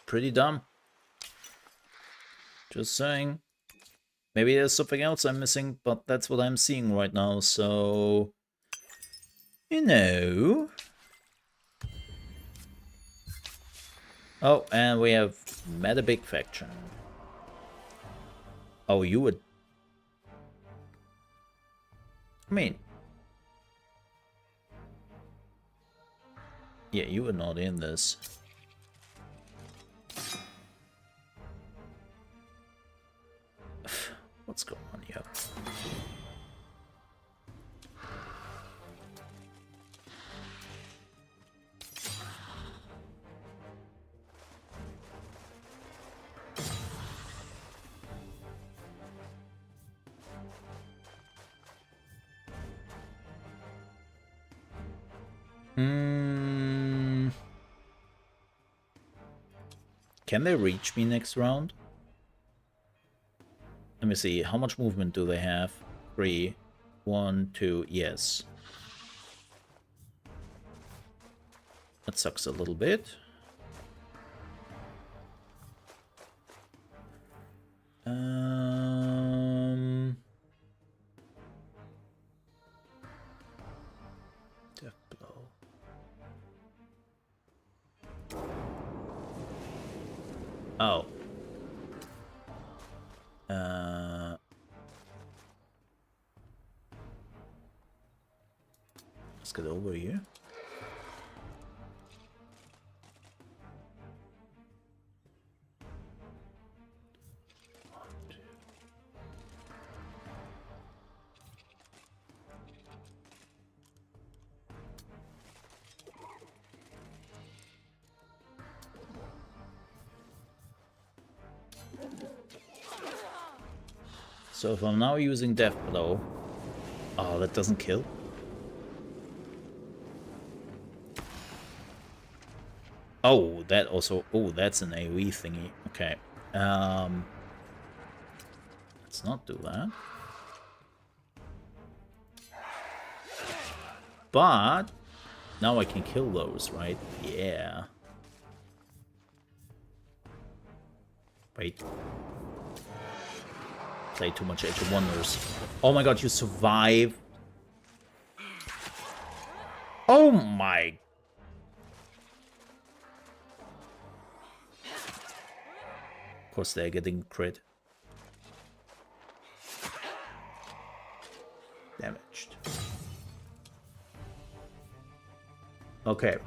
Pretty dumb. Just saying. Maybe there's something else I'm missing, but that's what I'm seeing right now, so... You know... Oh, and we have met a big faction. Oh, you would... I mean... Yeah, you were not in this. What's going on here? Can they reach me next round? Let me see. How much movement do they have? 3, 1, 2. Yes. That sucks a little bit. Death blow. Oh. Let's get over here. So if I'm now using Death Blow... Oh, that doesn't kill? Oh, that also... Oh, that's an AoE thingy. Okay. Let's not do that. But... Now I can kill those, right? Yeah. Wait. Play too much Age of Wonders. Oh my god, you survive. Oh my. Of course they're getting crit. Damaged. Okay.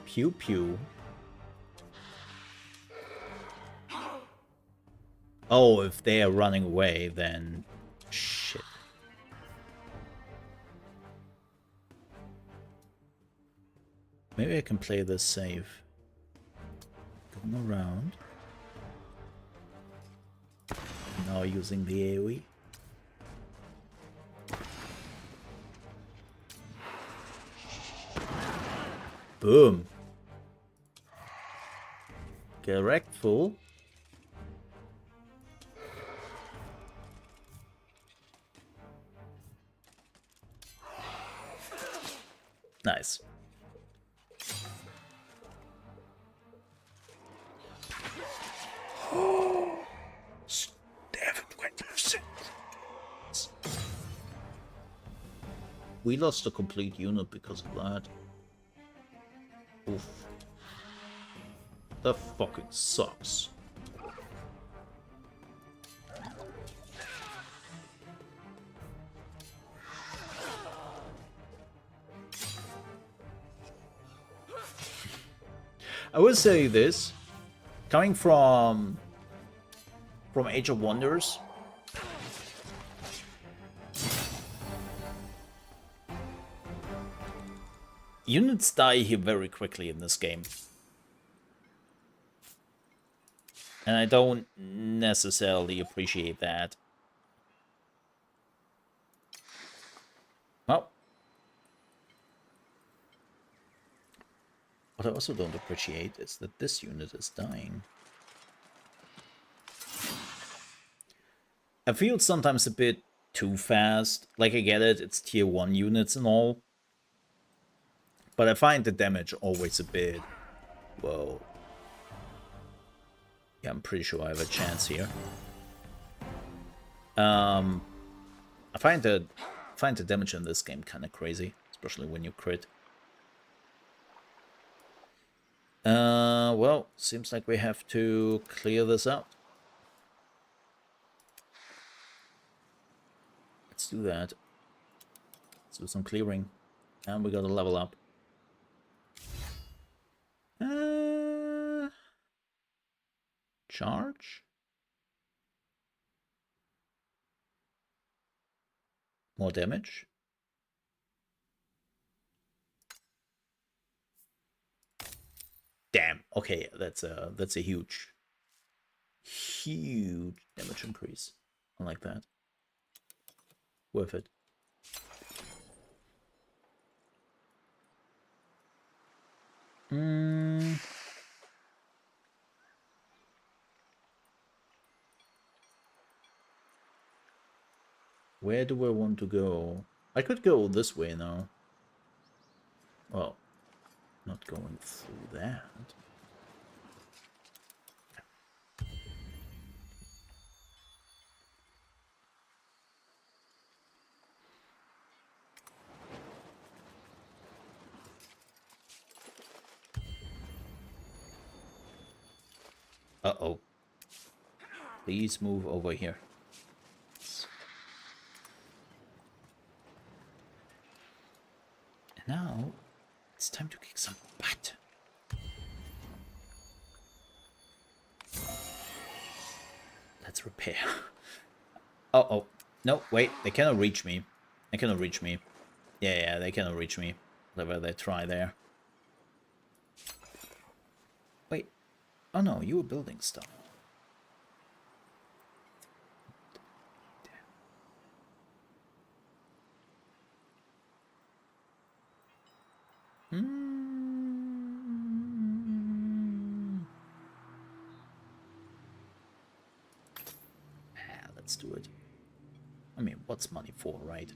Pew pew. Oh, if they are running away, then shit. Maybe I can play this safe. Going around. Now using the AoE. Boom. Correct, fool. Nice. We lost a complete unit because of that. Oof. That fucking sucks. I would say this, coming from Age of Wonders, units die here very quickly in this game. And I don't necessarily appreciate that. Well, what I also don't appreciate is that this unit is dying. I feel sometimes a bit too fast. Like, I get it, it's tier 1 units and all. But I find the damage always a bit... Whoa. Yeah, I'm pretty sure I have a chance here. I find the damage in this game kind of crazy, especially when you crit. Well, seems like we have to clear this out. Let's do that. Let's do some clearing. And we gotta level up. Charge? More damage? Damn. Okay, that's a huge damage increase. I like that. Worth it. Where do I want to go? I could go this way now. Well, not going through that. Uh-oh. Please move over here. And now, it's time to kick some butt. Let's repair. Uh-oh. No, wait. They cannot reach me. They cannot reach me. Yeah, they cannot reach me. Whatever they try there. Wait. Oh no, you were building stuff. Let's do it. I mean, what's money for, right?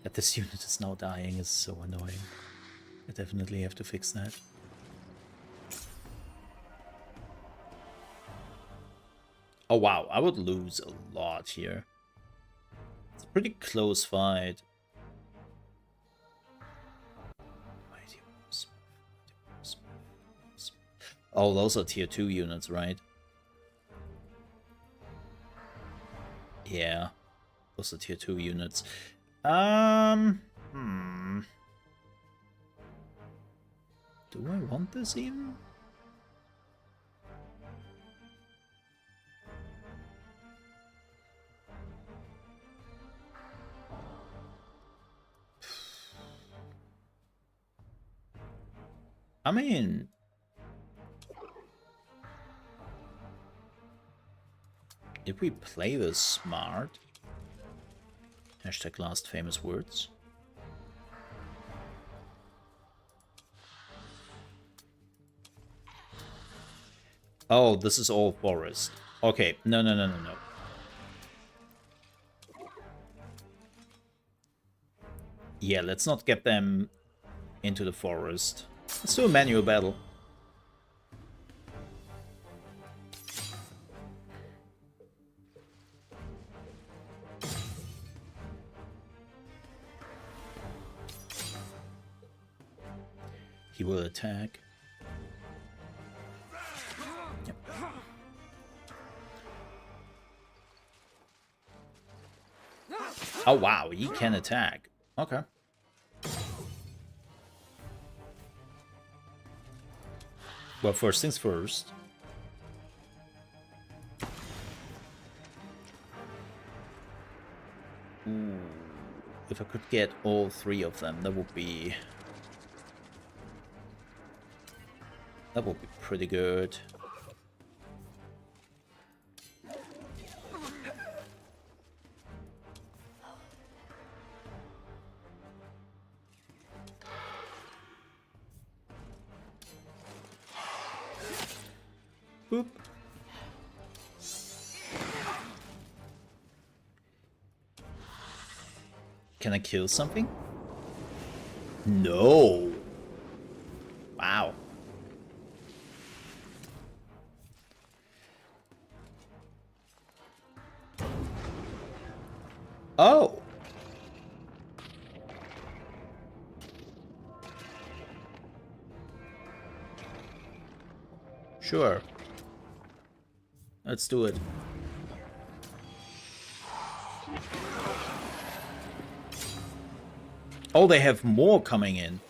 That this unit is now dying is so annoying. I definitely have to fix that. Oh wow, I would lose a lot here. It's a pretty close fight. Oh, those are tier 2 units, right? Yeah, those are tier 2 units. Do I want this even? I mean, if we play this smart, hashtag last famous words. Oh, this is all forest. Okay, no. Yeah, let's not get them into the forest. Let's do a manual battle. He will attack. Yep. Oh wow, he can attack. Okay. Well, first things first. Ooh, if I could get all three of them, that would be pretty good. Boop. Can I kill something? No. Wow. Oh. Sure. Let's do it. Oh, they have more coming in.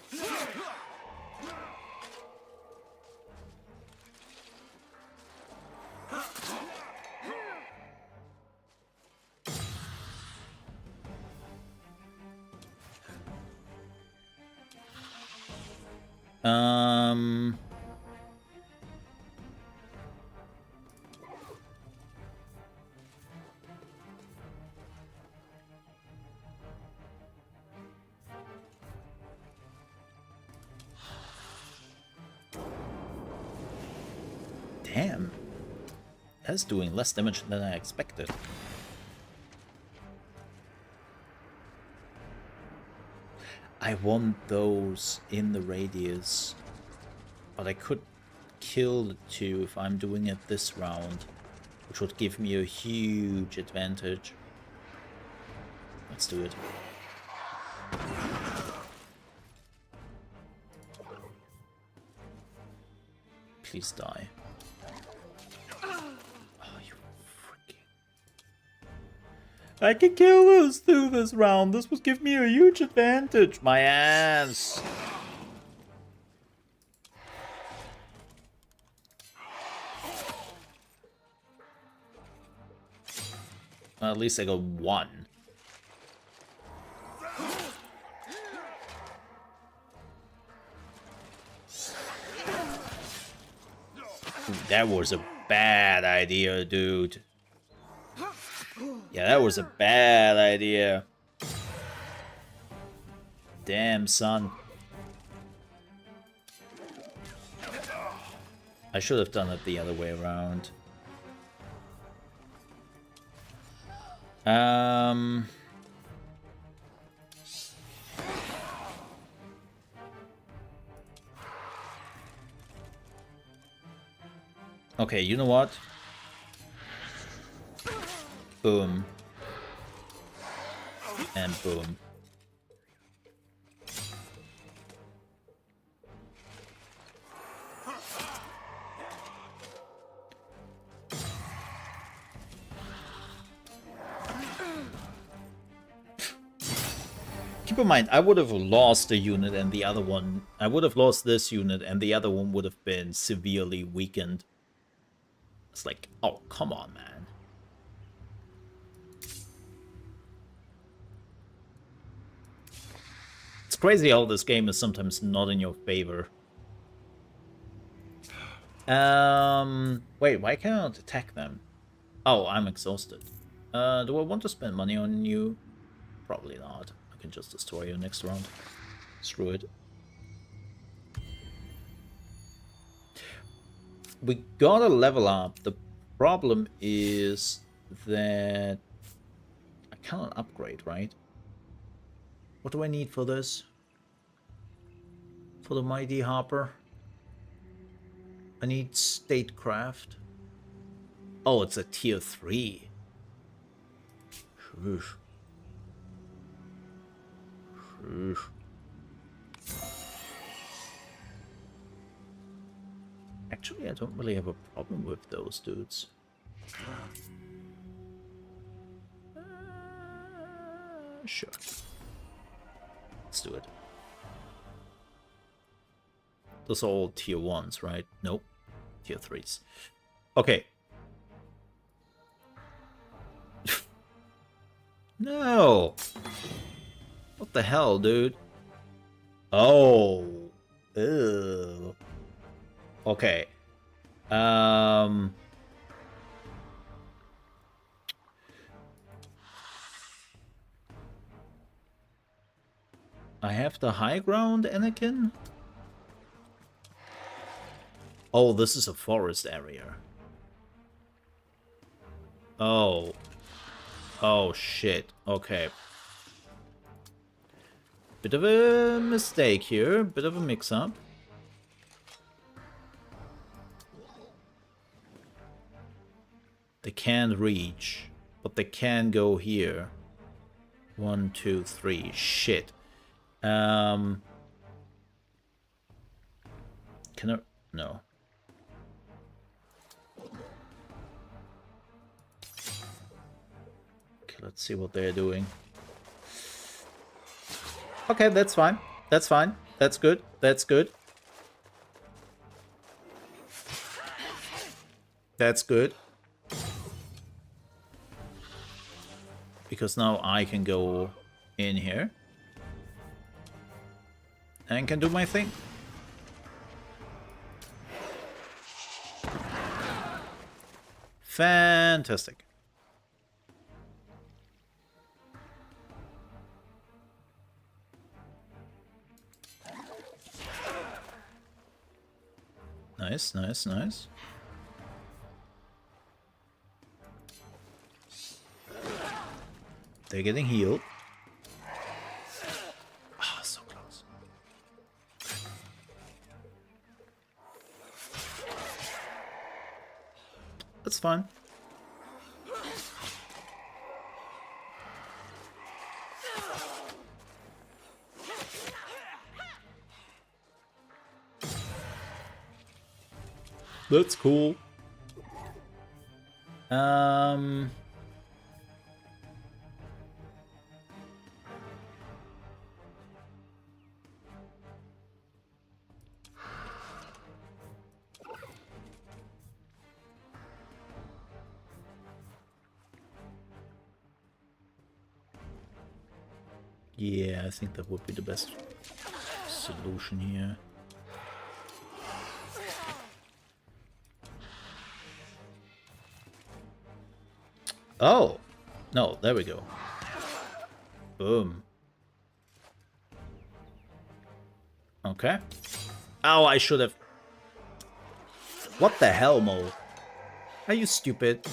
Damn. That's doing less damage than I expected. I want those in the radius. But I could kill the two if I'm doing it this round, which would give me a huge advantage. Let's do it. Please die. Oh, you freaking... I can kill those two this round. This would give me a huge advantage. My ass. Well, at least I got one. Ooh, that was a bad idea, dude. Yeah, that was a bad idea. Damn, son. I should have done it the other way around. Okay, you know what? Boom. And boom. Keep never mind. I would have lost a unit and the other one... I would have lost this unit and the other one would have been severely weakened. It's like, oh, come on, man. It's crazy how this game is sometimes not in your favor. Wait, why can't I not attack them? Oh, I'm exhausted. Do I want to spend money on you? Probably not. I can just destroy you next round. Screw it. We gotta level up. The problem is that I cannot upgrade, right? What do I need for this? For the Mighty Harper? I need Statecraft. Oh, it's a tier 3. Sheesh. Sheesh. Actually, I don't really have a problem with those dudes. Sure. Let's do it. Those are all tier 1s, right? Nope. Tier 3s. Okay. No! What the hell, dude? Oh. Ew. Okay. I have the high ground, Anakin? Oh, this is a forest area. Oh. Oh, shit. Okay. Bit of a mistake here. Bit of a mix-up. They can't reach, but they can go here. 1, 2, 3. Shit. Can I? No. Okay, let's see what they're doing. Okay, that's fine. That's fine. That's good. That's good. That's good. Because now I can go in here. And can do my thing. Fantastic. Nice, nice, nice. They're getting healed. Ah, so close. That's fine. That's cool. Yeah, I think that would be the best solution here. Oh! No, there we go. Boom. Okay. Oh, I should have... What the hell, Mo? Are you stupid?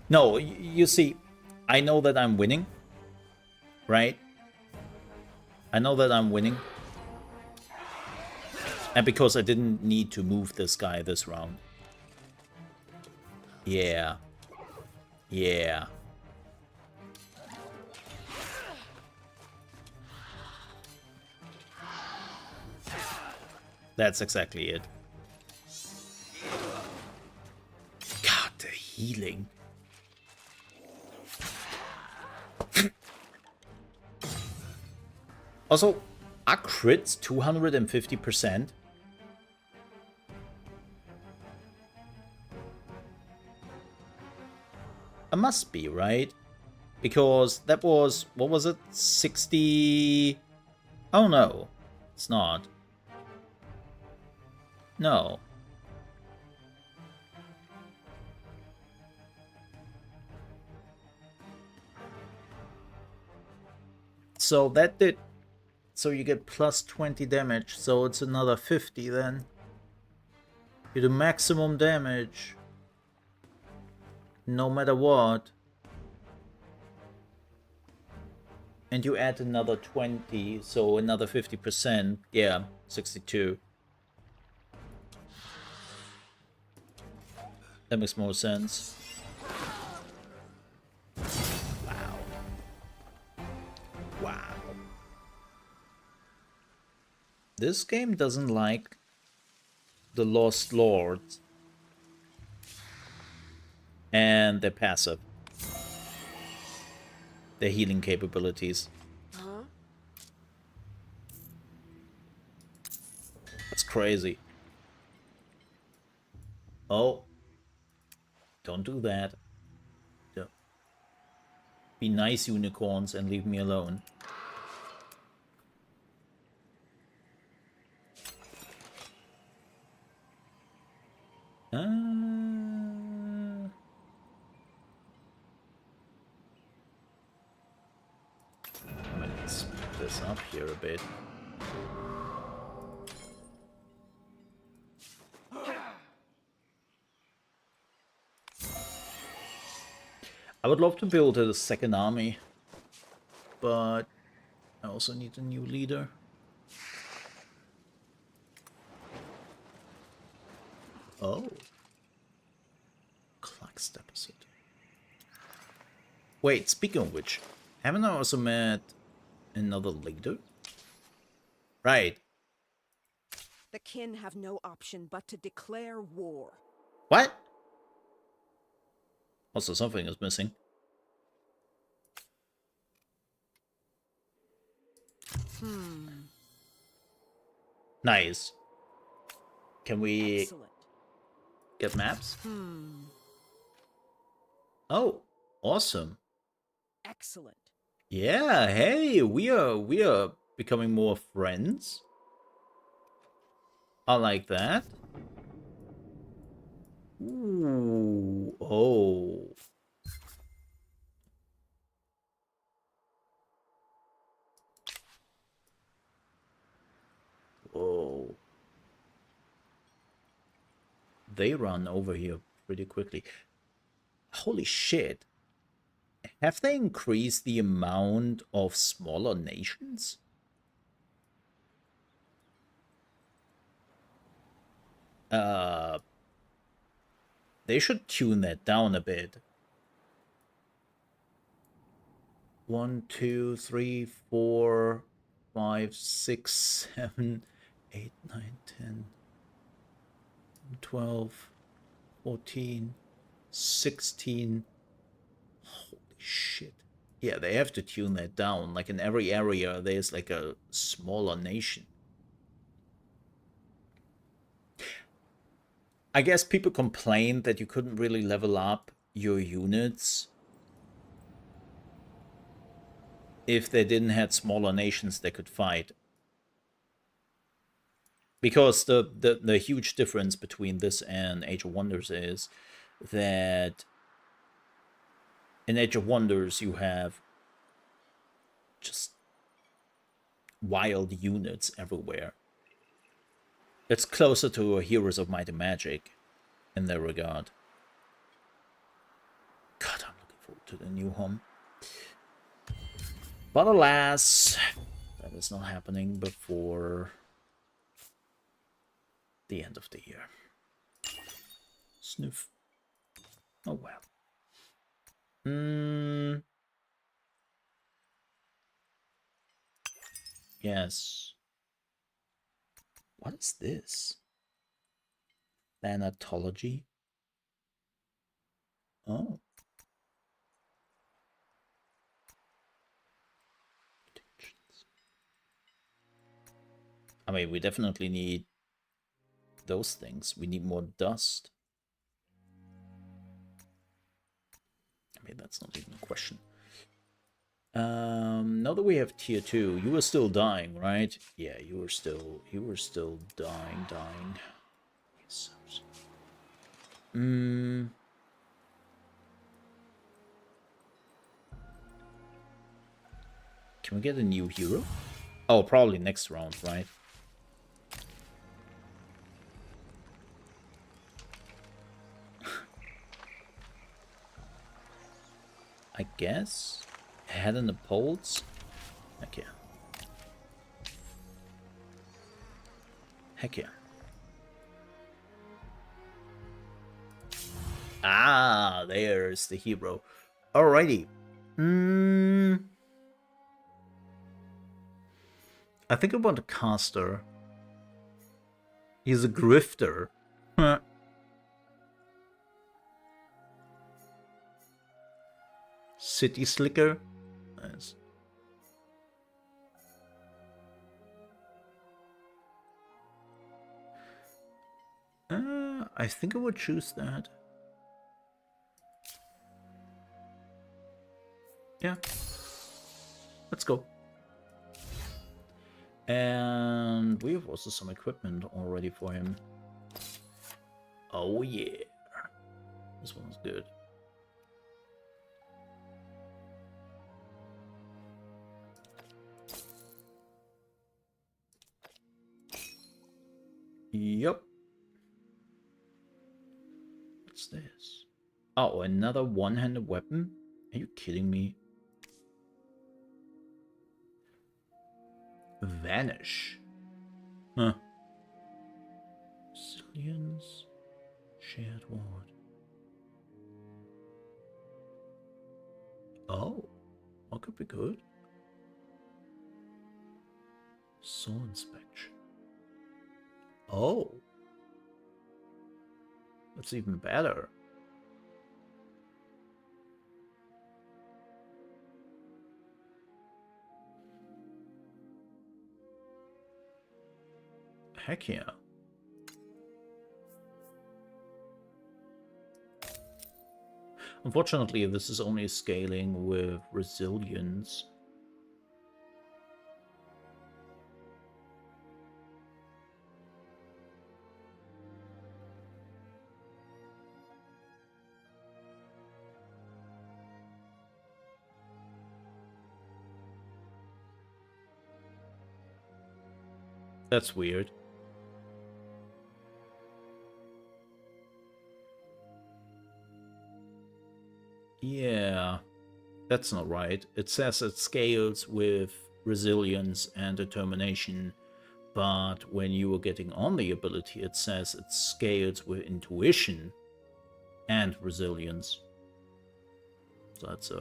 No, you see, I know that I'm winning. Right? I know that I'm winning. And because I didn't need to move this guy this round. Yeah. Yeah. That's exactly it. God, the healing. Also, are crits 250%? It must be, right? Because that was, what was it? 60... Oh no, it's not. No. So that did... So you get plus 20 damage, so it's another 50 then. You do maximum damage. No matter what. And you add another 20, so another 50%. Yeah, 62. That makes more sense. Wow. Wow. This game doesn't like the Lost Lords and their passive. Their healing capabilities. Huh? That's crazy. Oh. Don't do that. Be nice, unicorns, and leave me alone. I'm gonna speed this up here a bit. I would love to build a second army, but I also need a new leader. Oh. Clux deposit. Wait, speaking of which, haven't I also met another leader? Right. The kin have no option but to declare war. What? Also, something is missing. Nice. Can we Excellent. get maps? Oh, awesome. Excellent. Yeah, hey, we are becoming more friends. I like that. Ooh, oh. Whoa. They run over here pretty quickly. Holy shit. Have they increased the amount of smaller nations? They should tune that down a bit. 1, 2, 3, 4, 5, 6, 7, 8, 9, 10, 12, 14, 16. Holy shit. Yeah, they have to tune that down. Like in every area, there's like a smaller nation. I guess people complained that you couldn't really level up your units if they didn't have smaller nations they could fight. Because the huge difference between this and Age of Wonders is that in Age of Wonders you have just wild units everywhere. It's closer to Heroes of Might and Magic in that regard. God, I'm looking forward to the new home. But alas, that is not happening before the end of the year. Sniff. Oh well. Yes. What is this? Thanatology? Oh. I mean, we definitely need those things. We need more dust. I mean, that's not even a question. Now that we have tier 2, you were still dying, right? Yeah, you were still dying. Can we get a new hero? Oh, probably next round, right? I guess? Head in the polls? Heck yeah. Heck yeah. Ah, there's the hero. Alrighty. I think I want a caster. He's a grifter. City Slicker. Nice. I think I would choose that. Yeah. Let's go. And we have also some equipment already for him. Oh yeah. This one's good. Yup. What's this? Oh, another one-handed weapon? Are you kidding me? Vanish. Huh. Zillions. Shared ward. Oh. That could be good. Soul inspection. Oh. That's even better. Heck yeah. Unfortunately, this is only scaling with resilience. That's weird. Yeah, that's not right. It says it scales with resilience and determination, but when you are getting on the ability, it says it scales with intuition and resilience. So that's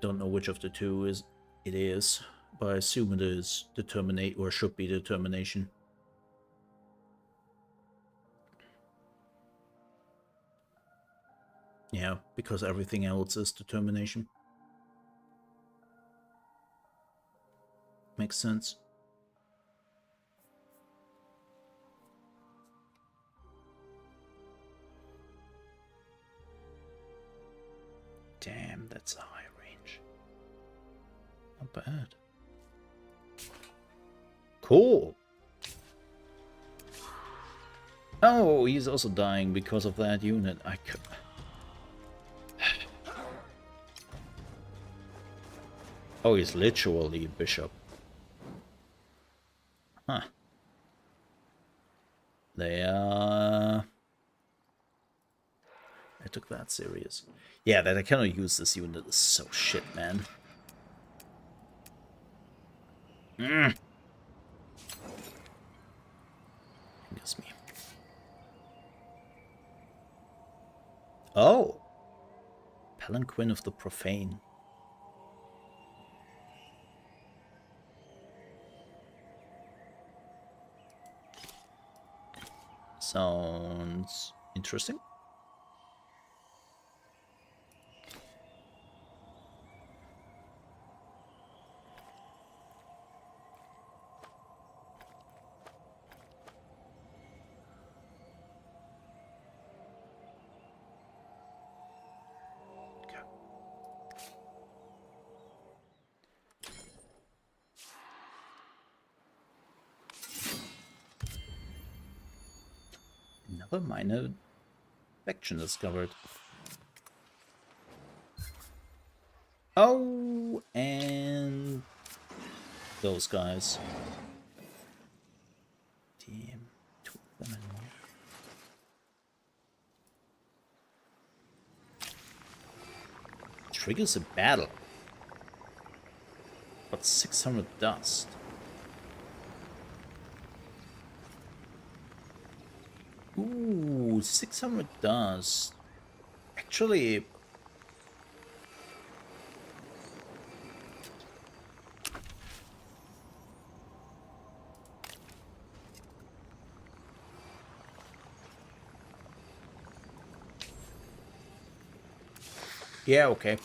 don't know which of the two it is, but I assume it is determinate or should be determination. Yeah, because everything else is determination. Makes sense. Damn, that's a high range. Not bad. Cool. Oh, he's also dying because of that unit. I could... Oh, he's literally bishop. Huh. They I took that serious. Yeah, that I cannot use this unit is so shit, man. Goodness me. Oh! Palanquin of the Profane. Sounds interesting. another minor infection discovered. Oh, and those guys. Damn, two of them and more. Triggers a battle, but 600 dust. Ooh, 600 dust. Actually, yeah, okay.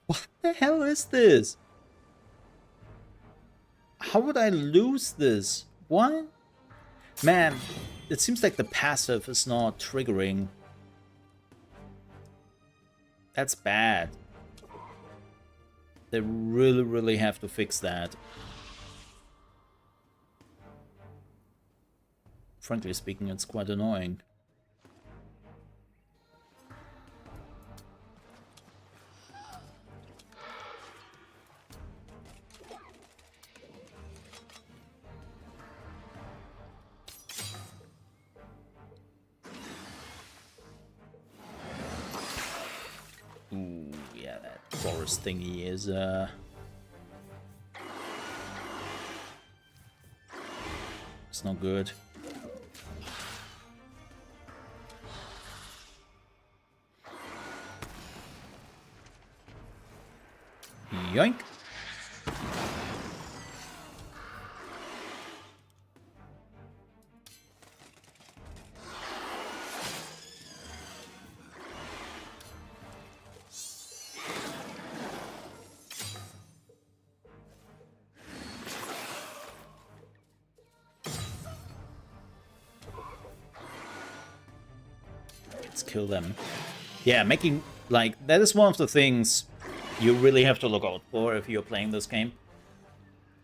What the hell is this? How would I lose this? What? Man, it seems like the passive is not triggering. That's bad. They really have to fix that. Frankly speaking, it's quite annoying. Ooh, yeah, that forest thingy is, it's not good. Yoink! Let's kill them. Yeah, making, like, that is one of the things you really have to look out for if you're playing this game.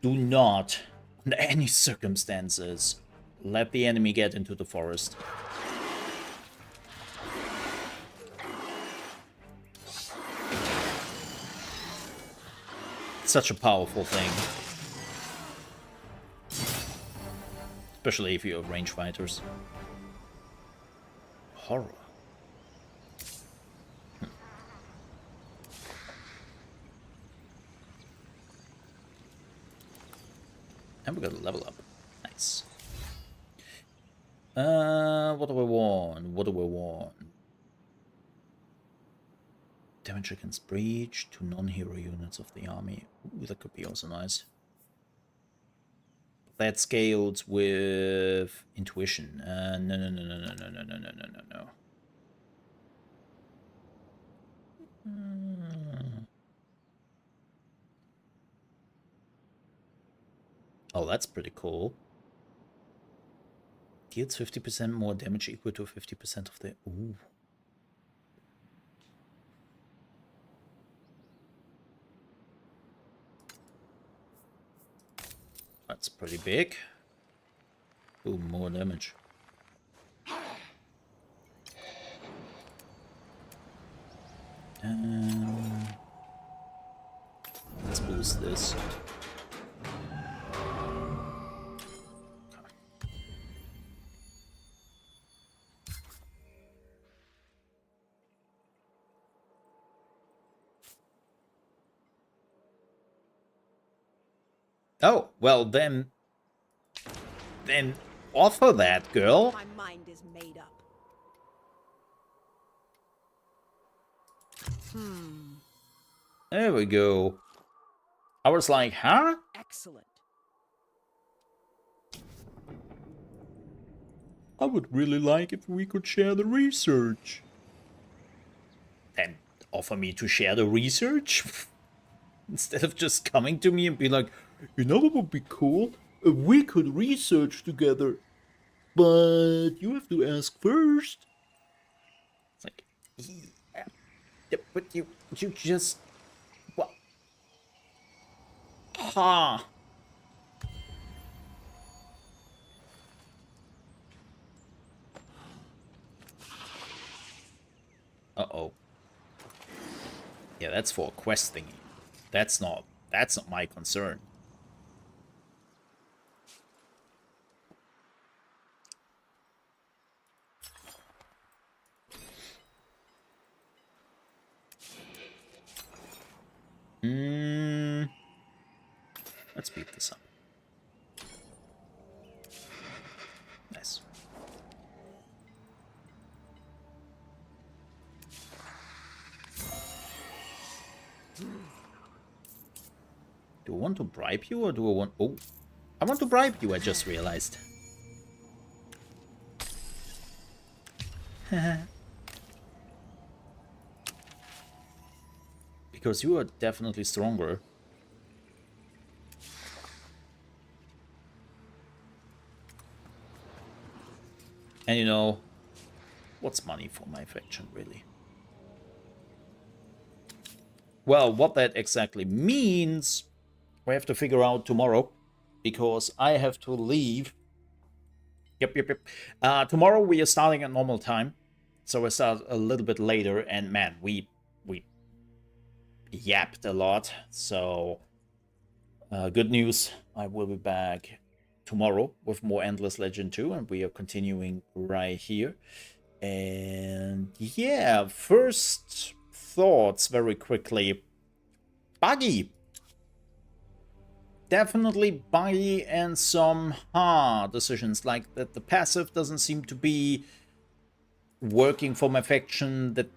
Do not, under any circumstances, let the enemy get into the forest. It's such a powerful thing. Especially if you have range fighters. Horror. And we got a level up. Nice. What do we want? What do we want? Damage against breach to non-hero units of the army. Ooh, that could be also nice. That scales with intuition. No. Oh, that's pretty cool. Deals 50% more damage equal to 50% of the... Ooh. That's pretty big. Ooh, more damage. Let's boost this. Oh, well then offer that, girl. My mind is made up. There we go. I was like, huh? Excellent. I would really like if we could share the research. Then offer me to share the research? Instead of just coming to me and be like, you know what would be cool? We could research together. But you have to ask first. It's like, yeah, but you just... What? Ha! Yeah, that's for a quest thingy. That's not my concern. Let's speed this up. Nice. Do I want to bribe you or do I want... Oh, I want to bribe you, I just realized. Because you are definitely stronger. And you know, what's money for my faction, really? Well, what that exactly means, we have to figure out tomorrow. Because I have to leave. Yep. Tomorrow we are starting at normal time. So we start a little bit later. And man, we yapped a lot. So, good news. I will be back tomorrow with more Endless Legend 2. And we are continuing right here. And yeah, first thoughts very quickly. Buggy. Definitely buggy and some hard decisions, like that the passive doesn't seem to be working for my faction, that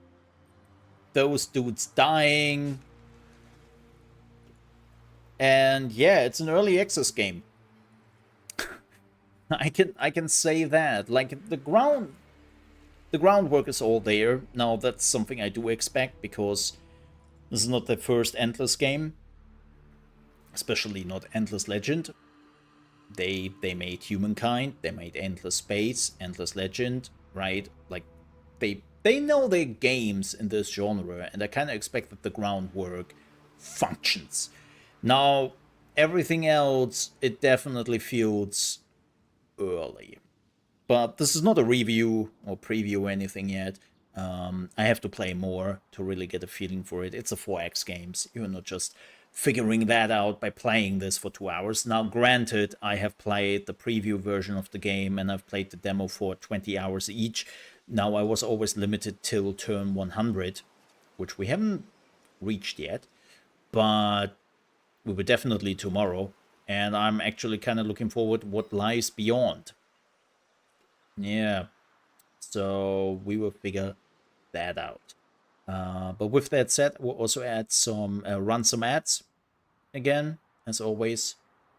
those dudes dying. And yeah, it's an early access game. I can say that. Like the groundwork is all there. Now that's something I do expect because this is not the first Endless game. Especially not Endless Legend. They made Humankind, they made Endless Space, Endless Legend, right? Like they know their games in this genre, and I kind of expect that the groundwork functions. Now, everything else, it definitely feels early. But this is not a review or preview or anything yet. I have to play more to really get a feeling for it. It's a 4X games. You're not just figuring that out by playing this for 2 hours. Now, granted, I have played the preview version of the game and I've played the demo for 20 hours each. Now, I was always limited till turn 100, which we haven't reached yet, but we will definitely tomorrow. And I'm actually kind of looking forward to what lies beyond. Yeah, so we will figure that out. But with that said, we'll also add some run some ads again, as always.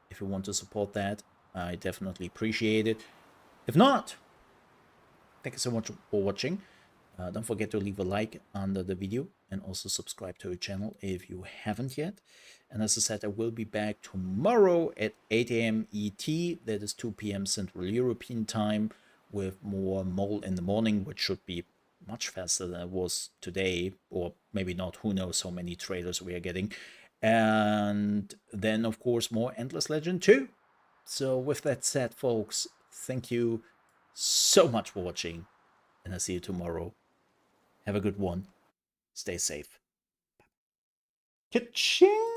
If you want to support that, I definitely appreciate it. If not, thank you so much for watching. Don't forget to leave a like under the video and also subscribe to our channel if you haven't yet. And as I said, I will be back tomorrow at 8 a.m. ET, that is 2 p.m. Central European time, with more Mole in the morning, which should be much faster than it was today, or maybe not, who knows how many trailers we are getting. And then, of course, more Endless Legend 2. So with that said, folks, thank you so much for watching, and I'll see you tomorrow. Have a good one. Stay safe. Ka-ching!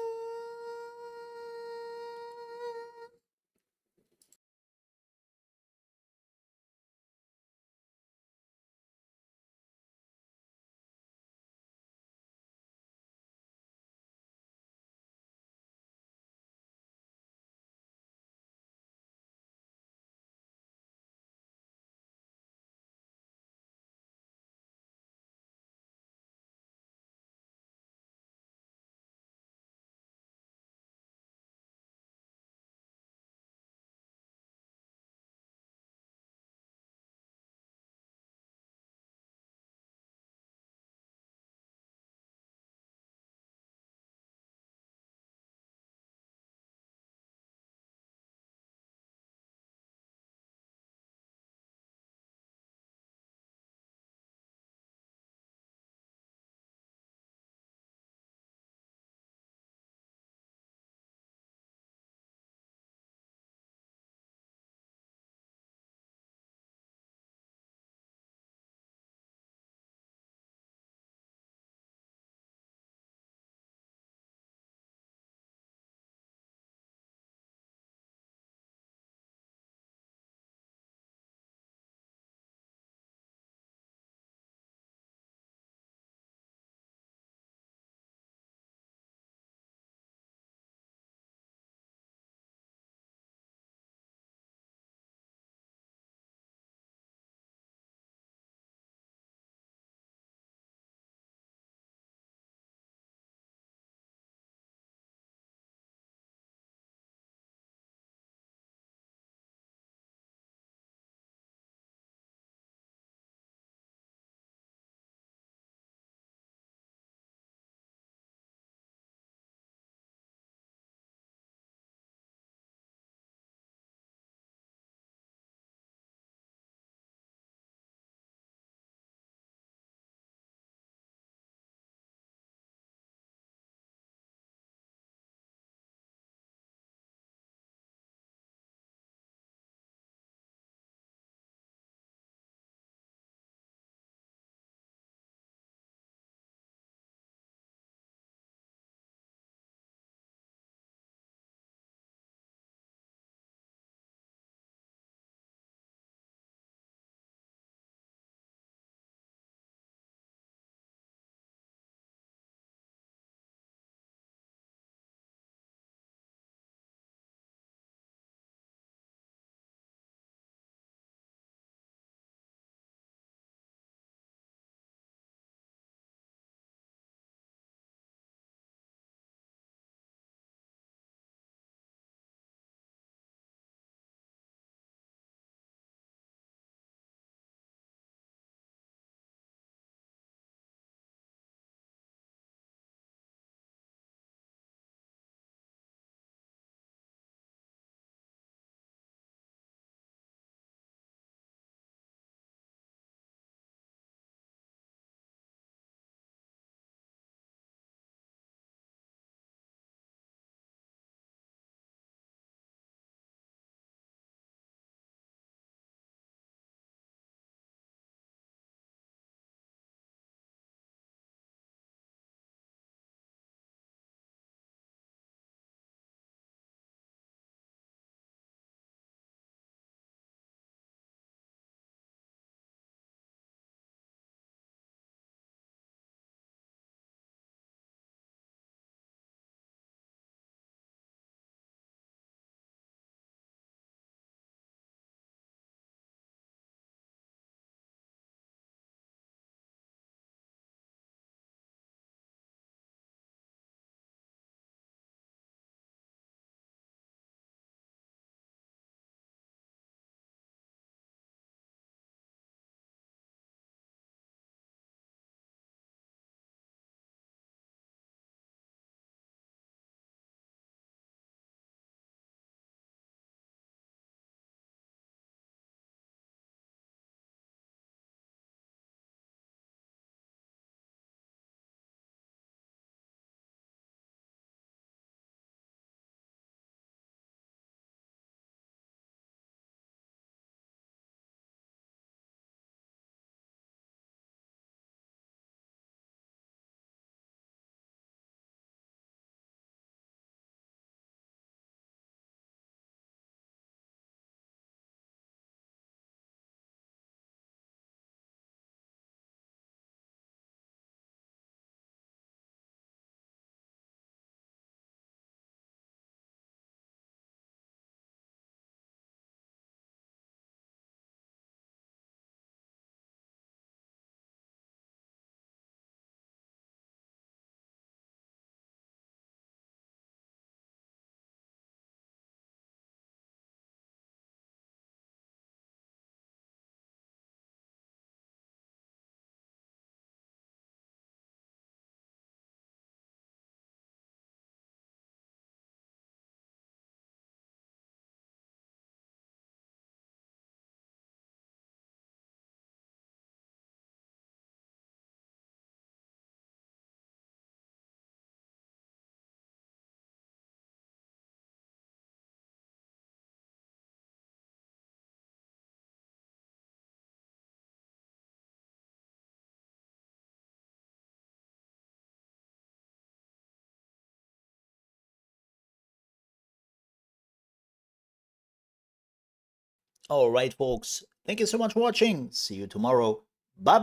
Alright folks, thank you so much for watching. See you tomorrow.